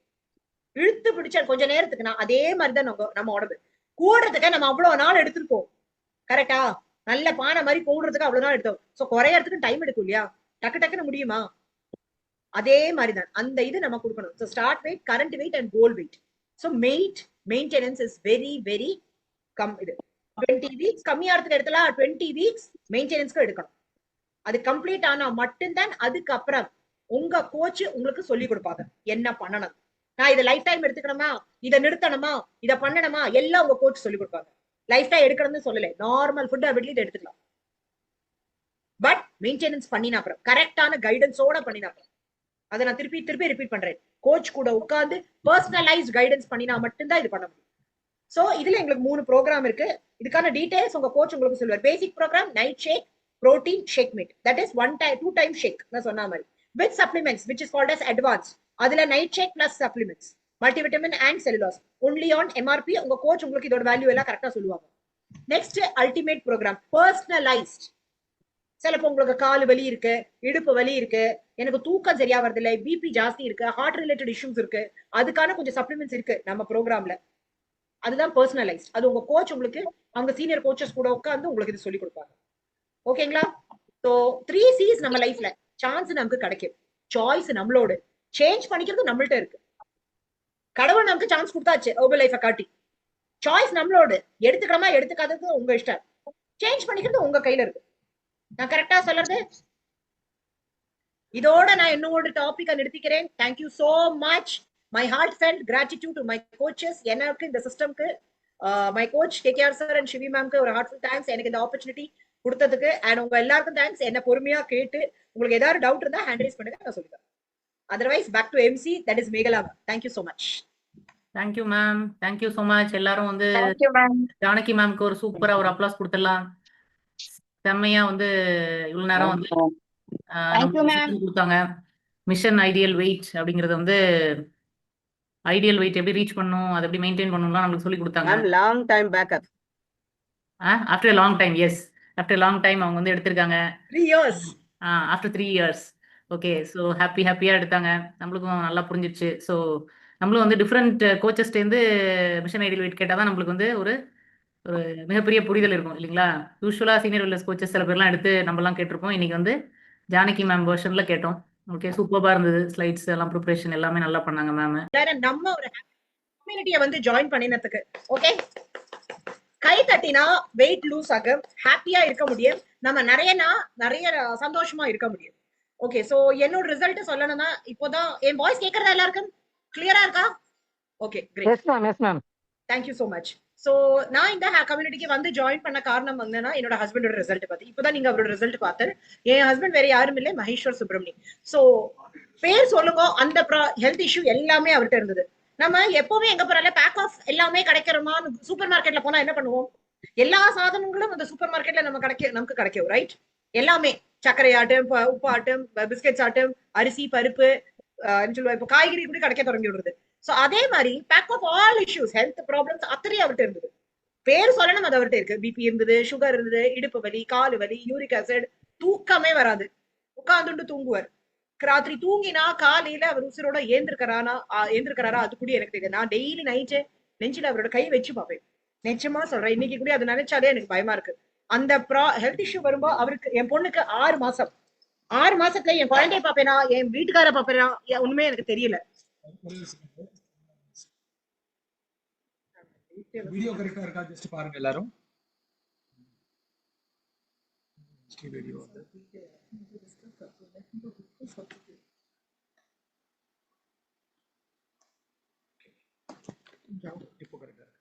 இழுத்து பிடிச்ச கொஞ்ச நேரத்துக்குன்னா அதே மாதிரிதான் நம்ம உடம்பு கூடுறதுக்கு நம்ம அவ்வளவு நாள் எடுத்திருக்கோம். கரெக்டா? நல்ல பானை மாதிரி போடுறதுக்கு அவ்வளவு நாள் எடுத்தோம். சோ குறையறதுக்கு டைம் எடுக்கும் இல்லையா? டக்கு டக்குன்னு முடியுமா? அதே மாதிரிதான் அந்த இது நம்ம கொடுக்கணும். So start weight, current weight and goal weight. So maintenance is very very come. இது 20 வீக்ஸ் கம்மியாகிறதுக்கு இடத்துல 20 வீக்ஸ் மெயின்டெனன்ஸ்க்கு எடுக்கணும். அது கம்ப்ளீட் ஆனா மட்டும்தான் அதுக்கப்புறம் உங்க கோச் உங்களுக்கு சொல்லி கொடுப்பாங்க என்ன பண்ணணும். நான் இதை லைஃப் டைம் எடுத்துக்கணுமா, இதை நிறுத்தணுமா, இதை பண்ணணுமா, எல்லாம் உங்க கோச் சொல்லி கொடுப்பாங்க. லைஃப் டைம் எடுக்கணும்னு சொல்லல, நார்மல் ஃபுட் ஹேபிட்ல எடுத்துக்கலாம். பட் மெயின்டெனன்ஸ் பண்ணின அப்புறம், கரெக்டான கைடன்ஸோட பண்ணின அப்புறம், அதை நான் திருப்பி திருப்பி ரிப்பீட் பண்றேன், கோச் கூட உட்கார்ந்து பர்சனலைஸ்ட் கைடன்ஸ் பண்ணினா மட்டும்தான் இது பண்ண முடியும். சோ இதுல எங்களுக்கு 3 ப்ரோக்ராம் இருக்கு. இதுக்கான டீடைல்ஸ் உங்க கோச் உங்களுக்கு சொல்லுவார். Basic program night shake, protein shake meat, that is 2 time shake நான் சொன்ன மாதிரி, with supplements which is called as advanced. அதுல night shake plus supplements, multivitamin and Cell-U-Loss, only on MRP. உங்க கோச் உங்களுக்கு இதோட வேல்யூ எல்லாம் கரெக்டா சொல்லுவாங்க. Next ultimate program personalised. சிலப்போ உங்களுக்கு கால் வலி இருக்கு, இடுப்பு வலி இருக்கு, எனக்கு தூக்கம் சரியா வருது இல்லை, பிபி ஜாஸ்தி இருக்கு, ஹார்ட் ரிலேட்டட் இஷ்யூஸ் இருக்கு, அதுக்கான கொஞ்சம் சப்ளிமெண்ட்ஸ் இருக்கு நம்ம ப்ரோக்ராம்ல. அதுதான் பர்சனலைஸ்ட். அது உங்க கோச் உங்களுக்கு, அவங்க சீனியர் கோச்சஸ் கூட உட்காந்து உங்களுக்கு இது சொல்லி கொடுப்பாங்க. ஓகேங்களா? சோ 3 C's நம்ம லைஃப்ல சான்ஸ் நமக்கு கிடைக்கும். சாய்ஸ் நம்மளோட, சேஞ்ச் பண்ணிக்கிறது நம்மள்ட்ட இருக்கு. கடவுள் நமக்கு சான்ஸ் கொடுத்தாச்சு ஹெர்பல் லைஃபை காட்டி. சாய்ஸ் நம்மளோட, எடுத்துக்கிறோமா எடுத்துக்காதது உங்க இஷ்டம். சேஞ்ச் பண்ணிக்கிறது உங்க கையில இருக்கு. நான் கரெக்டா சொல்றது? இதோட நான் என்னோட டாபிக்கை நிறுத்திக்கிறேன். Thank you so much. My heart felt gratitude to my coaches. எனக்கு இந்த சிஸ்டம்க்கு my coach KKR sir and CV மேம்க்கு ஒரு ஹார்ட்ஃபுல் தேங்க்ஸ் எனக்கு இந்த ஆப்பர்ச்சுனிட்டி கொடுத்ததுக்கு. அண்ட் உங்க எல்லாருக்கும் தேங்க்ஸ் என்ன பொறுமையா கேட்டு. உங்களுக்கு ஏதாவது டவுட் இருந்தா ஹேண்ட் ரைஸ் பண்ணுங்க, நான் சொல்லித்தரேன். Otherwise back to MC, that is Meghala. Thank you so much. Thank you ma'am, thank you so much. எல்லாரும் வந்து தேங்க்யூ மேம். ஜானகி மேம்க்கு ஒரு சூப்பரா ஒரு அப்ளாஸ் கொடுத்துடலாம். செம்மையா வந்து இவ்வளவு நேரம் வந்து தேங்க்யூ நம்மளுக்கு மேம். சொல்லி கொடுத்தாங்க. மிஷன் ஐடியல் வெயிட் அப்படிங்கறது வந்து ஐடியல் வெயிட் எப்படி ரீச் பண்ணணும், அதை எப்படி மெயின்டைன் பண்ணணும்லாம் நம்மளுக்கு சொல்லி கொடுத்தாங்க. Ma'am long time backup. After long time, yes, after long time அவங்க வந்து எடுத்திருக்காங்க. 3 years. After 3 years. Okay, so ஹாப்பியா எடுத்தாங்க. நம்மளுக்கும் நல்லா புரிஞ்சிருச்சு. ஸோ நம்மளும் வந்து டிஃப்ரெண்ட் கோச்சஸ்டேருந்து மிஷன் ஐடியல் வெயிட் கேட்டால் தான் நம்மளுக்கு வந்து ஒரு ஒரு மிகப்பெரிய புரிதல் இருக்கும் இல்லைங்களா? யூஸ்வலா சீனியர் வெல்னஸ் கோச்சஸ் சில பேர்லாம் எடுத்து நம்மலாம் கேட்டிருப்போம். இன்னைக்கு வந்து ஜானகி மேம் வெர்ஷன்ல கேட்டோம். ஓகே, சூப்பரா இருந்தது. ஸ்லைட்ஸ் எல்லாம் ப்ரிப்பரேஷன் எல்லாமே நல்லா பண்ணாங்க மேம். நம்ம ஒரு கம்யூனிட்டியை வந்து ஜாயின் பண்ணினதுக்கு ஓகே, கை தட்டினா வெயிட் லூஸ் ஆகும், ஹாப்பியா இருக்க முடியும், நம்ம நிறைய சந்தோஷமா இருக்க முடியும். ஓகே, சோ என்னோட ரிசல்ட் சொல்லணும்னா இப்போதான் என் வாய்ஸ் கேக்குறதா எல்லாருக்கும் கிளியரா இருக்கா? Okay, great. Yes ma'am, yes ma'am. Thank you so much. So நான் இந்த கம்யூனிட்டிக்கு வந்து ஜாயின் பண்ண காரணம் என்னன்னா என்னோட ஹஸ்பண்டோட ரிசல்ட் பார்த்து. இப்போதான் நீங்க அவரோட ரிசல்ட் பார்த்து. என் ஹஸ்பண்ட் வேற யாரும் இல்லை, மகேஸ்வர் சுப்ரமணி. சோ பேர் சொல்லுங்க, அந்த ஹெல்த் இஷ்யூ எல்லாமே அவர்கிட்ட இருந்தது. நம்ம எப்பவுமே எங்க போறால பேக் ஆஃப் எல்லாமே கிடைக்கிறோமா? சூப்பர் மார்க்கெட்ல போனா என்ன பண்ணுவோம்? எல்லா சாதனங்களும் அந்த சூப்பர் மார்க்கெட்ல நமக்கு கிடைக்கும், ரைட்? எல்லாமே சர்க்கரை ஆட்டம், உப்பு ஆட்டம், பிஸ்கெட்ஸ் ஆட்டம், அரிசி, பருப்பு, சொல்லுவா இப்போ காய்கறி கூட கிடைக்க தொடங்கி விடுறது. சோ அதே மாதிரி pack of all issues, health problems அத்தனையும் அவர்கிட்ட இருந்தது. பேர் சொல்லணும், அது அவர்கிட்ட இருக்கு. பிபி இருந்தது, சுகர் இருந்தது, இடுப்பு வலி, காலு வலி, யூரிக் ஆசிட், தூக்கமே வராது, உட்கார்ந்துட்டு தூங்குவார். ராத்திரி தூங்கினா காலையில அவர் உசுரோட ஏந்திருக்கிறாரா அது கூட எனக்கு தெரியாது. நான் டெய்லி நைட்டு நெஞ்சில அவரோட கை வச்சு பார்ப்பேன். நிச்சயமா சொல்றேன், இன்னைக்கு கூட அது நினைச்சாலே எனக்கு பயமா இருக்கு. அந்த ஹெல்த் இஷ்யூ வரும்போது அவருக்கு, என் பொண்ணுக்கு 6 மாசம், 6 மாசத்துல என் குழந்தைய பாப்பேனா, என் வீட்டுக்கார பாப்பேனா, உண்மையே எனக்கு தெரியல. வீடியோ கரெக்டா இருக்கா? ஜஸ்ட் பாருங்க எல்லாரும். வீடியோ இப்போ கரெக்டா இருக்கு.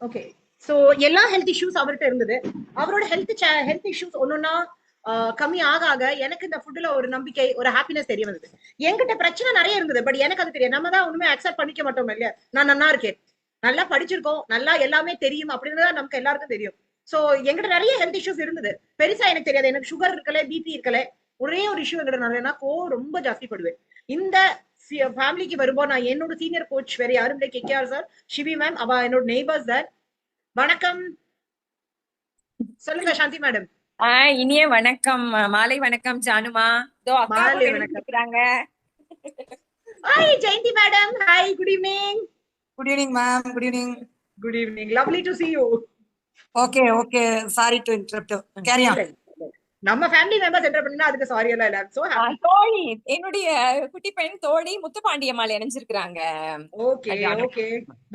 ஓகே, சோ எல்லா ஹெல்த் இஷ்யூஸ் அவர்கிட்ட இருந்தது. அவரோட ஹெல்த் இஷ்யூஸ் ஒன்னொன்னா கம்மி ஆக ஆக எனக்கு இந்த ஃபுட்ல ஒரு நம்பிக்கை, ஒரு ஹாப்பினஸ் தெரிய வந்தது. என்கிட்ட பிரச்சனை நிறைய இருந்தது, பட் எனக்கு அது தெரியும். நம்ம தான் ஒண்ணுமே அக்செப்ட் பண்ணிக்க மாட்டோம் இல்லையா? நான் நல்லா இருக்கேன், நல்லா படிச்சிருக்கோம், நல்லா எல்லாமே தெரியும் அப்படின்னு நமக்கு எல்லாருக்கும் தெரியும். சோ என்கிட்ட நிறைய ஹெல்த் இஷ்யூஸ் இருந்தது. பெருசா எனக்கு தெரியாது. எனக்கு சுகர் இருக்கல, பிபி இருக்கல. ஒரே ஒரு இஷ்யூ என்கிட்ட நிறையனா ரொம்ப ஜாஸ்தி படுவேன். இந்த ஃபேமிலிக்கு வரும்போது நான் என்னோட சீனியர் கோச் வேற யாரும் இல்லை, கேகேஆர் சார், சிவி மேம், அவ என்னோட நெய்பர்ஸ் சார். வணக்கம், சொல்லுங்க சாந்தி மேடம். இனிய வணக்கம், மாலை வணக்கம் ஜானுமா. மாலை வணக்கம். Hi Jayanthi madam. Hi, good evening. Good evening ma'am. Good evening. Good evening. Lovely to see you. Okay, sorry to interrupt. Carry on. நம்ம ஃபேமிலி மெம்பர்ஸ் என்டர் பண்ணா அதுக்கு சாரி எல்லாம் இல்ல. சோ தோழி, என்னுடைய குட்டி பெண் தோழி முத்துப்பாண்டியம்மாள் இணைஞ்சிருக்காங்க. Okay,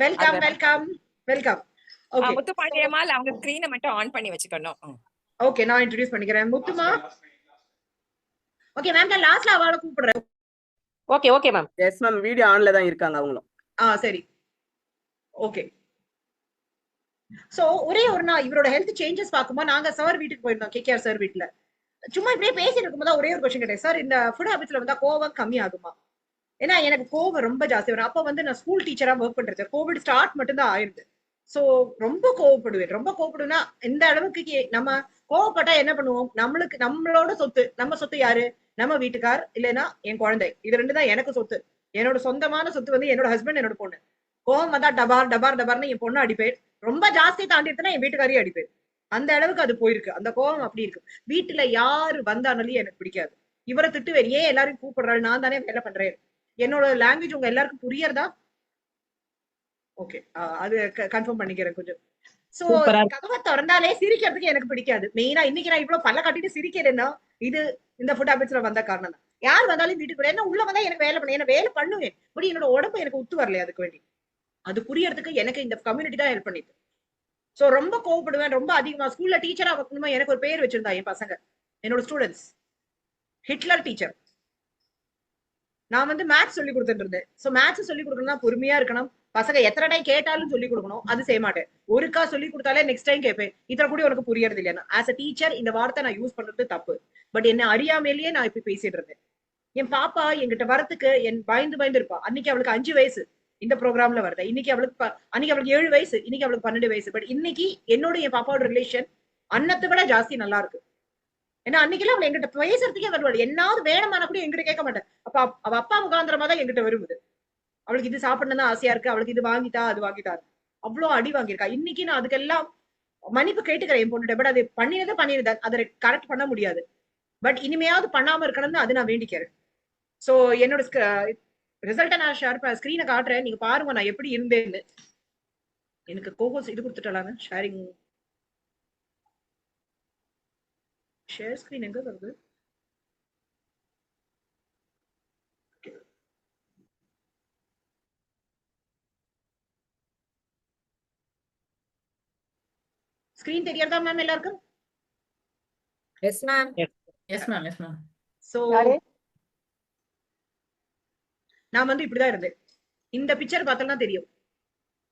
welcome. ஓகே, முத்துப்பாண்டியம்மாள், அவங்க ஸ்கிரீனை மட்டும் ஆன் பண்ணி வச்சுக்கணும். ஓகே, நான் இன்ட்ரோ듀ce பண்ணிக்கிறேன். முத்துமா. ஓகே மேம், நான் லாஸ்ட்ல அவளை கூப்பிடுறேன். Okay ma'am. Yes ma'am, video ஆன்ல தான் இருக்காங்க அவங்களும். சரி, ஓகே. சோ ஒரே ஒரு நாள் இவரோட ஹெல்த் சேஞ்சஸ் பார்க்கும்போது நாங்க சார் வீட்டுக்கு போயிருந்தோம், கேகேஆர் சார் வீட்டுல. சும்மா இப்படியே பேசிட்டு இருக்கும்போது ஒரே ஒரு கொஸ்டின் கேட்டேன், சார் இந்த ஃபுட் ஹேபிட்ஸ்ல வந்தா கோவம் கம்மி ஆகுமா? ஏன்னா எனக்கு கோவம் ரொம்ப ஜாஸ்தி வரும். அப்ப வந்து நான் ஸ்கூல் டீச்சரா ஒர்க் பண்றேன். கோவிட் ஸ்டார்ட் மட்டும் தான் ஆயிருது. சோ ரொம்ப கோவப்படுவேன்னா இந்த அளவுக்கு நம்ம கோவப்பட்டா என்ன பண்ணுவோம்? நம்மளோட சொத்து, நம்ம சொத்து யாரு? நம்ம வீட்டுக்கார், இல்லைன்னா என் குழந்தை. இது ரெண்டு தான் எனக்கு சொத்து. என்னோட சொந்தமான சொத்து வந்து என்னோட ஹஸ்பண்ட், என்னோட பொண்ணு. கோவம் வந்தா டபார்னு என் பொண்ணு அடிப்பேன். ரொம்ப ஜாஸ்தி தாண்டிடுச்சுன்னா என் வீட்டுக்காரையும் அடிப்பேன். அந்த அளவுக்கு அது போயிருக்கு. அந்த கோவம் அப்படி இருக்கு. வீட்டுல யாரு வந்தானாலும் எனக்கு பிடிக்காது. இவரை திட்டுவேன், ஏன் எல்லாரும் கூப்பிடுறாரு, நான் தானே வேலை பண்றேன். என்னோட லாங்குவேஜ் உங்க எல்லாருக்கும் புரியறதா? ஓகே, அது கன்ஃபார்ம் பண்ணிக்கிறேன் கொஞ்சம். சோ கதவை திறந்தாலே சிரிக்கிறதுக்கு எனக்கு பிடிக்காது. மெயினா இன்னைக்கு நான் இவ்வளவு பல்ல காட்டிட்டு சிரிக்கிறேன்னா இது இந்த ஃபுட் ஹேபிட்ஸ்ல வந்த காரணம் தான். யார் வந்தாலும் வீட்டுக்கு என்ன உள்ள வந்தா எனக்கு வேலை பண்ண, என்ன வேலை பண்ணுவேன், பட் என்னோட உடம்பு எனக்கு ஒத்து வரலையே. அதுக்கு வேண்டி அது புரியறதுக்கு எனக்கு இந்த கம்யூனிட்டி தான் ஹெல்ப் பண்ணிட்டு. சோ ரொம்ப கோவப்படுவேன், ரொம்ப அதிகமா. ஸ்கூல்ல டீச்சரா வைக்கணுமா, எனக்கு ஒரு பேர் வச்சிருந்தா என் பசங்க, என்னோட ஸ்டூடெண்ட்ஸ், ஹிட்லர் டீச்சர். நான் வந்து மேத்ஸ் சொல்லி கொடுத்துட்டு இருந்தேன். சோ மேத்ஸ் சொல்லி கொடுக்கணும்னா பொறுமையா இருக்கணும். பசங்க எத்தனை டைம் கேட்டாலும் சொல்லி கொடுக்கணும். அது செய்ய மாட்டேன். ஒருக்கா சொல்லி கொடுத்தாலே நெக்ஸ்ட் டைம் கேட்பேன், இத்தனை கூட உனக்கு புரியறது இல்லையா? ஆஸ் அ டீச்சர் இந்த வார்த்தை நான் யூஸ் பண்றது தப்பு. பட் என்ன அறியாமையிலேயே நான் இப்ப பேசிட்டு இருந்தேன். என் பாப்பா என்கிட்ட வரத்துக்கு பயந்து இருப்பா. அன்னைக்கு அவளுக்கு 5 வயசு இந்த ப்ரோக்ராம்ல வருது. இன்னைக்கு அவளுக்கு 7 வயசு, இன்னைக்கு அவளுக்கு 12 வயசு. பட் இன்னைக்கு என்னோட என் பாப்பாவோட ரிலேஷன் அன்னத்தை விட ஜாஸ்தி நல்லா இருக்கு. ஏன்னா அன்னைக்கெல்லாம் அவள் எங்கிட்ட பேசுறதுக்கே வருவாள். என்னாவது வேணுமான கூட எங்கிட்ட கேட்க மாட்டேன். அப்ப அவ அப்பா முகாந்திரமா தான் எங்கிட்ட வருவது. அவளுக்கு இது சாப்பிடணும் தான் ஆசையா இருக்கு, அவளுக்கு இது வாங்கிட்டா அது வாங்கிட்டா. அவ்வளவு அடி வாங்கியிருக்கா. இன்னைக்கு நான் அதுக்கெல்லாம் மன்னிப்பு கேட்டுக்கிறேன் என் பொண்ணுட்ட. பட் அது பண்ணினது அதை கரெக்ட் பண்ண முடியாது. பட் இனிமையாவது பண்ணாம இருக்கணும்னு அது நான் வேண்டிக்கிறேன். சோ என்னோட ரிசல்ட்டை நான் ஸ்கிரீனை காட்டுறேன், நீங்க பாருங்க நான் எப்படி இருந்தேன்னு. எனக்கு கோகோஸ் இது கொடுத்துட்டாங்க ஷேரிங். ஷேர் ஸ்கிரீன் எங்க வருது? ஸ்கிரீன் தெரியறதா மேம் எல்லாருக்கும்? S ma'am. Yes ma'am, yes ma'am. So நான் வந்து இப்படிதான் இருந்தேன். இந்த பிக்சர் பார்த்தோம்னா தெரியும்.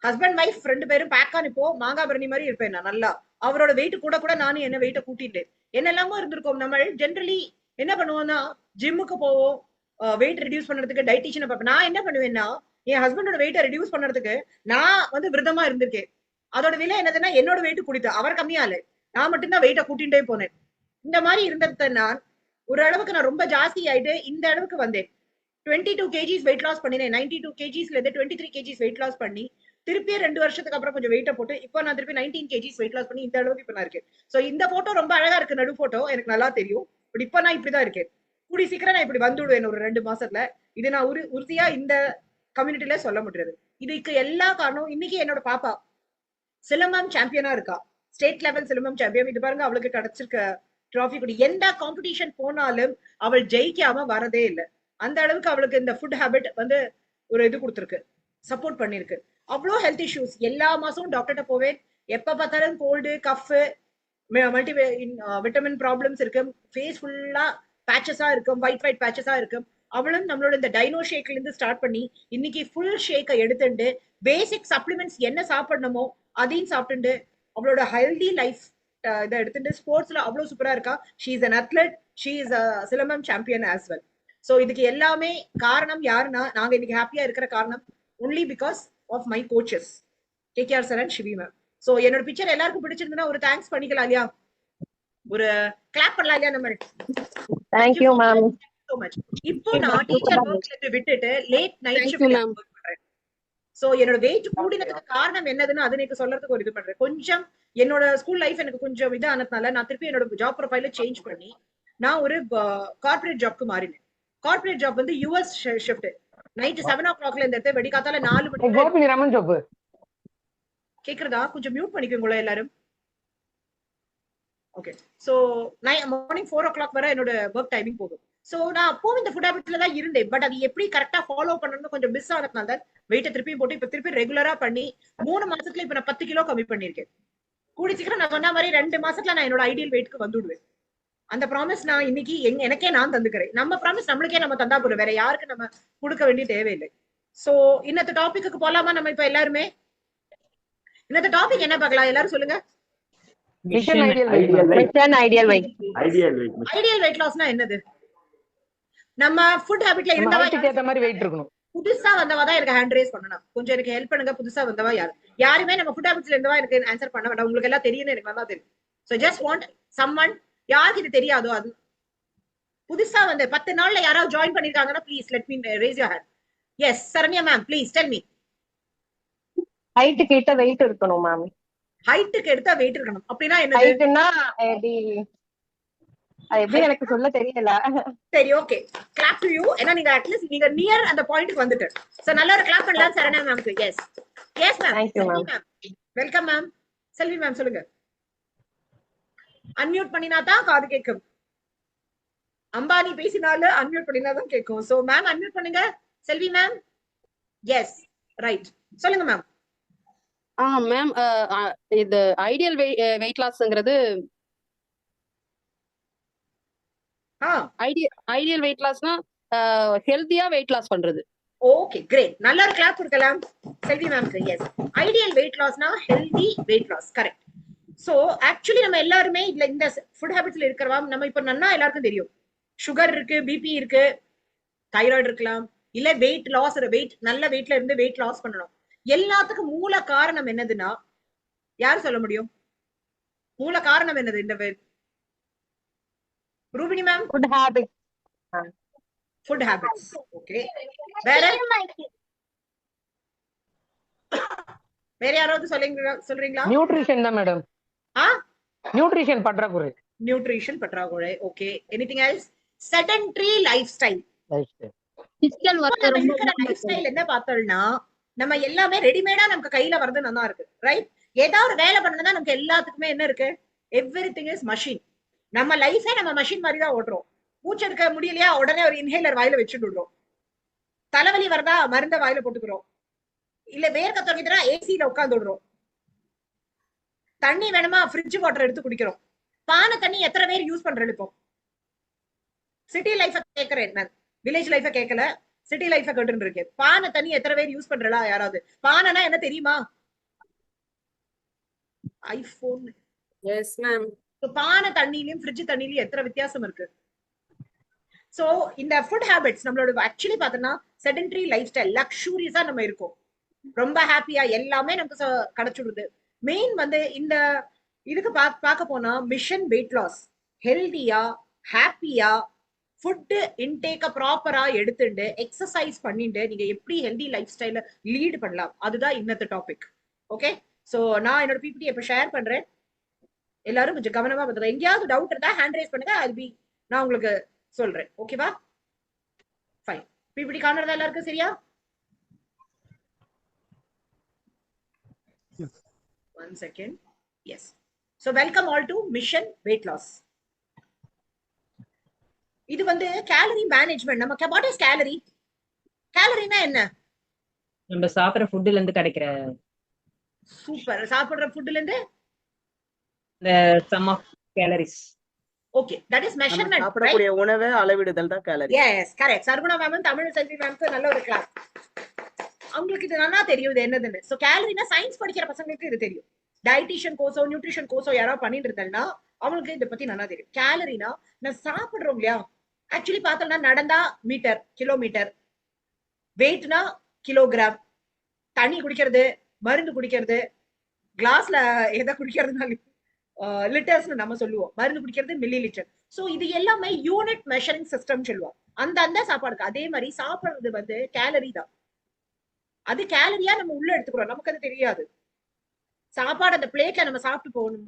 ஹஸ்பண்ட் வைஃப் 2 பேரும் பேக்கா நிப்போ, மாங்காய் பரணி மாதிரி இருப்பேன் நான் நல்லா. அவரோட வெயிட் கூட நானும் என்ன வெயிட்ட கூட்டிட்டேன். என்னெல்லாமோ இருந்திருக்கோம். நம்ம ஜென்ரலி என்ன பண்ணுவோம்னா ஜிம்முக்கு போவோம், வெயிட் ரெடியூஸ் பண்றதுக்கு டைட்டிஷியனை பார்ப்பேன். நான் என்ன பண்ணுவேன்னா என் ஹஸ்பண்டோட வெயிட்டை ரெடியூஸ் பண்றதுக்கு நான் வந்து விரதமா இருந்திருக்கேன். அதோட விலை என்னதுன்னா என்னோட வெயிட் கூடிட்டு அவர் கம்மியால நான் மட்டும்தான் வெயிட்டை கூட்டிகிட்டே போனேன். இந்த மாதிரி இருந்தது நான் ஒரு அளவுக்கு நான் ரொம்ப ஜாஸ்தி ஆயிட்டு இந்த அளவுக்கு வந்தேன். 22 kgs வெயிட் லாஸ் பண்ணினேன். 92 kgsல இருந்து 23 kgs வெயிட் லாஸ் பண்ணி திருப்பி 2 வருஷத்துக்கு அப்புறம் கொஞ்சம் வெயிட்ட போட்டு இப்போ நான் திருப்பி 19 kgs வெயிட் லாஸ் பண்ணி இந்த அளவுக்கு இப்ப நான் இருக்கேன். சோ இந்த போட்டோ ரொம்ப அழகா இருக்கு, நடு போட்டோ எனக்கு நல்லா தெரியும். பட் இப்ப நான் இப்படிதான் இருக்கேன். கூடி சீக்கிரம் நான் இப்படி வந்துடுவேன் ஒரு 2 மாசத்துல. இது நான் உறுதியா இந்த கம்யூனிட்டில சொல்ல முடியாது. இதுக்கு எல்லா காரணம் இன்னைக்கு என்னோட பாப்பா சிலம்பம் சாம்பியனா இருக்கா, ஸ்டேட் லெவல் சிலம்பம் சாம்பியன். இது பாருங்க அவளுக்கு கிடைச்சிருக்க ட்ராஃபி கூட. எந்த காம்படிஷன் போனாலும் அவள் ஜெயிக்காம வரதே இல்லை. அந்த அளவுக்கு அவளுக்கு இந்த ஃபுட் ஹேபிட் வந்து ஒரு இது கொடுத்துருக்கு, சப்போர்ட் பண்ணிருக்கு. அவ்வளோ ஹெல்த் இஷ்யூஸ். எல்லா மாசமும் டாக்டர்கிட்ட போவேன். எப்ப பார்த்தாலும் cold, cough, multi vitamin problems இருக்கு. ஃபேஸ் ஃபுல்லா பேச்சஸா இருக்கும், ஒயிட் பேச்சஸா இருக்கும். அவளும் நம்மளோட இந்த டைனோ ஷேக்ல இருந்து ஸ்டார்ட் பண்ணி இன்னைக்கு ஃபுல் ஷேக்கை எடுத்துட்டு பேசிக் சப்ளிமெண்ட்ஸ் என்ன சாப்பிடணுமோ அதையும் சாப்பிட்டு அவளோட ஹெல்தி லைஃப் இதை எடுத்துட்டு ஸ்போர்ட்ஸ்ல அவ்வளவு சூப்பரா இருக்கா. She is an athlete, she is a silambam champion as well. So இதுக்கு எல்லாமே காரணம் யாருன்னா நாங்க இன்னைக்கு ஹாப்பியா இருக்கிற காரணம் only because of my coaches KKR sir and Shivi ma'am. So என்னோட பிக்சர் எல்லாருக்கும் பிடிச்சிருந்தா ஒரு தேங்க்ஸ் பண்ணிக்கலாம் இல்லையா, ஒரு கிளாப் பண்ணலாம் இல்லையா நம்ம? Thank you ma'am. so much. இப்போ நான் டீச்சர் ஒர்க்ல விட்டுட்டு லேட் நைட் ஷிஃப்ட் பண்றேன். சோ என்னோட வெயிட் கூடினதுக்கு காரணம் என்னதுன்னு அது எனக்கு சொல்றதுக்கு ஒரு இது பண்றேன். கொஞ்சம் என்னோட ஸ்கூல் லைஃப் எனக்கு கொஞ்சம் இதானதுனால நான் திருப்பி என்னோட ஜாப் ப்ரொஃபைல சேஞ்ச் பண்ணி நான் ஒரு கார்ப்பரேட் ஜாப்க்கு மாறினேன். கார்ப்பரேட் ஜாப் வந்து US ஷிஃப்ட். நைட் 7 o'clockல இருந்து வெடிக்காத்தால 4 மணி. கேக்குறதா? கொஞ்சம் மியூட் பண்ணிக்கோங்களா எல்லாரும். ஓகே. சோ மார்னிங் 4 o'clock வரை என்னோட ஒர்க் டைமிங் போகும். சோ நான் அப்பவும் இந்த ஃபுட் ஹேபிட்ல தான் இருந்தேன். பட் அது எப்படி கரெக்டா ஃபாலோ பண்ணணும்னு கொஞ்சம் மிஸ் ஆனதுனால தான் வெயிட்டை திருப்பி போட்டு இப்ப திருப்பி ரெகுலரா பண்ணி 3 மாசத்துல இப்ப நான் 10 கிலோ கம்மி பண்ணிருக்கேன். கூடி சீக்கிரம் நான் சொன்ன மாதிரி 2 மாசத்துல நான் என்னோட ஐடியல் வெயிட்க்கு வந்துடுவேன். அந்த ப்ராமிஸ் நான் இன்னைக்கு எனக்கே நான் தந்துக்கிறேன். நம்ம ப்ராமிஸ் நம்மளுக்கே நம்ம தந்தா போறோம், வேற யாருக்கு நம்ம கொடுக்க வேண்டிய தேவையில்லை. சோ இன்னத்த டாபிக்கு போலாமா நம்ம இப்ப எல்லாருமே? இன்னத்த டாபிக் என்ன பார்க்கலாம் எல்லாரும் சொல்லுங்க. ஐடியல் வெயிட் லாஸ்னா என்னது? நம்ம ஃபுட் ஹேபிட்ல இருந்தவா ஏத்த மாதிரி வெயிட் இருக்கணும். புதுசா வந்தவா தான் எனக்கு ஹேண்ட் ரைஸ் பண்ணணும். கொஞ்சம் எனக்கு ஹெல்ப் பண்ணுங்க. புதுசா வந்தவா யாருமே நம்ம ஃபுட் ஹேபிட்ஸ்ல இருந்தவா எனக்கு ஆன்சர் பண்ண வேண்டாம். உங்களுக்கு எல்லாம் தெரியும்னு எனக்கு நல்லா தெரியும். சோ ஜஸ்ட் வாண்ட் சம்வன் யாருக்கு இது தெரியாதோ அது புதுசா வந்து 10 நாள்ல யாராவது ஜாயின் பண்ணிருக்காங்கன்னா please let me raise your hand. Yes Saranya ma'am please tell me. ஹைட்டுக்கு ஏத்த வெயிட் இருக்கணும் மேம். ஹைட்டுக்கு எடுத்தா வெயிட் இருக்கணும் அப்படின்னா என்ன? ஹைட்னா எப்படி எனக்கு சொல்ல தெரியல. சரி ஓகே, கிளாப் டு யூ. ஏன்னா நீங்க அட்லீஸ்ட் நீங்க நியர் அந்த பாயிண்ட்க்கு வந்துட்டு. சோ நல்ல ஒரு கிளாப் பண்ணலாம் சரண்யா மேம்க்கு. Yes yes ma'am. Thank you ma'am. Welcome ma'am. Selvi ma'am சொல்லுங்க. அன்மியூட் பண்ணினா தான் காது கேட்கும். அம்பானி பேசினாலும் அன்மியூட் பண்ணினா தான் கேட்கும். சோ மேம் அன்மியூட் பண்ணுங்க. செல்வி மேம். எஸ் ரைட் சொல்லுங்க மேம். மேம் இது ஐடியல் வெயிட் லாஸ்ங்கிறது ஐடியல் வெயிட் லாஸ்னா ஹெல்தியா வெயிட் லாஸ் பண்றது. Okay great. நல்ல ஒரு கிளாப் கொடுக்கலாம் செல்வி மேம்க்கு. எஸ் ஐடியல் வெயிட் லாஸ்னா healthy weight loss. Correct. So actually நம்ம எல்லாருமே இந்த ஃபுட் ஹேபிட்ஸ்ல இருக்கிறவா நம்ம இப்ப நன்னா எல்லாருக்கும் தெரியும். சுகர் இருக்கு, பிபி இருக்கு, தைராய்டு இருக்கலாம், இல்ல வெயிட் லாஸ், நல்ல வெயிட்ல இருந்து வெயிட் லாஸ் பண்ணணும். எல்லாத்துக்கும் மூல காரணம் என்னதுன்னா யாரு சொல்ல முடியும்? மூல காரணம் என்னது? இந்த Rubini ma'am? Food habit. Food habits. Okay, வேற வேற யாராவது சொல்றீங்களா? நியூட்ரிஷன் தான் மேடம். நியூட்ரிஷன் பற்றாக்குறை. நியூட்ரிஷன் பற்றாக்குறை. Okay, anything else? Sedentary life style. Physical work ரொம்ப லைஃப் ஸ்டைல் என்ன பார்த்தோம்னா நம்ம எல்லாமே ரெடிமேடா நமக்கு கையில வரது நல்லா இருக்கு, ரைட்? ஏதாவது ஒரு வேலை பண்ணனா நமக்கு எல்லாத்துக்குமே என்ன இருக்கு? Everything is machine. நம்ம லைஃபே நம்ம மஷின் மாதிரி தான் ஓட்டுறோம். மூச்செடுக்க முடியலையா, உடனே ஒரு இன்ஹேலர் வாயில வச்சுட்டு விடுறோம். தலைவலி வரதா, மருந்த வாயில போட்டுக்கிறோம். இல்ல வேர்க்க தொடங்கிதுன்னா ஏசியில உட்கார்ந்து விடுறோம். தண்ணி வேணுமா, ஃப்ரிட்ஜ் வாட்டர் எடுத்து குடிக்கிறோம். பானை தண்ணி எத்தனை பேர் யூஸ் பண்றது? இப்போ சிட்டி லைஃப கேட்கறேன் நான், வில்லேஜ் லைஃப கேட்கல, சிட்டி லைஃப கேட்டுட்டு இருக்கேன். பானை தண்ணி எத்தனை பேர் யூஸ் பண்றா யாராவது? பானைனா என்ன தெரியுமா? ஐபோன். Yes ma'am. பானை தண்ணியிலயும் ஃப்ரிட்ஜ் தண்ணியிலயும் எத்தனை வித்தியாசம் இருக்கு? சோ இந்த ஃபுட் ஹேபிட்ஸ் நம்மளோட ஆக்சுவலி பார்த்தோம்னா செடன்டரி லைஃப் ஸ்டைல், லக்ஸூரியஸா நம்ம இருக்கோம், ரொம்ப ஹாப்பியா எல்லாமே நமக்கு கிடைச்சிடுது. மெயின் வந்து இந்த இதுக்கு பார்க்க போனா மிஷன் வெயிட் லாஸ், ஹெல்தியா ஹாப்பியா ஃபுட் இன்டேக்க ப்ராப்பரா எடுத்துட்டு எக்ஸசைஸ் பண்ணிட்டு நீங்க எப்படி ஹெல்தி லைஃப் ஸ்டைல லீட் பண்ணலாம், அதுதான் இன்னத்த டாபிக். ஓகே, சோ நான் என்னோட பிபிடி இப்ப ஷேர் பண்றேன், எல்லாரும் கொஞ்சம் கவனமா பார்த்துக்கோங்க. எங்கேயாவது டவுட் இருந்தா ஹேண்ட் ரைஸ் பண்ணுங்க, நான் உங்களுக்கு சொல்றேன். ஓகேவா? ஃபைன். பிபிடி காணறதா எல்லாருக்கும் சரியா? One second. Yes. So welcome all to Mission Weight Loss. இது வந்து கேலரி மேனேஜ்மெண்ட். நம்ம வாட் இஸ் கேலரி? கேலரினா என்ன? நம்ம சாப்பிடுற ஃபுட்ல இருந்து கிடைக்கிற. சூப்பர். சாப்பிடுற ஃபுட்ல இருந்து the sum of calories. Okay, that is measurement. சாப்பிடக்கூடிய உணவை அளவிடுதல் தான் calorie. Yes, correct. Sarguna ma'am, Tamil Selvi மேம்க்கு நல்ல ஒரு கிளாஸ். அவங்களுக்கு இது நல்லா தெரியும் இது என்னதுன்னு. சோ கேலரினா சயின்ஸ் படிக்கிற பசங்களுக்கு இது தெரியும். டயட்டிஷியன் கோர்ஸோ நியூட்ரிஷன் கோர்ஸோ யாராவது பண்ணிட்டு இருந்தாங்கன்னா அவங்களுக்கு இதை பத்தி நல்லா தெரியும். கேலரினா நான் சாப்பிடுறோம் இல்லையா, ஆக்சுவலி பார்த்தோம்னா நடந்தா மீட்டர், கிலோமீட்டர், வெயிட்னா கிலோகிராம், தண்ணி குடிக்கிறது, மருந்து குடிக்கிறது, கிளாஸ்ல எதை குடிக்கிறதுனால லிட்டர்ஸ்னு நம்ம சொல்லுவோம், மருந்து குடிக்கிறது மில்லி லிட்டர். சோ இது எல்லாமே யூனிட் மெஷரிங் சிஸ்டம் சொல்லுவோம். அந்த சாப்பாடுக்கு அதே மாதிரி சாப்பிடுறது வந்து கேலரி தான். அது கேலரியா நம்ம உள்ள எடுத்துக்கிறோம், நமக்கு அது தெரியாது. சாப்பாடு அந்த பிளேட்ல நம்ம சாப்பிட்டு போகணும்.